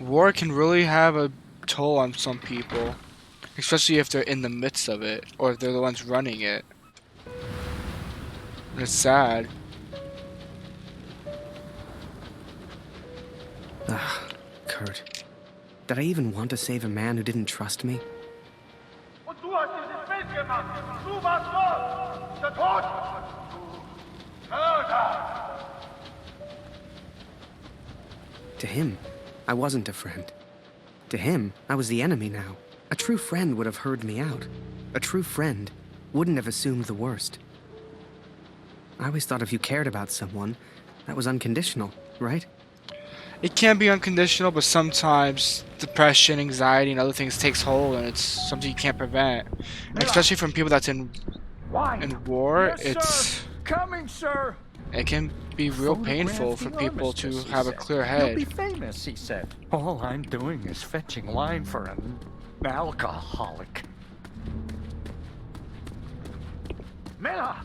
Speaker 2: War can really have a toll on some people, especially if they're in the midst of it or if they're the ones running it. It's sad.
Speaker 3: Kurt. Did I even want to save a man who didn't trust me?
Speaker 10: Und du hast dieses Bild gemacht. Du warst dort. Der Tod. Mörder.
Speaker 3: To him, I wasn't a friend. To him, I was the enemy now. A true friend would have heard me out. A true friend wouldn't have assumed the worst. I always thought if you cared about someone, that was unconditional, right?
Speaker 2: It can be unconditional, but sometimes depression, anxiety, and other things takes hold, and it's something you can't prevent. And especially from people that's in war,
Speaker 10: Yes, coming, sir.
Speaker 2: it can be real painful for people to have a clear
Speaker 4: You'll be
Speaker 2: head.
Speaker 4: famous, he said. All I'm doing is fetching wine for an alcoholic.
Speaker 10: Miller!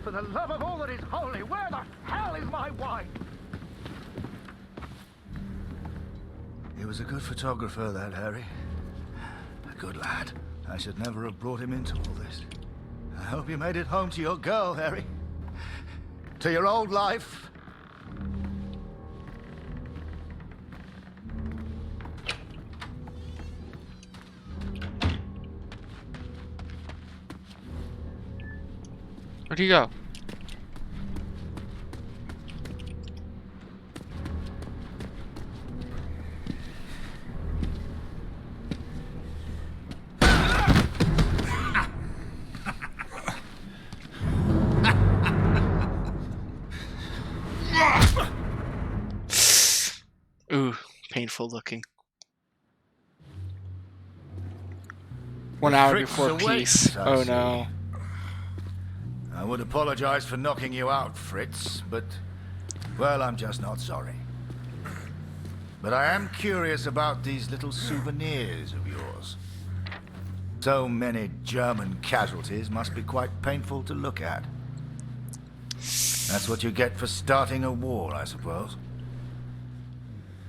Speaker 10: For the love of all that is holy, where the hell is my wife?
Speaker 1: He was a good photographer, that Harry. A good lad. I should never have brought him into all this. I hope you made it home to your girl, Harry. To your old life.
Speaker 2: Where'd he go? Ooh, painful looking. 1 hour
Speaker 1: Tricks
Speaker 2: before
Speaker 1: away,
Speaker 2: peace.
Speaker 1: I
Speaker 2: Oh
Speaker 1: see.
Speaker 2: no.
Speaker 1: I would apologize for knocking you out, Fritz, but, well, I'm just not sorry. But I am curious about these little souvenirs of yours. So many German casualties must be quite painful to look at. That's what you get for starting a war, I suppose.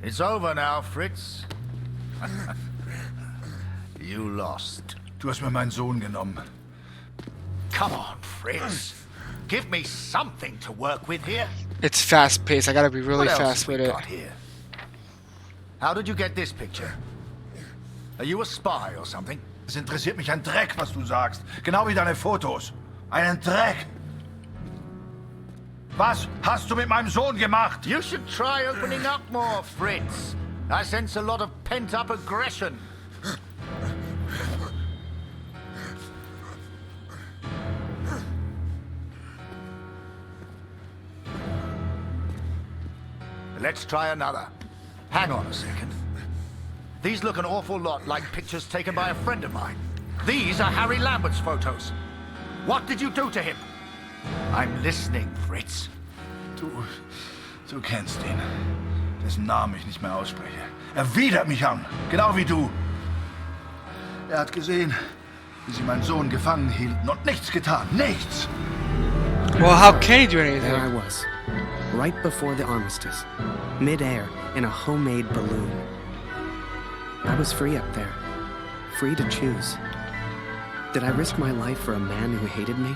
Speaker 1: It's over now, Fritz. You lost.
Speaker 10: Du hast mir meinen Sohn genommen.
Speaker 16: Come on, Fritz. Give me something to work with here.
Speaker 2: It's fast paced. I gotta be really
Speaker 16: What else
Speaker 2: fast
Speaker 16: have we
Speaker 2: with it.
Speaker 16: got here? How did you get this picture? Are you a spy or something?
Speaker 10: Es interessiert mich ein Dreck, was du sagst. Genau wie deine Fotos. Einen Dreck. Was hast du mit meinem Sohn gemacht?
Speaker 16: You should try opening up more, Fritz. I sense a lot of pent-up aggression. Let's try another. Hang on a second. These look an awful lot like pictures taken by a friend of mine. These are Harry Lambert's photos. What did you do to him? I'm listening, Fritz.
Speaker 10: Du kennst ihn. Dessen Namen ich nicht mehr ausspreche. Er widert mich an, genau wie du. Er hat gesehen, wie sie meinen Sohn gefangen hielten und nichts getan. Nichts!
Speaker 2: Well, how can he do anything?
Speaker 3: There I was, right before the armistice, mid-air in a homemade balloon. I was free up there, free to choose. Did I risk my life for a man who hated me?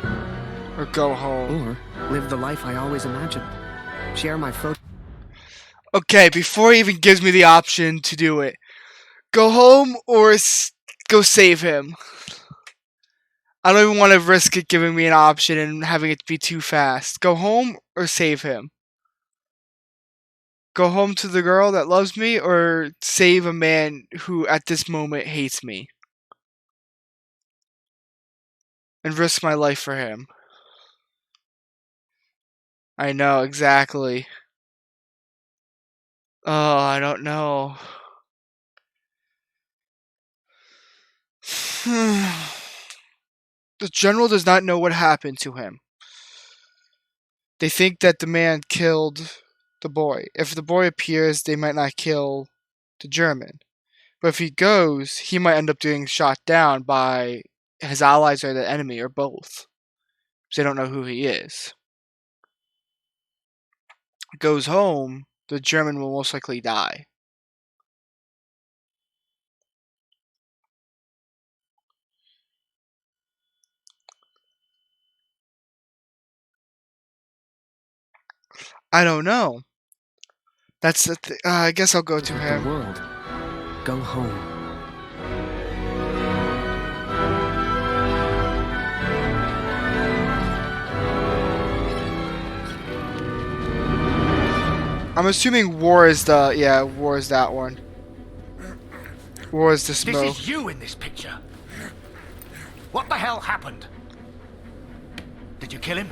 Speaker 2: Or go home.
Speaker 3: Or live the life I always imagined? Share my photo.
Speaker 2: Okay, before he even gives me the option to do it, go home or go save him. I don't even want to risk it giving me an option and having it be too fast. Go home or save him. Go home to the girl that loves me or save a man who at this moment hates me. And risk my life for him. I know, exactly. Oh, I don't know. The general does not know what happened to him. They think that the man killed the boy. If the boy appears, they might not kill the German. But if he goes, he might end up getting shot down by his allies or the enemy, or both. Because they don't know who he is. Goes home, the German will most likely die. I don't know. That's the I guess I'll go to him.
Speaker 3: World. Go home.
Speaker 2: I'm assuming war is war is that one. War is the smoke.
Speaker 10: This is you in this picture. What the hell happened? Did you kill him?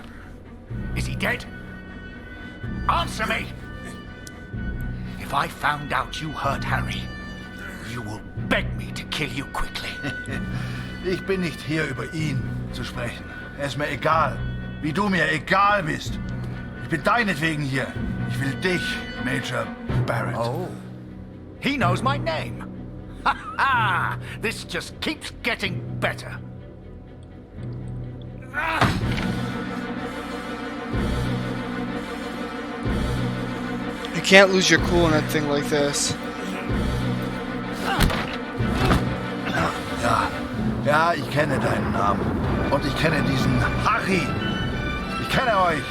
Speaker 10: Is he dead? Answer me! If I found out you hurt Harry, you will beg me to kill you quickly. Ich bin nicht hier, über ihn zu sprechen. Ist mir egal, wie du mir egal bist. Ich bin deinetwegen hier. Ich will dich, Major Barrett. Oh. He knows my name. Ha ha! This just keeps getting better.
Speaker 2: You can't lose your cool in a thing like this.
Speaker 10: Ja, ich kenne deinen Namen. Und ich kenne diesen Harry. Ich kenne euch.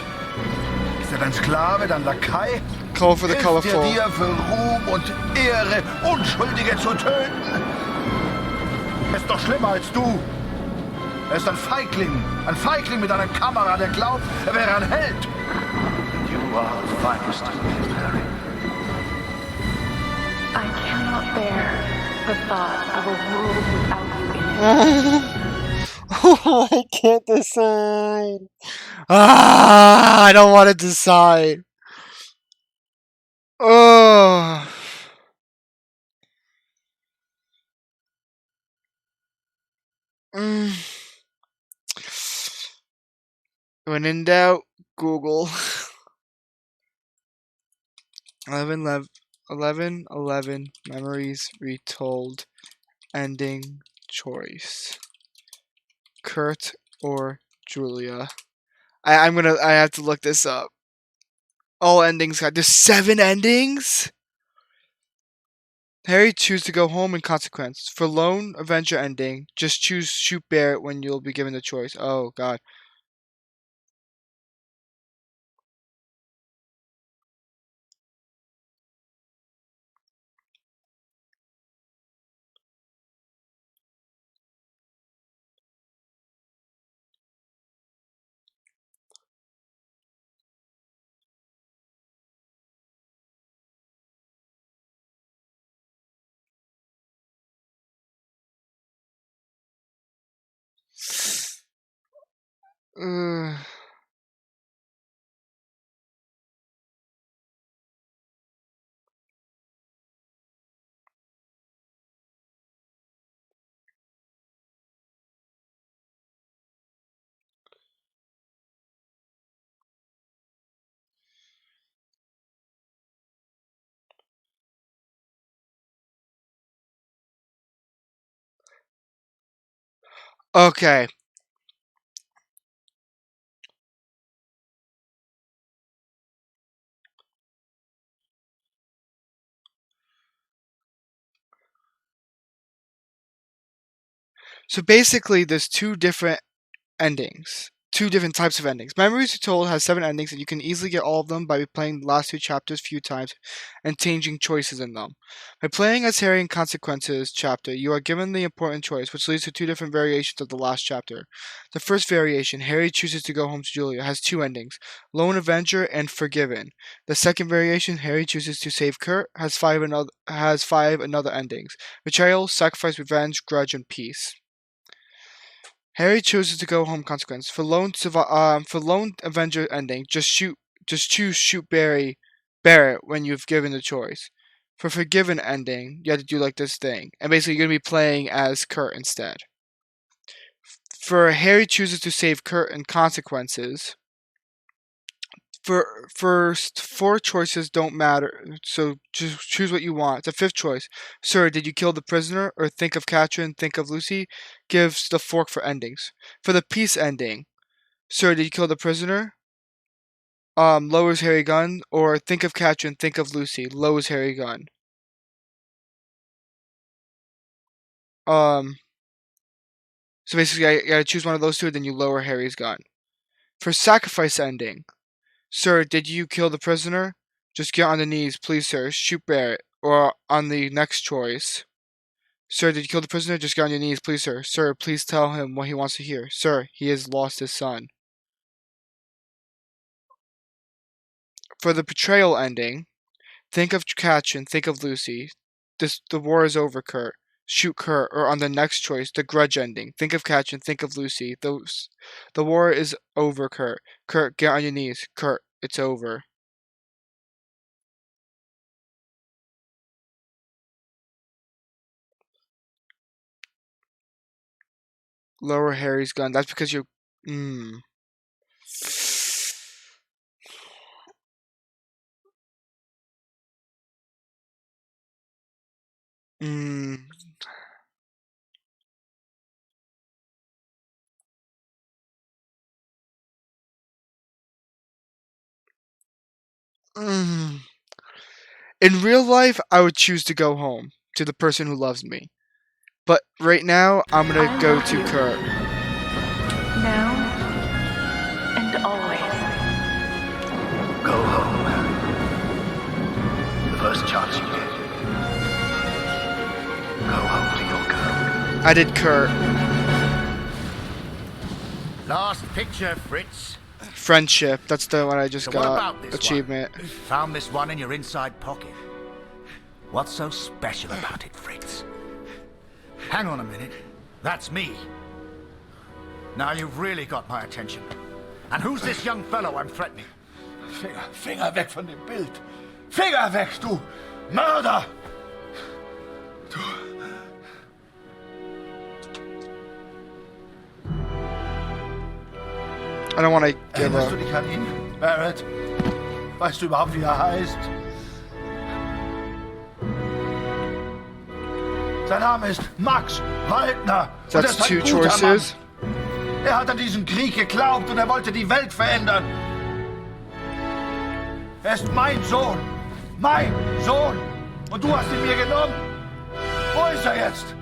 Speaker 10: Ist er dein Sklave, dein Lakai?
Speaker 2: Call for the
Speaker 10: Hilft
Speaker 2: colorful.
Speaker 10: dir für Ruhm und Ehre, Unschuldige zu töten? Er ist doch schlimmer als du. Er ist ein Feigling mit einer Kamera, der glaubt, er wäre ein Held. You are the finest, Harry.
Speaker 6: I cannot bear the thought of a world without you in it.
Speaker 2: I can't decide. I don't want to decide. Oh. When in doubt, Google. 11 memories retold. Ending choice. Kurt or Julia. I have to look this up. All endings got there's 7 endings? Harry choose to go home in consequence. For lone Avenger ending, just choose shoot Barrett when you'll be given the choice. Oh god. Okay. So basically, there's 2 different endings. 2 different types of endings. Memories Retold has 7 endings, and you can easily get all of them by playing the last 2 chapters a few times and changing choices in them. By playing as Harry in Consequences chapter, you are given the important choice, which leads to 2 different variations of the last chapter. The first variation, Harry chooses to go home to Julia, has 2 endings, Lone Avenger and Forgiven. The second variation, Harry chooses to save Kurt, has 5 another endings, Betrayal, Sacrifice, Revenge, Grudge, and Peace. Harry chooses to go home consequence. For lone Avenger ending, just choose shoot Barrett when you've given the choice. For Forgiven ending, you have to do like this thing. And basically you're gonna be playing as Kurt instead. For Harry chooses to save Kurt in consequences. For first 4 choices don't matter, so just choose what you want. The 5th choice, sir, did you kill the prisoner? Or think of Katrin, think of Lucy? Gives the fork for endings. For the peace ending, sir, did you kill the prisoner? Lowers Harry gun. Or think of Katrin, think of Lucy. Lowers Harry gun. So basically, you gotta choose one of those 2, then you lower Harry's gun. For sacrifice ending, Sir, did you kill the prisoner? Just get on the knees, please, sir. Shoot Barrett. Or on the next choice. Sir, did you kill the prisoner? Just get on your knees, please, sir. Sir, please tell him what he wants to hear. Sir, he has lost his son. For the betrayal ending, think of Katrin, think of Lucy. The war is over, Kurt. Shoot Kurt. Or on the next choice, the grudge ending. Think of Katrin, think of Lucy. The war is over, Kurt. Kurt, get on your knees. Kurt, it's over. Lower Harry's gun. That's because you're... In real life, I would choose to go home to the person who loves me. But right now, I'm gonna go to Kurt.
Speaker 6: Now and always.
Speaker 10: Go home, Harry. The first chance you get. Go home to your girl.
Speaker 2: I did Kurt.
Speaker 10: Last picture, Fritz.
Speaker 2: Friendship. That's the one I just
Speaker 10: So
Speaker 2: got.
Speaker 10: what about this
Speaker 2: Achievement.
Speaker 10: one? Found this one in your inside pocket. What's so special about it, Fritz? Hang on a minute. That's me. Now you've really got my attention. And who's this young fellow I'm threatening? Finger weg von dem Bild. Finger weg, du Mörder!
Speaker 2: I don't want to give
Speaker 10: Erinnerst du
Speaker 2: up.
Speaker 10: dich an ihn, Barrett? Weißt du überhaupt, wie er heißt? Sein Name ist Max Waldner. Und er
Speaker 2: That's
Speaker 10: ist ein
Speaker 2: two
Speaker 10: guter
Speaker 2: choices.
Speaker 10: Mann. Er hat an diesen Krieg geglaubt und er wollte die Welt verändern. Er ist mein Sohn. Mein Sohn. Und du hast ihn mir genommen. Wo ist er jetzt?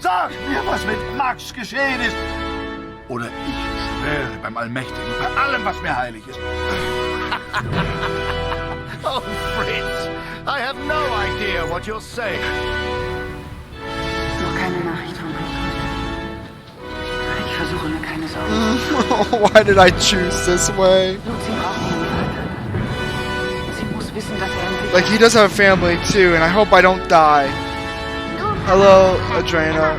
Speaker 10: Sag mir, was mit Max geschehen ist. Oder ich schwöre beim Allmächtigen, bei allem, was mir heilig ist. Oh, Fritz, I have no idea what you're saying.
Speaker 6: Noch keine Nachricht von Kurt. Ich versuche mir keine Sorgen.
Speaker 2: Why did I choose this way?
Speaker 6: Lucy braucht ihn weiter. Sie muss wissen, dass er
Speaker 2: Like, he does have a family too, and I hope I don't die. Hello, Adrena.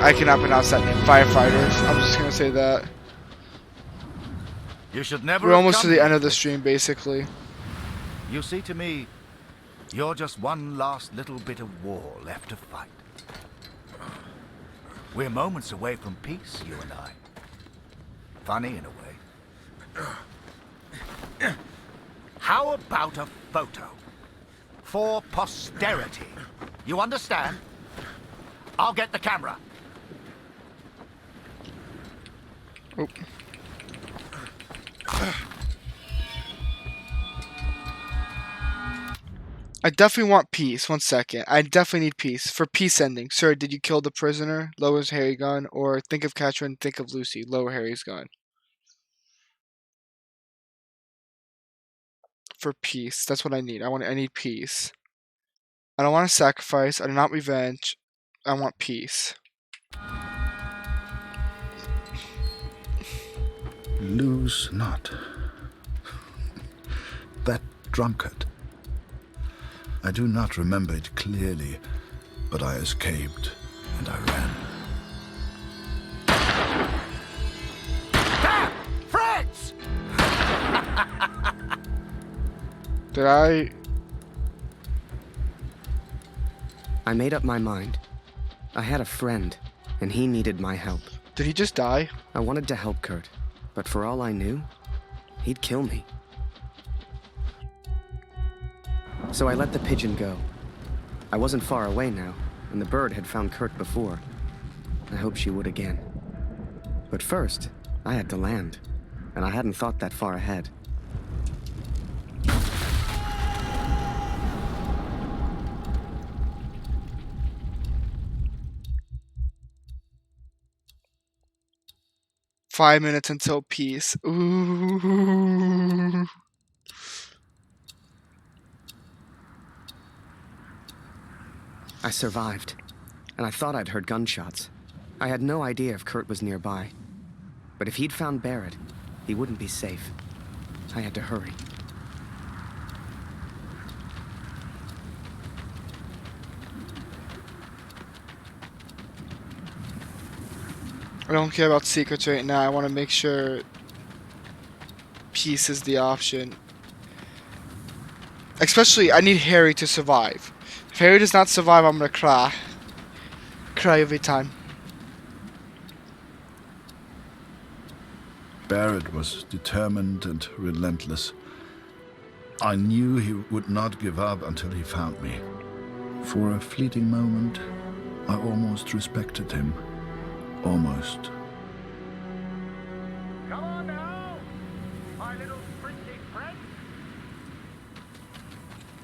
Speaker 2: I cannot pronounce that name. Firefighters. I'm just gonna say that.
Speaker 10: You should never
Speaker 2: We're
Speaker 10: have
Speaker 2: almost to
Speaker 10: come
Speaker 2: the
Speaker 10: here.
Speaker 2: end of the stream, basically.
Speaker 10: You see, to me, you're just one last little bit of war left to fight. We're moments away from peace, you and I. Funny in a way. How about a photo? For posterity. You understand? I'll get the camera.
Speaker 2: Oh. I definitely want peace. 1 second. I definitely need peace. For peace ending. Sir, did you kill the prisoner? Lowers Harry gun. Or think of Katrin, think of Lucy. Lower Harry's gun. For peace. That's what I need. I need peace. I don't want to sacrifice. I do not revenge. I want peace.
Speaker 1: Lose not. That drunkard. I do not remember it clearly, but I escaped and I ran.
Speaker 10: Fritz!
Speaker 2: Did I?
Speaker 3: I made up my mind. I had a friend, and he needed my help.
Speaker 2: Did he just die?
Speaker 3: I wanted to help Kurt, but for all I knew, he'd kill me. So I let the pigeon go. I wasn't far away now, and the bird had found Kurt before. I hoped she would again. But first, I had to land, and I hadn't thought that far ahead.
Speaker 2: 5 minutes until peace. Ooh.
Speaker 3: I survived, and I thought I'd heard gunshots. I had no idea if Kurt was nearby. But if he'd found Barrett, he wouldn't be safe. I had to hurry.
Speaker 2: I don't care about secrets right now. I want to make sure peace is the option. Especially, I need Harry to survive. If Harry does not survive, I'm gonna cry. Cry every time.
Speaker 1: Barrett was determined and relentless. I knew he would not give up until he found me. For a fleeting moment, I almost respected him. Almost.
Speaker 5: Come on now, my little sprinting friend.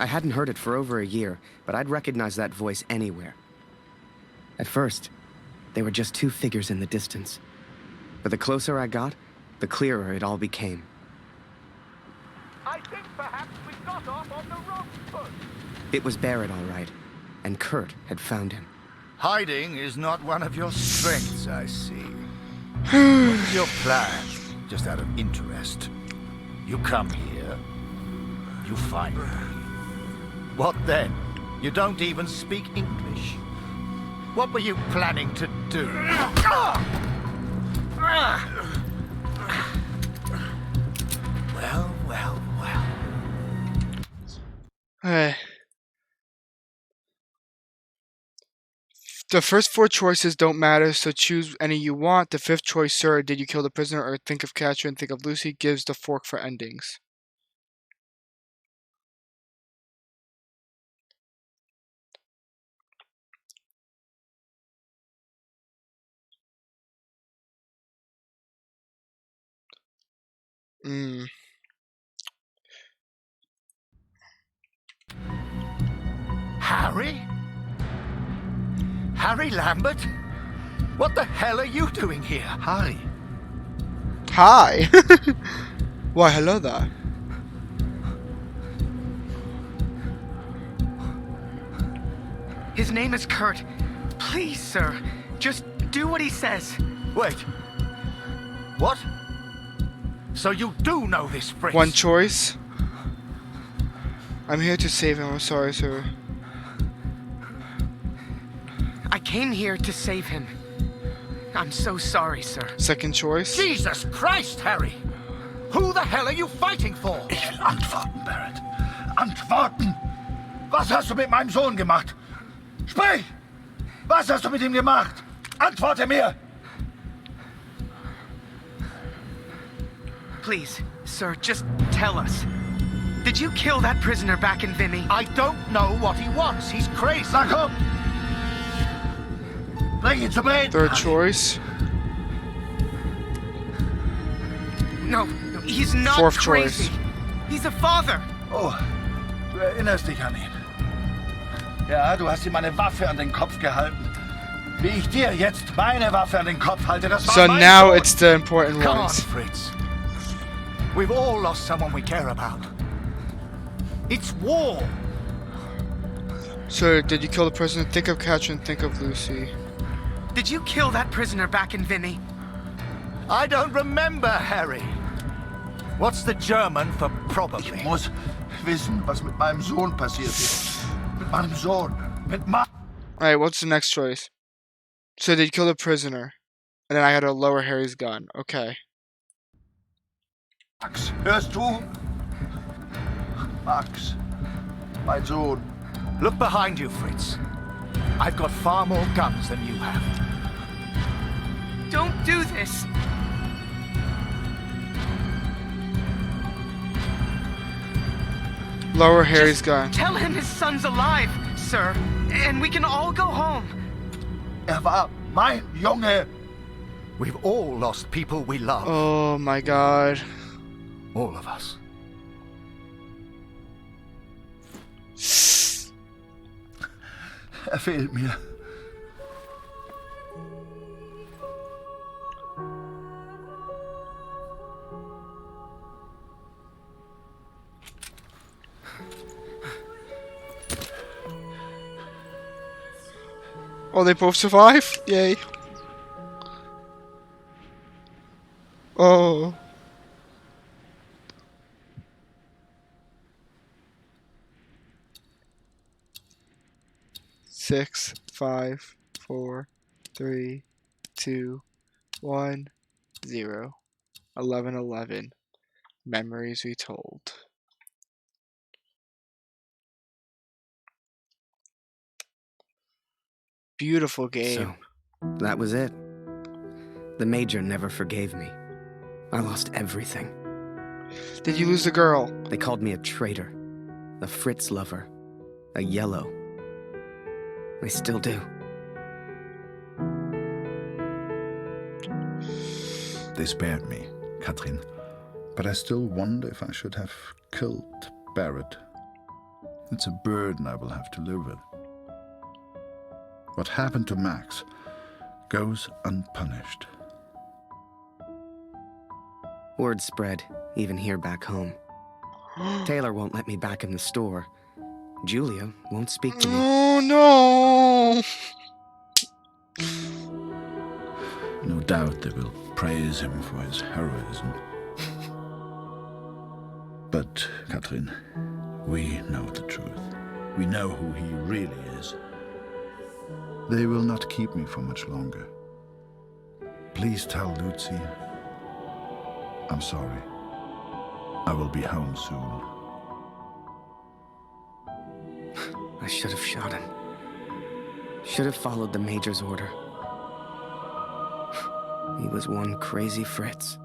Speaker 3: I hadn't heard it for over a year, but I'd recognize that voice anywhere. At first, they were just two figures in the distance. But the closer I got, the clearer it all became.
Speaker 5: I think perhaps we got off on the wrong foot.
Speaker 3: It was Barrett, all right, and Kurt had found him.
Speaker 10: Hiding is not one of your strengths, I see. What is your plan? Just out of interest. You come here, you find me. What then? You don't even speak English. What were you planning to do? Well, well, well.
Speaker 2: Hey. The first 4 choices don't matter, so choose any you want. The 5th choice, sir, did you kill the prisoner or think of Catcher and think of Lucy, gives the fork for endings.
Speaker 10: Harry? Harry Lambert? What the hell are you doing here?
Speaker 1: Harry.
Speaker 2: Hi! Why, hello there.
Speaker 3: His name is Kurt. Please, sir, just do what he says.
Speaker 10: Wait. What? So you do know this prince?
Speaker 2: 1 choice. I'm here to save him. I'm sorry, sir.
Speaker 3: I came here to save him. I'm so sorry, sir.
Speaker 2: 2nd choice.
Speaker 10: Jesus Christ, Harry! Who the hell are you fighting for?
Speaker 1: Ich will antworten, Barrett. Antworten! Was hast du mit meinem Sohn gemacht? Sprich! Was hast du mit ihm gemacht? Antworte mir!
Speaker 3: Please, sir, just tell us. Did you kill that prisoner back in Vimy?
Speaker 10: I don't know what he wants. He's crazy.
Speaker 1: Na komm! Bring ihn zum Reden!
Speaker 2: 3rd choice.
Speaker 3: No, he's not
Speaker 2: 4th
Speaker 3: crazy.
Speaker 2: choice.
Speaker 3: He's a father.
Speaker 1: Oh, du erinnerst dich an ihn. Ja, du hast ihm eine Waffe an den Kopf gehalten. Wie ich dir jetzt meine Waffe an den Kopf halte, das war
Speaker 2: So
Speaker 1: mein
Speaker 2: now
Speaker 1: Sohn.
Speaker 2: it's the important
Speaker 10: Come
Speaker 2: ones.
Speaker 10: on, Fritz. We've all lost someone we care about. It's war.
Speaker 2: Sir, did you kill the prisoner? Think of Catcher and think of Lucy.
Speaker 3: Did you kill that prisoner back in Vimy?
Speaker 10: I don't remember, Harry. What's the German for probably?
Speaker 1: Ich muss wissen, was mit meinem Sohn passiert ist. Mit meinem Sohn. Mit
Speaker 2: Alright, what's the next choice? So did you kill the prisoner? And then I had to lower Harry's gun. Okay.
Speaker 1: Max, hörst du? Max, mein Sohn.
Speaker 10: Look behind you, Fritz. I've got far more guns than you have.
Speaker 3: Don't do this.
Speaker 2: Lower Harry's gun.
Speaker 3: Tell him his son's alive, sir, and we can all go home.
Speaker 10: War mein Junge. We've all lost people we love.
Speaker 2: Oh my god.
Speaker 10: All of us.
Speaker 1: Fehlt mir.
Speaker 2: Oh, they both survive? Yay. Oh. Six, 5, 4, 3, 2, 1, 0. 11:11. Memories retold. Beautiful game.
Speaker 3: So, that was it. The Major never forgave me. I lost everything.
Speaker 2: Did you lose the girl?
Speaker 3: They called me a traitor, a Fritz lover, a yellow. They still do.
Speaker 1: They spared me, Katrin. But I still wonder if I should have killed Barrett. It's a burden I will have to live with. What happened to Max goes unpunished.
Speaker 3: Word spread, even here back home. Taylor won't let me back in the store. Julia won't speak to me.
Speaker 2: Oh no!
Speaker 1: No doubt they will praise him for his heroism. But, Katrin, we know the truth. We know who he really is. They will not keep me for much longer. Please tell Lucy I'm sorry. I will be home soon.
Speaker 3: I should have shot him. Should have followed the Major's order. He was one crazy Fritz.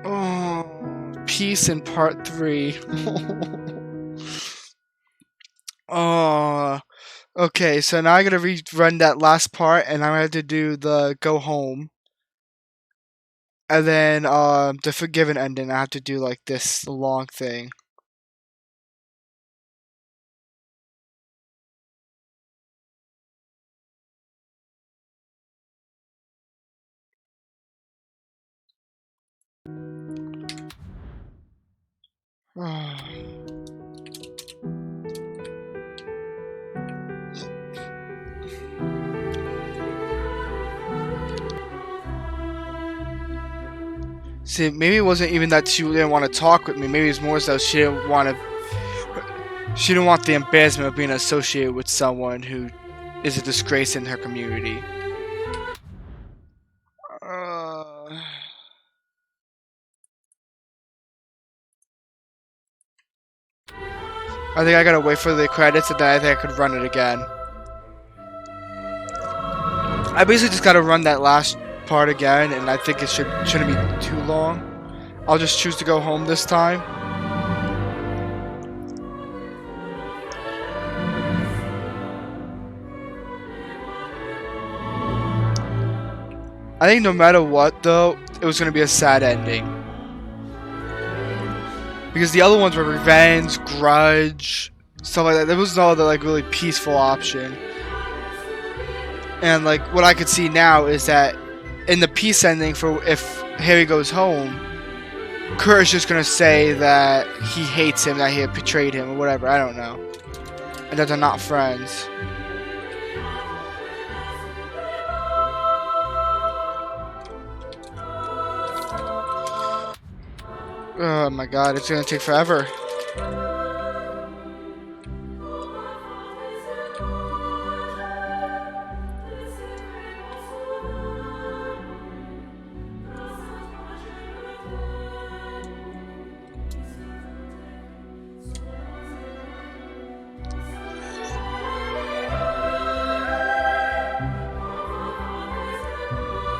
Speaker 2: Oh, peace in part 3. Oh, okay. So now I gotta rerun that last part, and I'm gonna have to do the go home, and then the forgiven ending. I have to do like this long thing. See, maybe it wasn't even that she didn't want to talk with me. Maybe it's more so she didn't want the embarrassment of being associated with someone who is a disgrace in her community. I think I gotta wait for the credits, and then I think I could run it again. I basically just gotta run that last part again, and I think it shouldn't be too long. I'll just choose to go home this time. I think no matter what, though, it was gonna be a sad ending. Because the other ones were revenge, grudge, stuff like that. There was no other like really peaceful option. And like what I could see now is that in the peace ending for if Harry goes home, Kurt is just gonna say that he hates him, that he had betrayed him, or whatever. I don't know, and that they're not friends. Oh my god, it's gonna take forever.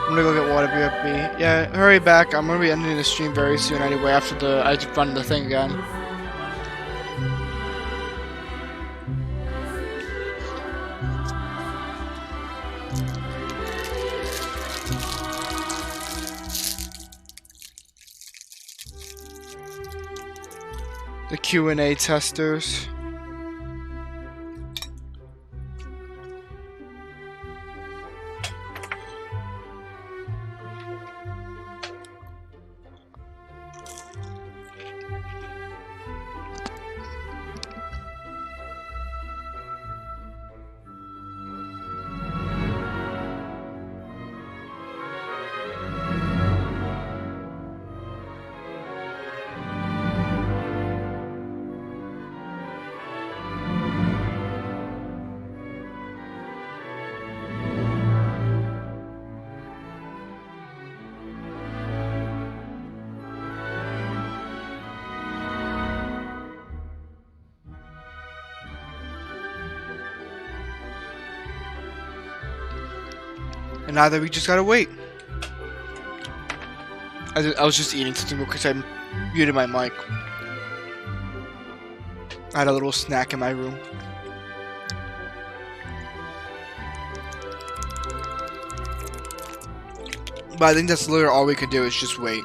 Speaker 2: I'm gonna go get water, BFB. Yeah, hurry back. I'm gonna be ending the stream very soon anyway after I run the thing again. The Q&A testers. And now that we just gotta wait. I was just eating something because I muted my mic. I had a little snack in my room. But I think that's literally all we could do is just wait.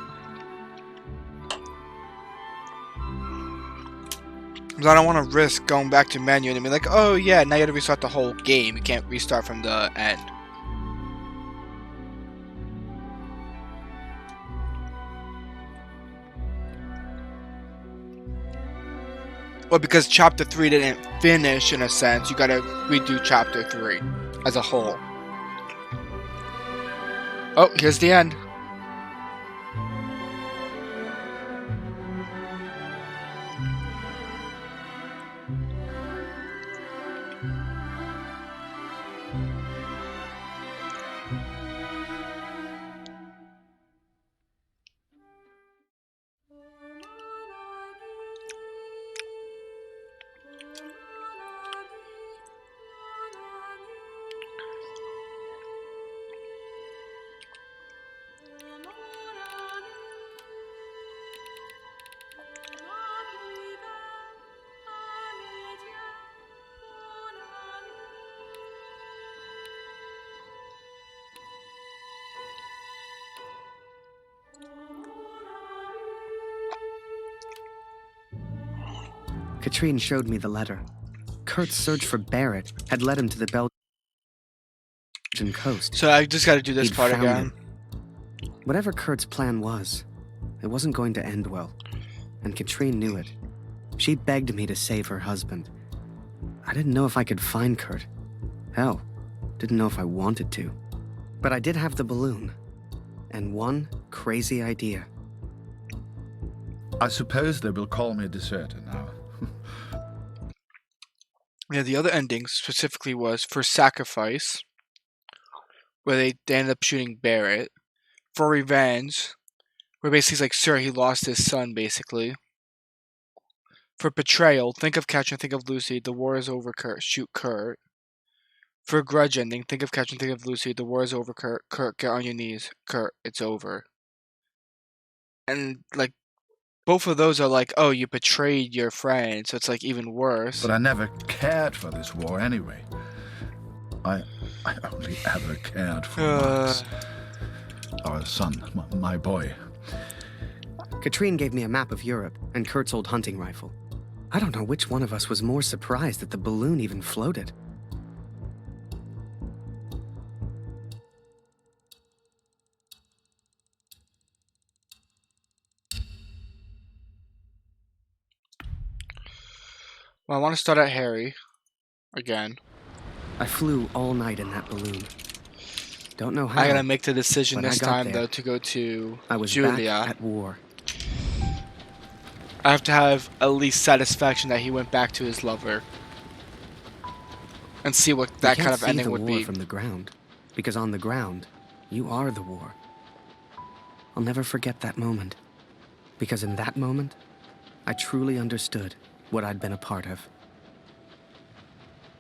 Speaker 2: Because I don't want to risk going back to menu and be like, oh yeah, now you gotta restart the whole game. You can't restart from the end. Well, because chapter 3 didn't finish in a sense, you gotta redo chapter 3 as a whole. Oh, here's the end.
Speaker 3: Katrine showed me the letter. Kurt's search for Barrett had led him to the Belgian coast.
Speaker 2: So I just gotta do this
Speaker 3: He'd
Speaker 2: part
Speaker 3: found
Speaker 2: again.
Speaker 3: him. Whatever Kurt's plan was, it wasn't going to end well. And Katrine knew it. She begged me to save her husband. I didn't know if I could find Kurt. Hell, didn't know if I wanted to. But I did have the balloon. And one crazy idea.
Speaker 1: I suppose they will call me a deserter now.
Speaker 2: Yeah, the other ending specifically was for Sacrifice, where they ended up shooting Barrett. For Revenge, where basically it's like, sir, he lost his son, basically. For Betrayal, think of Catch and think of Lucy, the war is over, Kurt, shoot Kurt. For Grudge ending, think of Catch and think of Lucy, the war is over, Kurt, Kurt, get on your knees, Kurt, it's over. And, like, both of those are like, oh, you betrayed your friend, so it's like even worse.
Speaker 1: But I never cared for this war anyway. I only ever cared for our son, my boy.
Speaker 3: Katrine gave me a map of Europe and Kurt's old hunting rifle. I don't know which one of us was more surprised that the balloon even floated.
Speaker 2: Well, I want to start at Harry. Again.
Speaker 3: I flew all night in that balloon. Don't know how.
Speaker 2: I gotta make the decision
Speaker 3: but I
Speaker 2: this
Speaker 3: got
Speaker 2: time,
Speaker 3: there.
Speaker 2: though, to go to
Speaker 3: I was
Speaker 2: Julia.
Speaker 3: back at war.
Speaker 2: I have to have at least satisfaction that he went back to his lover. And see what that
Speaker 3: You
Speaker 2: kind
Speaker 3: can't
Speaker 2: of
Speaker 3: see
Speaker 2: ending
Speaker 3: the
Speaker 2: would
Speaker 3: war
Speaker 2: be.
Speaker 3: from the ground, because on the ground, you are the war. I'll never forget that moment, because in that moment, I truly understood what I'd been a part of.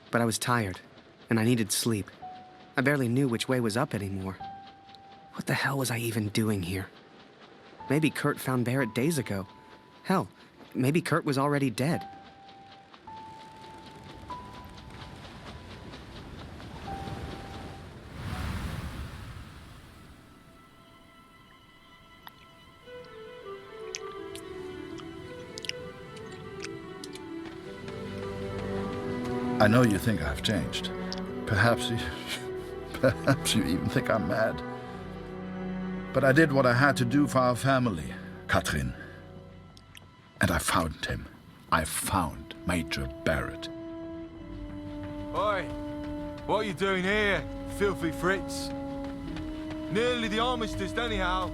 Speaker 3: But I was tired, and I needed sleep. I barely knew which way was up anymore. What the hell was I even doing here? Maybe Kurt found Barrett days ago. Hell, maybe Kurt was already dead.
Speaker 1: I know you think I've changed. Perhaps you even think I'm mad. But I did what I had to do for our family, Katrin. And I found him. I found Major Barrett.
Speaker 14: Oi! What are you doing here, filthy Fritz? Nearly the armistice, anyhow.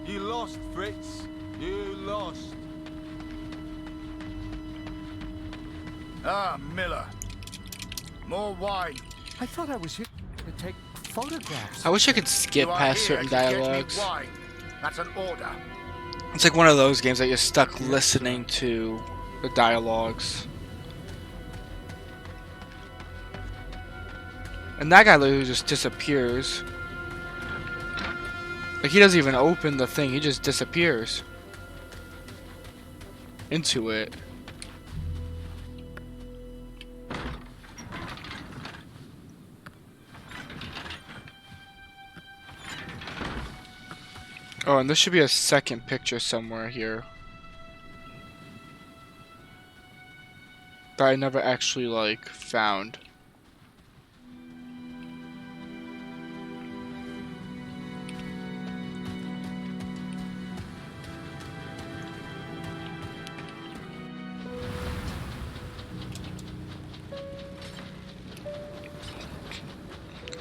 Speaker 14: You lost, Fritz. You lost.
Speaker 10: Ah, Miller. More wine.
Speaker 19: I thought I was here to take photographs.
Speaker 2: I wish I could skip
Speaker 10: You are
Speaker 2: past
Speaker 10: here
Speaker 2: certain
Speaker 10: to get me
Speaker 2: dialogues.
Speaker 10: wine. That's an order.
Speaker 2: It's like one of those games that you're stuck listening to the dialogues. And that guy literally just disappears. Like, he doesn't even open the thing, he just disappears into it. Oh, and there should be a second picture somewhere here that I never actually, like, found.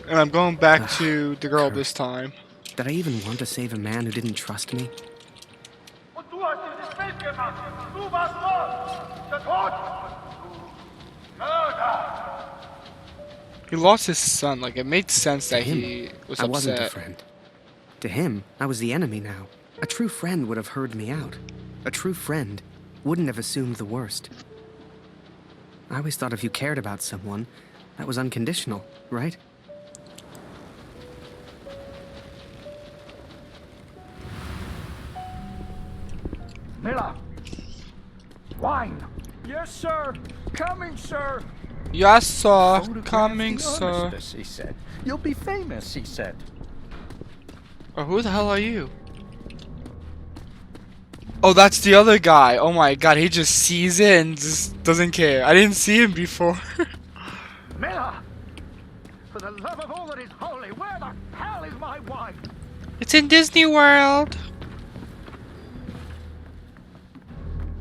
Speaker 2: And I'm going back to the girl this time.
Speaker 3: Did I even want to save a man who didn't trust me?
Speaker 10: Und du hast dieses Bild gemacht. Du warst dort. Der Tod. Mörder.
Speaker 2: He lost his son. Like, it made sense that he was
Speaker 3: I wasn't a
Speaker 2: upset.
Speaker 3: friend. To him, I was the enemy now. A true friend would have heard me out. A true friend wouldn't have assumed the worst. I always thought if you cared about someone, that was unconditional, right?
Speaker 5: Miller! Wine! Yes, sir! Coming, sir!
Speaker 2: Yes, sir.
Speaker 19: Photograph
Speaker 2: Coming,
Speaker 19: the
Speaker 2: sir.
Speaker 19: armistice, he said. You'll be famous, he said.
Speaker 2: Oh, who the hell are you? Oh, that's the other guy. Oh my god, he just sees it and just doesn't care. I didn't see him before.
Speaker 5: Miller! For the love of all that is holy, where the hell is my wife?
Speaker 2: It's in Disney World.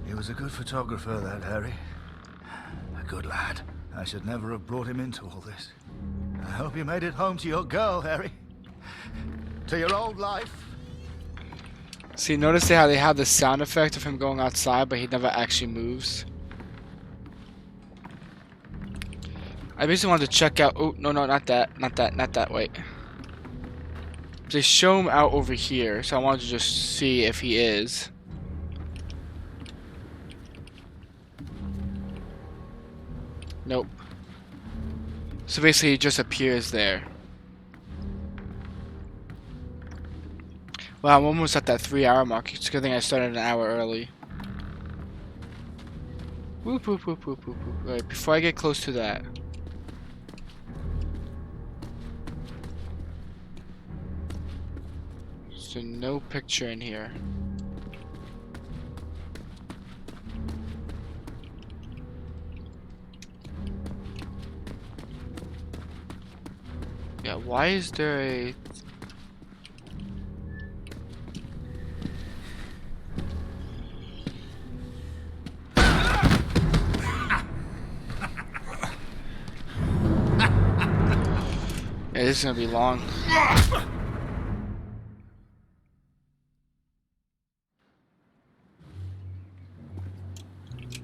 Speaker 1: He was a good photographer, that Harry. A good lad. I should never have brought him into all this. I hope you made it home to your girl, Harry. To your old life.
Speaker 2: See, notice how they have the sound effect of him going outside, but he never actually moves. I basically wanted to check out. Oh, no, not that. Not that. Wait. They show him out over here, so I wanted to just see if he is. Nope. So basically, he just appears there. Wow, I'm almost at that 3-hour mark. It's a good thing I started an hour early. Whoop, whoop, whoop, whoop, whoop, whoop. Right, before I get close to that. So no picture in here. Yeah, why is there a... Yeah, this is gonna be long.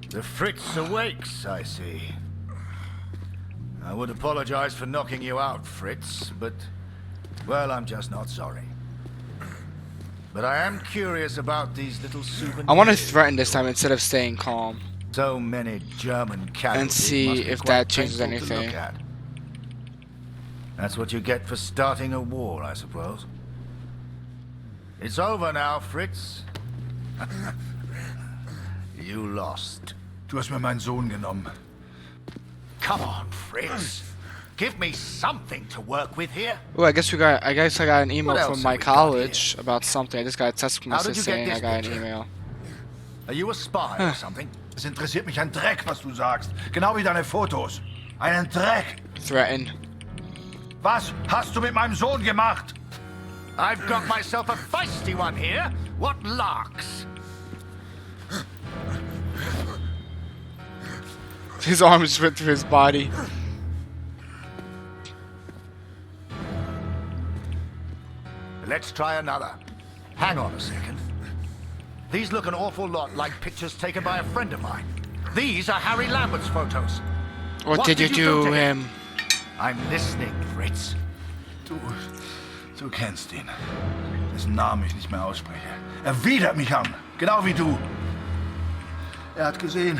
Speaker 1: The Fritz awakes, I see. I would apologize for knocking you out, Fritz, but, well, I'm just not sorry. But I am curious about these little souvenirs.
Speaker 2: I want to threaten this time instead of staying calm.
Speaker 1: So many German casualties.
Speaker 2: And see
Speaker 1: must be
Speaker 2: if
Speaker 1: quite
Speaker 2: that changes
Speaker 1: painful to
Speaker 2: anything.
Speaker 1: look at. That's what you get for starting a war, I suppose. It's over now, Fritz. You lost.
Speaker 10: Du hast mir meinen Sohn genommen.
Speaker 16: Come on, Fritz. Give me something to work with here.
Speaker 2: Oh, I guess I got an email
Speaker 16: What else
Speaker 2: from
Speaker 16: have
Speaker 2: my
Speaker 16: we got
Speaker 2: college about something. I just got a text
Speaker 16: How did
Speaker 2: message
Speaker 16: you get
Speaker 2: saying I
Speaker 16: this
Speaker 2: got an
Speaker 16: picture?
Speaker 2: email.
Speaker 16: Are you a spy or something?
Speaker 10: Es interessiert mich ein Dreck, was du sagst. Genau wie deine Fotos. Einen Dreck.
Speaker 2: Threaten.
Speaker 10: Was hast du mit meinem Sohn gemacht?
Speaker 16: I've got myself a feisty one here. What larks?
Speaker 2: His arm just went through his body.
Speaker 16: Let's try another. Hang on a second. These look an awful lot like pictures taken by a friend of mine. These are Harry Lambert's photos.
Speaker 2: What did you do to him?
Speaker 16: I'm listening, Fritz.
Speaker 10: Du kennst ihn. Dessen Namen ich nicht mehr ausspreche. Er widert mich an. Genau wie du. Er hat gesehen,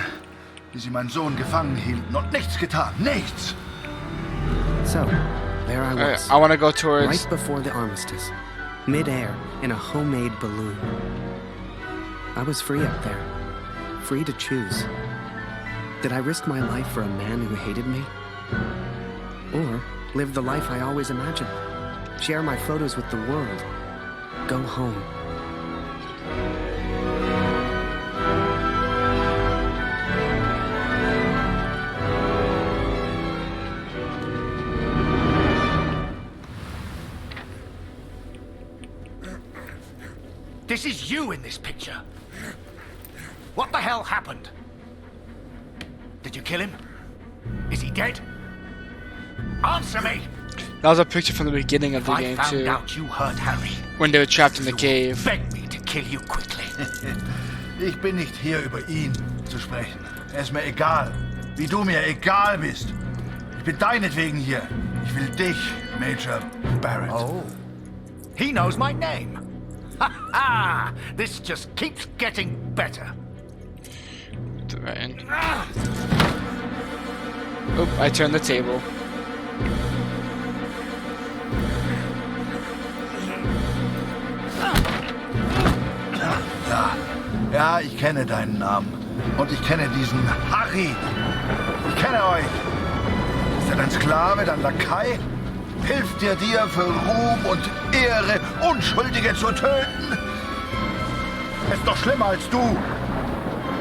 Speaker 10: wie sie meinen Sohn gefangen hielten und nichts getan. Nichts.
Speaker 3: So, there I was.
Speaker 2: I want to go towards...
Speaker 3: Right before the armistice. Mid-air in a homemade balloon. I was free up there, free to choose. Did I risk my life for a man who hated me? Or live the life I always imagined? Share my photos with the world? Go home.
Speaker 10: This is you in this picture. What the hell happened? Did you kill him? Is he dead? Answer me!
Speaker 2: That was a picture from the beginning of the game
Speaker 10: I found
Speaker 2: too.
Speaker 10: out you hurt Harry.
Speaker 2: When they were trapped in the cave.
Speaker 10: Beg me to kill you quickly.
Speaker 1: Ich bin nicht hier, über ihn zu sprechen. Es ist mir egal, wie du mir egal bist. Ich bin deinetwegen hier. Ich will dich, Major Barrett.
Speaker 10: Oh. He knows my name. Ha ha! This just keeps getting better.
Speaker 2: Threatened. Oop, I turned the table.
Speaker 1: Ja, ich kenne deinen Namen. Und ich kenne diesen Harry. Ich kenne euch. Ist er dein Sklave, dein Lakai? Hilft dir für Ruhm und Ehre, Unschuldige zu töten? Er ist doch schlimmer als du.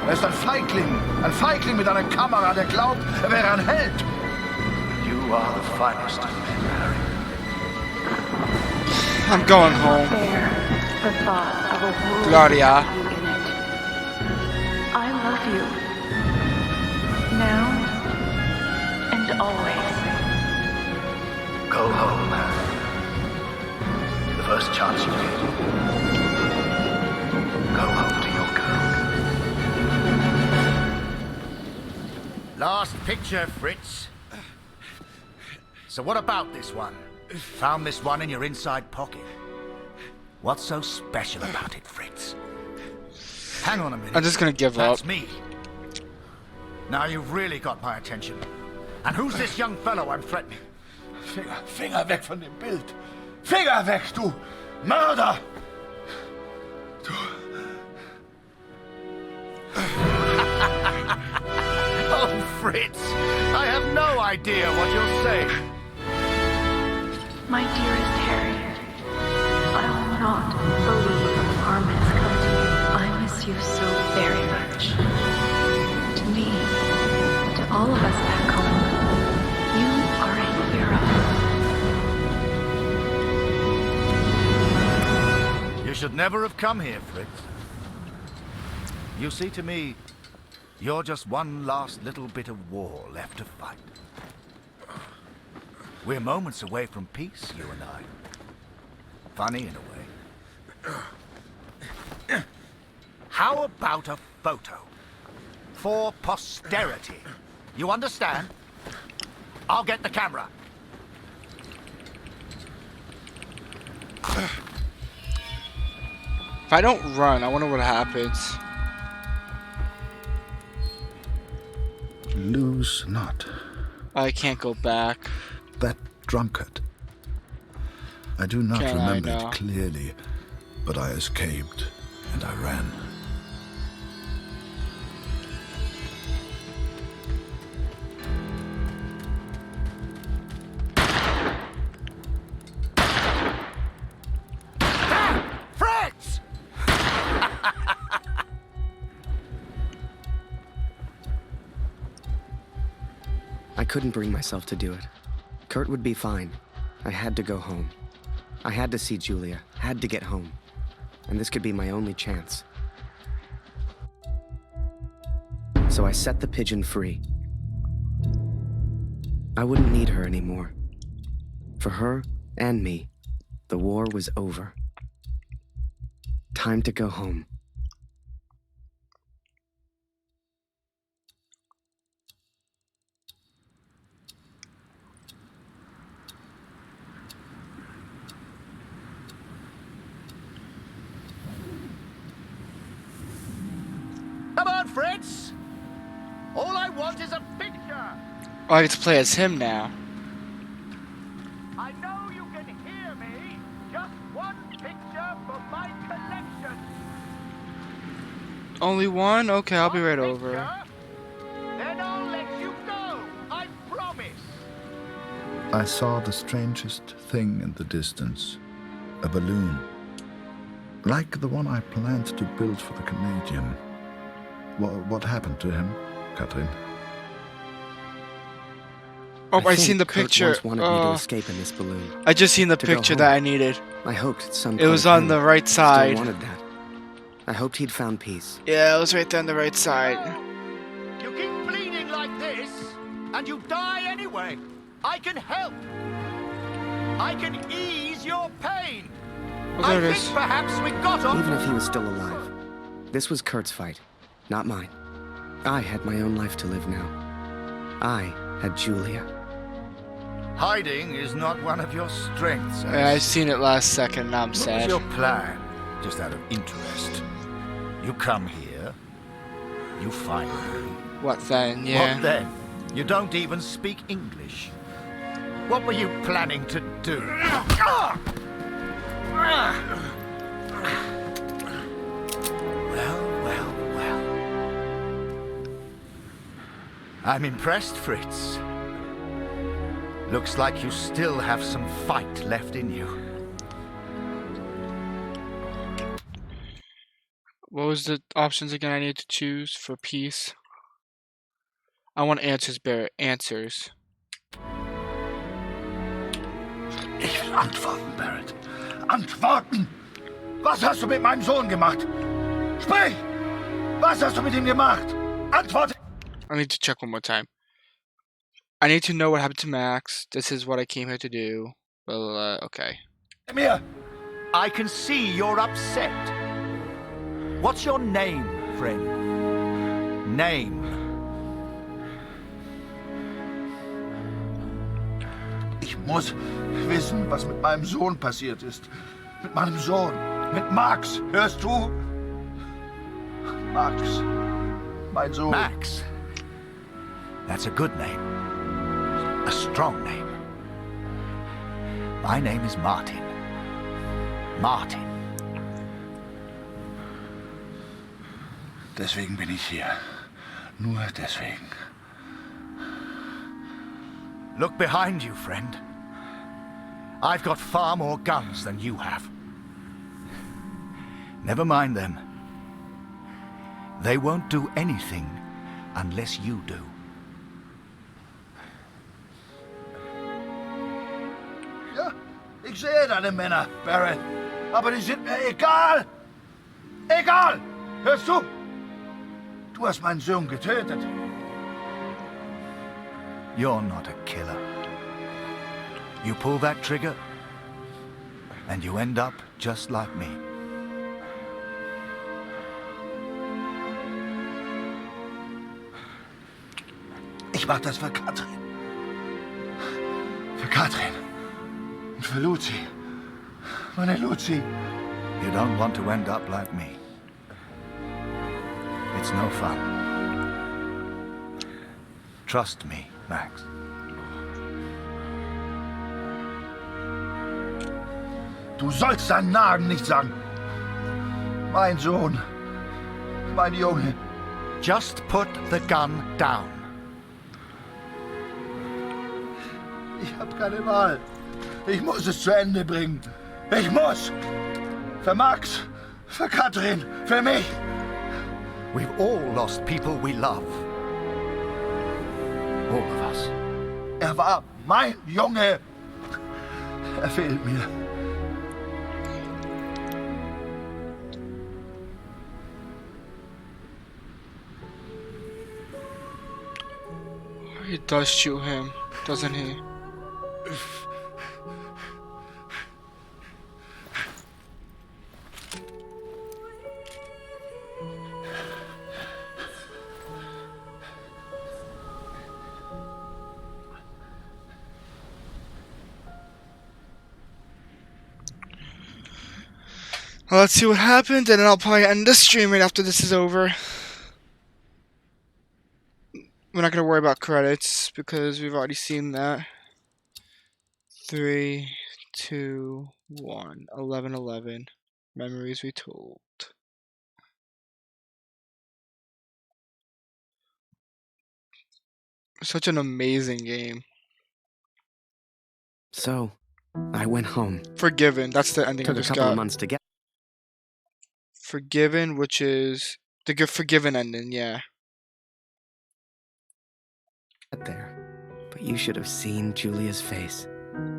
Speaker 1: Er ist ein Feigling mit einer Kamera, der glaubt, er wäre ein Held. You are the finest of men, Harry.
Speaker 2: I'm going home.
Speaker 6: The thought of a world
Speaker 2: Claudia.
Speaker 6: with you in it. I love you. Now and always.
Speaker 1: Go home, Harry. The first chance you get. Go home to your girl.
Speaker 10: Last picture, Fritz. So what about this one? Found this one in your inside pocket. What's so special about it, Fritz? Hang on a minute.
Speaker 2: I'm just gonna give
Speaker 10: That's
Speaker 2: up.
Speaker 10: me. Now you've really got my attention. And who's this young fellow I'm threatening?
Speaker 1: Finger weg von dem Bild. Finger weg, du Mörder!
Speaker 10: Oh, Fritz, I have no idea what you're saying.
Speaker 6: My dearest Harry, I will not believe harm has come to you. I miss you so very much. To me, to all of us back home, you are a hero.
Speaker 10: You should never have come here, Fritz. You see, to me, you're just one last little bit of war left to fight. We're moments away from peace, you and I. Funny in a way. How about a photo? For posterity. You understand? I'll get the camera.
Speaker 2: If I don't run, I wonder what happens.
Speaker 1: Lose not.
Speaker 2: I can't go back.
Speaker 1: That drunkard. I do not
Speaker 2: Can I
Speaker 1: remember
Speaker 2: now?
Speaker 1: it clearly, but I escaped and I ran.
Speaker 10: Fritz!
Speaker 3: I couldn't bring myself to do it. Kurt would be fine. I had to go home. I had to see Julia, had to get home. And this could be my only chance. So I set the pigeon free. I wouldn't need her anymore. For her and me, the war was over. Time to go home.
Speaker 10: Come on, Fritz! All I want is a picture!
Speaker 2: Oh, I get to play as him now.
Speaker 10: I know you can hear me. Just one picture.
Speaker 2: Only one? Okay, I'll be right over.
Speaker 10: Then I'll let you go. I promise.
Speaker 1: I saw the strangest thing in the distance. A balloon. Like the one I planned to build for the Canadian. What happened to him, Catherine?
Speaker 2: Oh, I
Speaker 3: think
Speaker 2: seen the
Speaker 3: Kurt
Speaker 2: picture.
Speaker 3: once wanted me to escape in this balloon.
Speaker 2: I just seen the
Speaker 3: To go
Speaker 2: picture
Speaker 3: home.
Speaker 2: that I needed.
Speaker 3: I hoped at some
Speaker 2: It was
Speaker 3: point
Speaker 2: on the
Speaker 3: him
Speaker 2: right
Speaker 3: still
Speaker 2: side.
Speaker 3: wanted that. I hoped he'd found peace.
Speaker 2: Yeah, it was right there on the right side.
Speaker 10: You keep bleeding like this, and you die anyway. I can help. I can ease your pain.
Speaker 2: Oh, there it
Speaker 10: I
Speaker 2: is.
Speaker 10: think perhaps we got him.
Speaker 3: Even if he was still alive, this was Kurt's fight, not mine. I had my own life to live now. I had Julia.
Speaker 16: Hiding is not one of your strengths.
Speaker 2: Yeah, I seen it last second. Now I'm
Speaker 16: What was
Speaker 2: sad.
Speaker 16: your plan? Just out of interest. You come here, you find me.
Speaker 2: What then? Yeah.
Speaker 16: What then? You don't even speak English. What were you planning to do? Well. I'm impressed, Fritz. Looks like you still have some fight left in you.
Speaker 2: What was the options again I need to choose for peace? I want answers, Barrett. Answers.
Speaker 10: Ich will antworten, Barrett. Antworten! Was hast du mit meinem Sohn gemacht? Sprich! Was hast du mit ihm gemacht? Antworte!
Speaker 2: I need to check one more time. I need to know what happened to Max. This is what I came here to do. Well, okay.
Speaker 10: Mir! I can see you're upset. What's your name, friend? Name. Ich muss wissen, was mit meinem Sohn passiert ist. Mit meinem Sohn. Mit Max. Hörst du? Max. Mein Sohn.
Speaker 16: Max. That's a good name. A strong name. My name is Martin. Martin.
Speaker 10: Deswegen bin ich hier. Nur deswegen.
Speaker 16: Look behind you, friend. I've got far more guns than you have. Never mind them. They won't do anything unless you do.
Speaker 10: Ja, ich sehe deine Männer, Barrett. Aber die sind mir egal. Egal! Hörst du? Du hast meinen Sohn getötet.
Speaker 16: You're not a killer. You pull that trigger, and you end up just like me.
Speaker 10: Ich mach das für Katrin. Für Katrin. Und für Lucy. Meine Lucy.
Speaker 16: You don't want to end up like me. It's no fun. Trust me, Max.
Speaker 10: Du sollst deinen Namen nicht sagen. Mein Sohn. Mein Junge.
Speaker 16: Just put the gun down.
Speaker 10: Ich hab keine Wahl. Ich muss es zu Ende bringen. Ich muss. Für Max. Für Katrin. Für mich.
Speaker 16: We've all lost people we love. All of us.
Speaker 10: Er war mein Junge. Er fehlt mir.
Speaker 2: He does shoot him, doesn't he? Well, let's see what happened, and then I'll probably end the stream right after this is over. We're not going to worry about credits, because we've already seen that. 3, 2, 1, 11, 11. Memories retold. Such an amazing game.
Speaker 3: So, I went home.
Speaker 2: Forgiven. That's the ending I
Speaker 3: Took a
Speaker 2: just
Speaker 3: couple
Speaker 2: got.
Speaker 3: of months to get.
Speaker 2: Forgiven, which is the good Forgiven ending, yeah.
Speaker 3: There. But you should have seen Julia's face.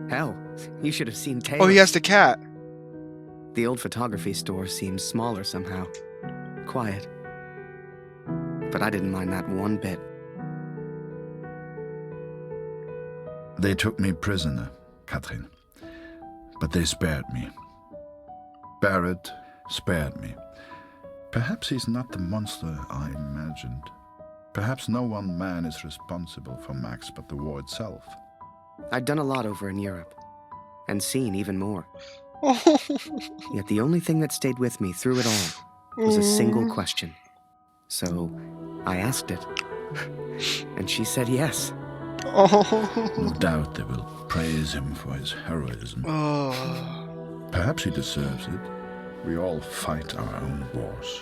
Speaker 3: Hell, you should have seen Taylor.
Speaker 2: Oh, he has the cat.
Speaker 3: The old photography store seemed smaller somehow. Quiet. But I didn't mind that one bit.
Speaker 1: They took me prisoner, Catherine. But they spared me. Barrett spared me. Perhaps he's not the monster I imagined. Perhaps no one man is responsible for Max but the war itself.
Speaker 3: I'd done a lot over in Europe, and seen even more. Yet the only thing that stayed with me through it all was a single question. So I asked it, and she said yes.
Speaker 1: No doubt they will praise him for his heroism. Perhaps he deserves it. We all fight our own wars.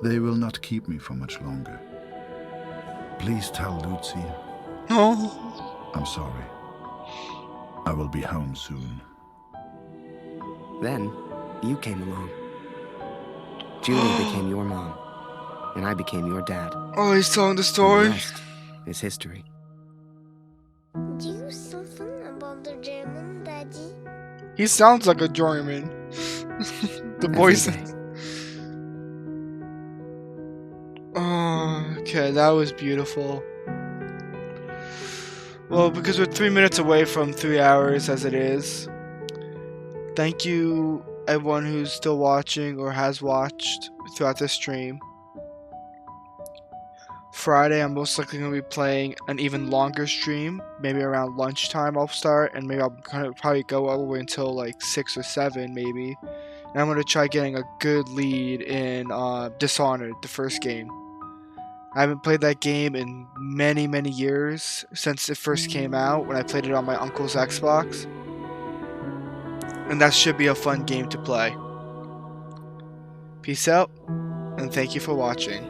Speaker 1: They will not keep me for much longer. Please tell Lucy. I'm sorry. I will be home soon.
Speaker 3: Then, you came along. Julie became your mom, and I became your dad.
Speaker 2: Oh, he's telling the story?
Speaker 3: And the rest is history.
Speaker 8: Do you something about the German, Daddy?
Speaker 2: He sounds like a German. The voice. Oh, okay, that was beautiful. Well, because we're 3 minutes away from 3 hours as it is, thank you everyone who's still watching or has watched throughout this stream. Friday, I'm most likely going to be playing an even longer stream. Maybe around lunchtime I'll start, and maybe I'll kind of probably go all the way until like 6 or 7 maybe. And I'm going to try getting a good lead in Dishonored, the first game. I haven't played that game in many, many years since it first came out when I played it on my uncle's Xbox. And that should be a fun game to play. Peace out, and thank you for watching.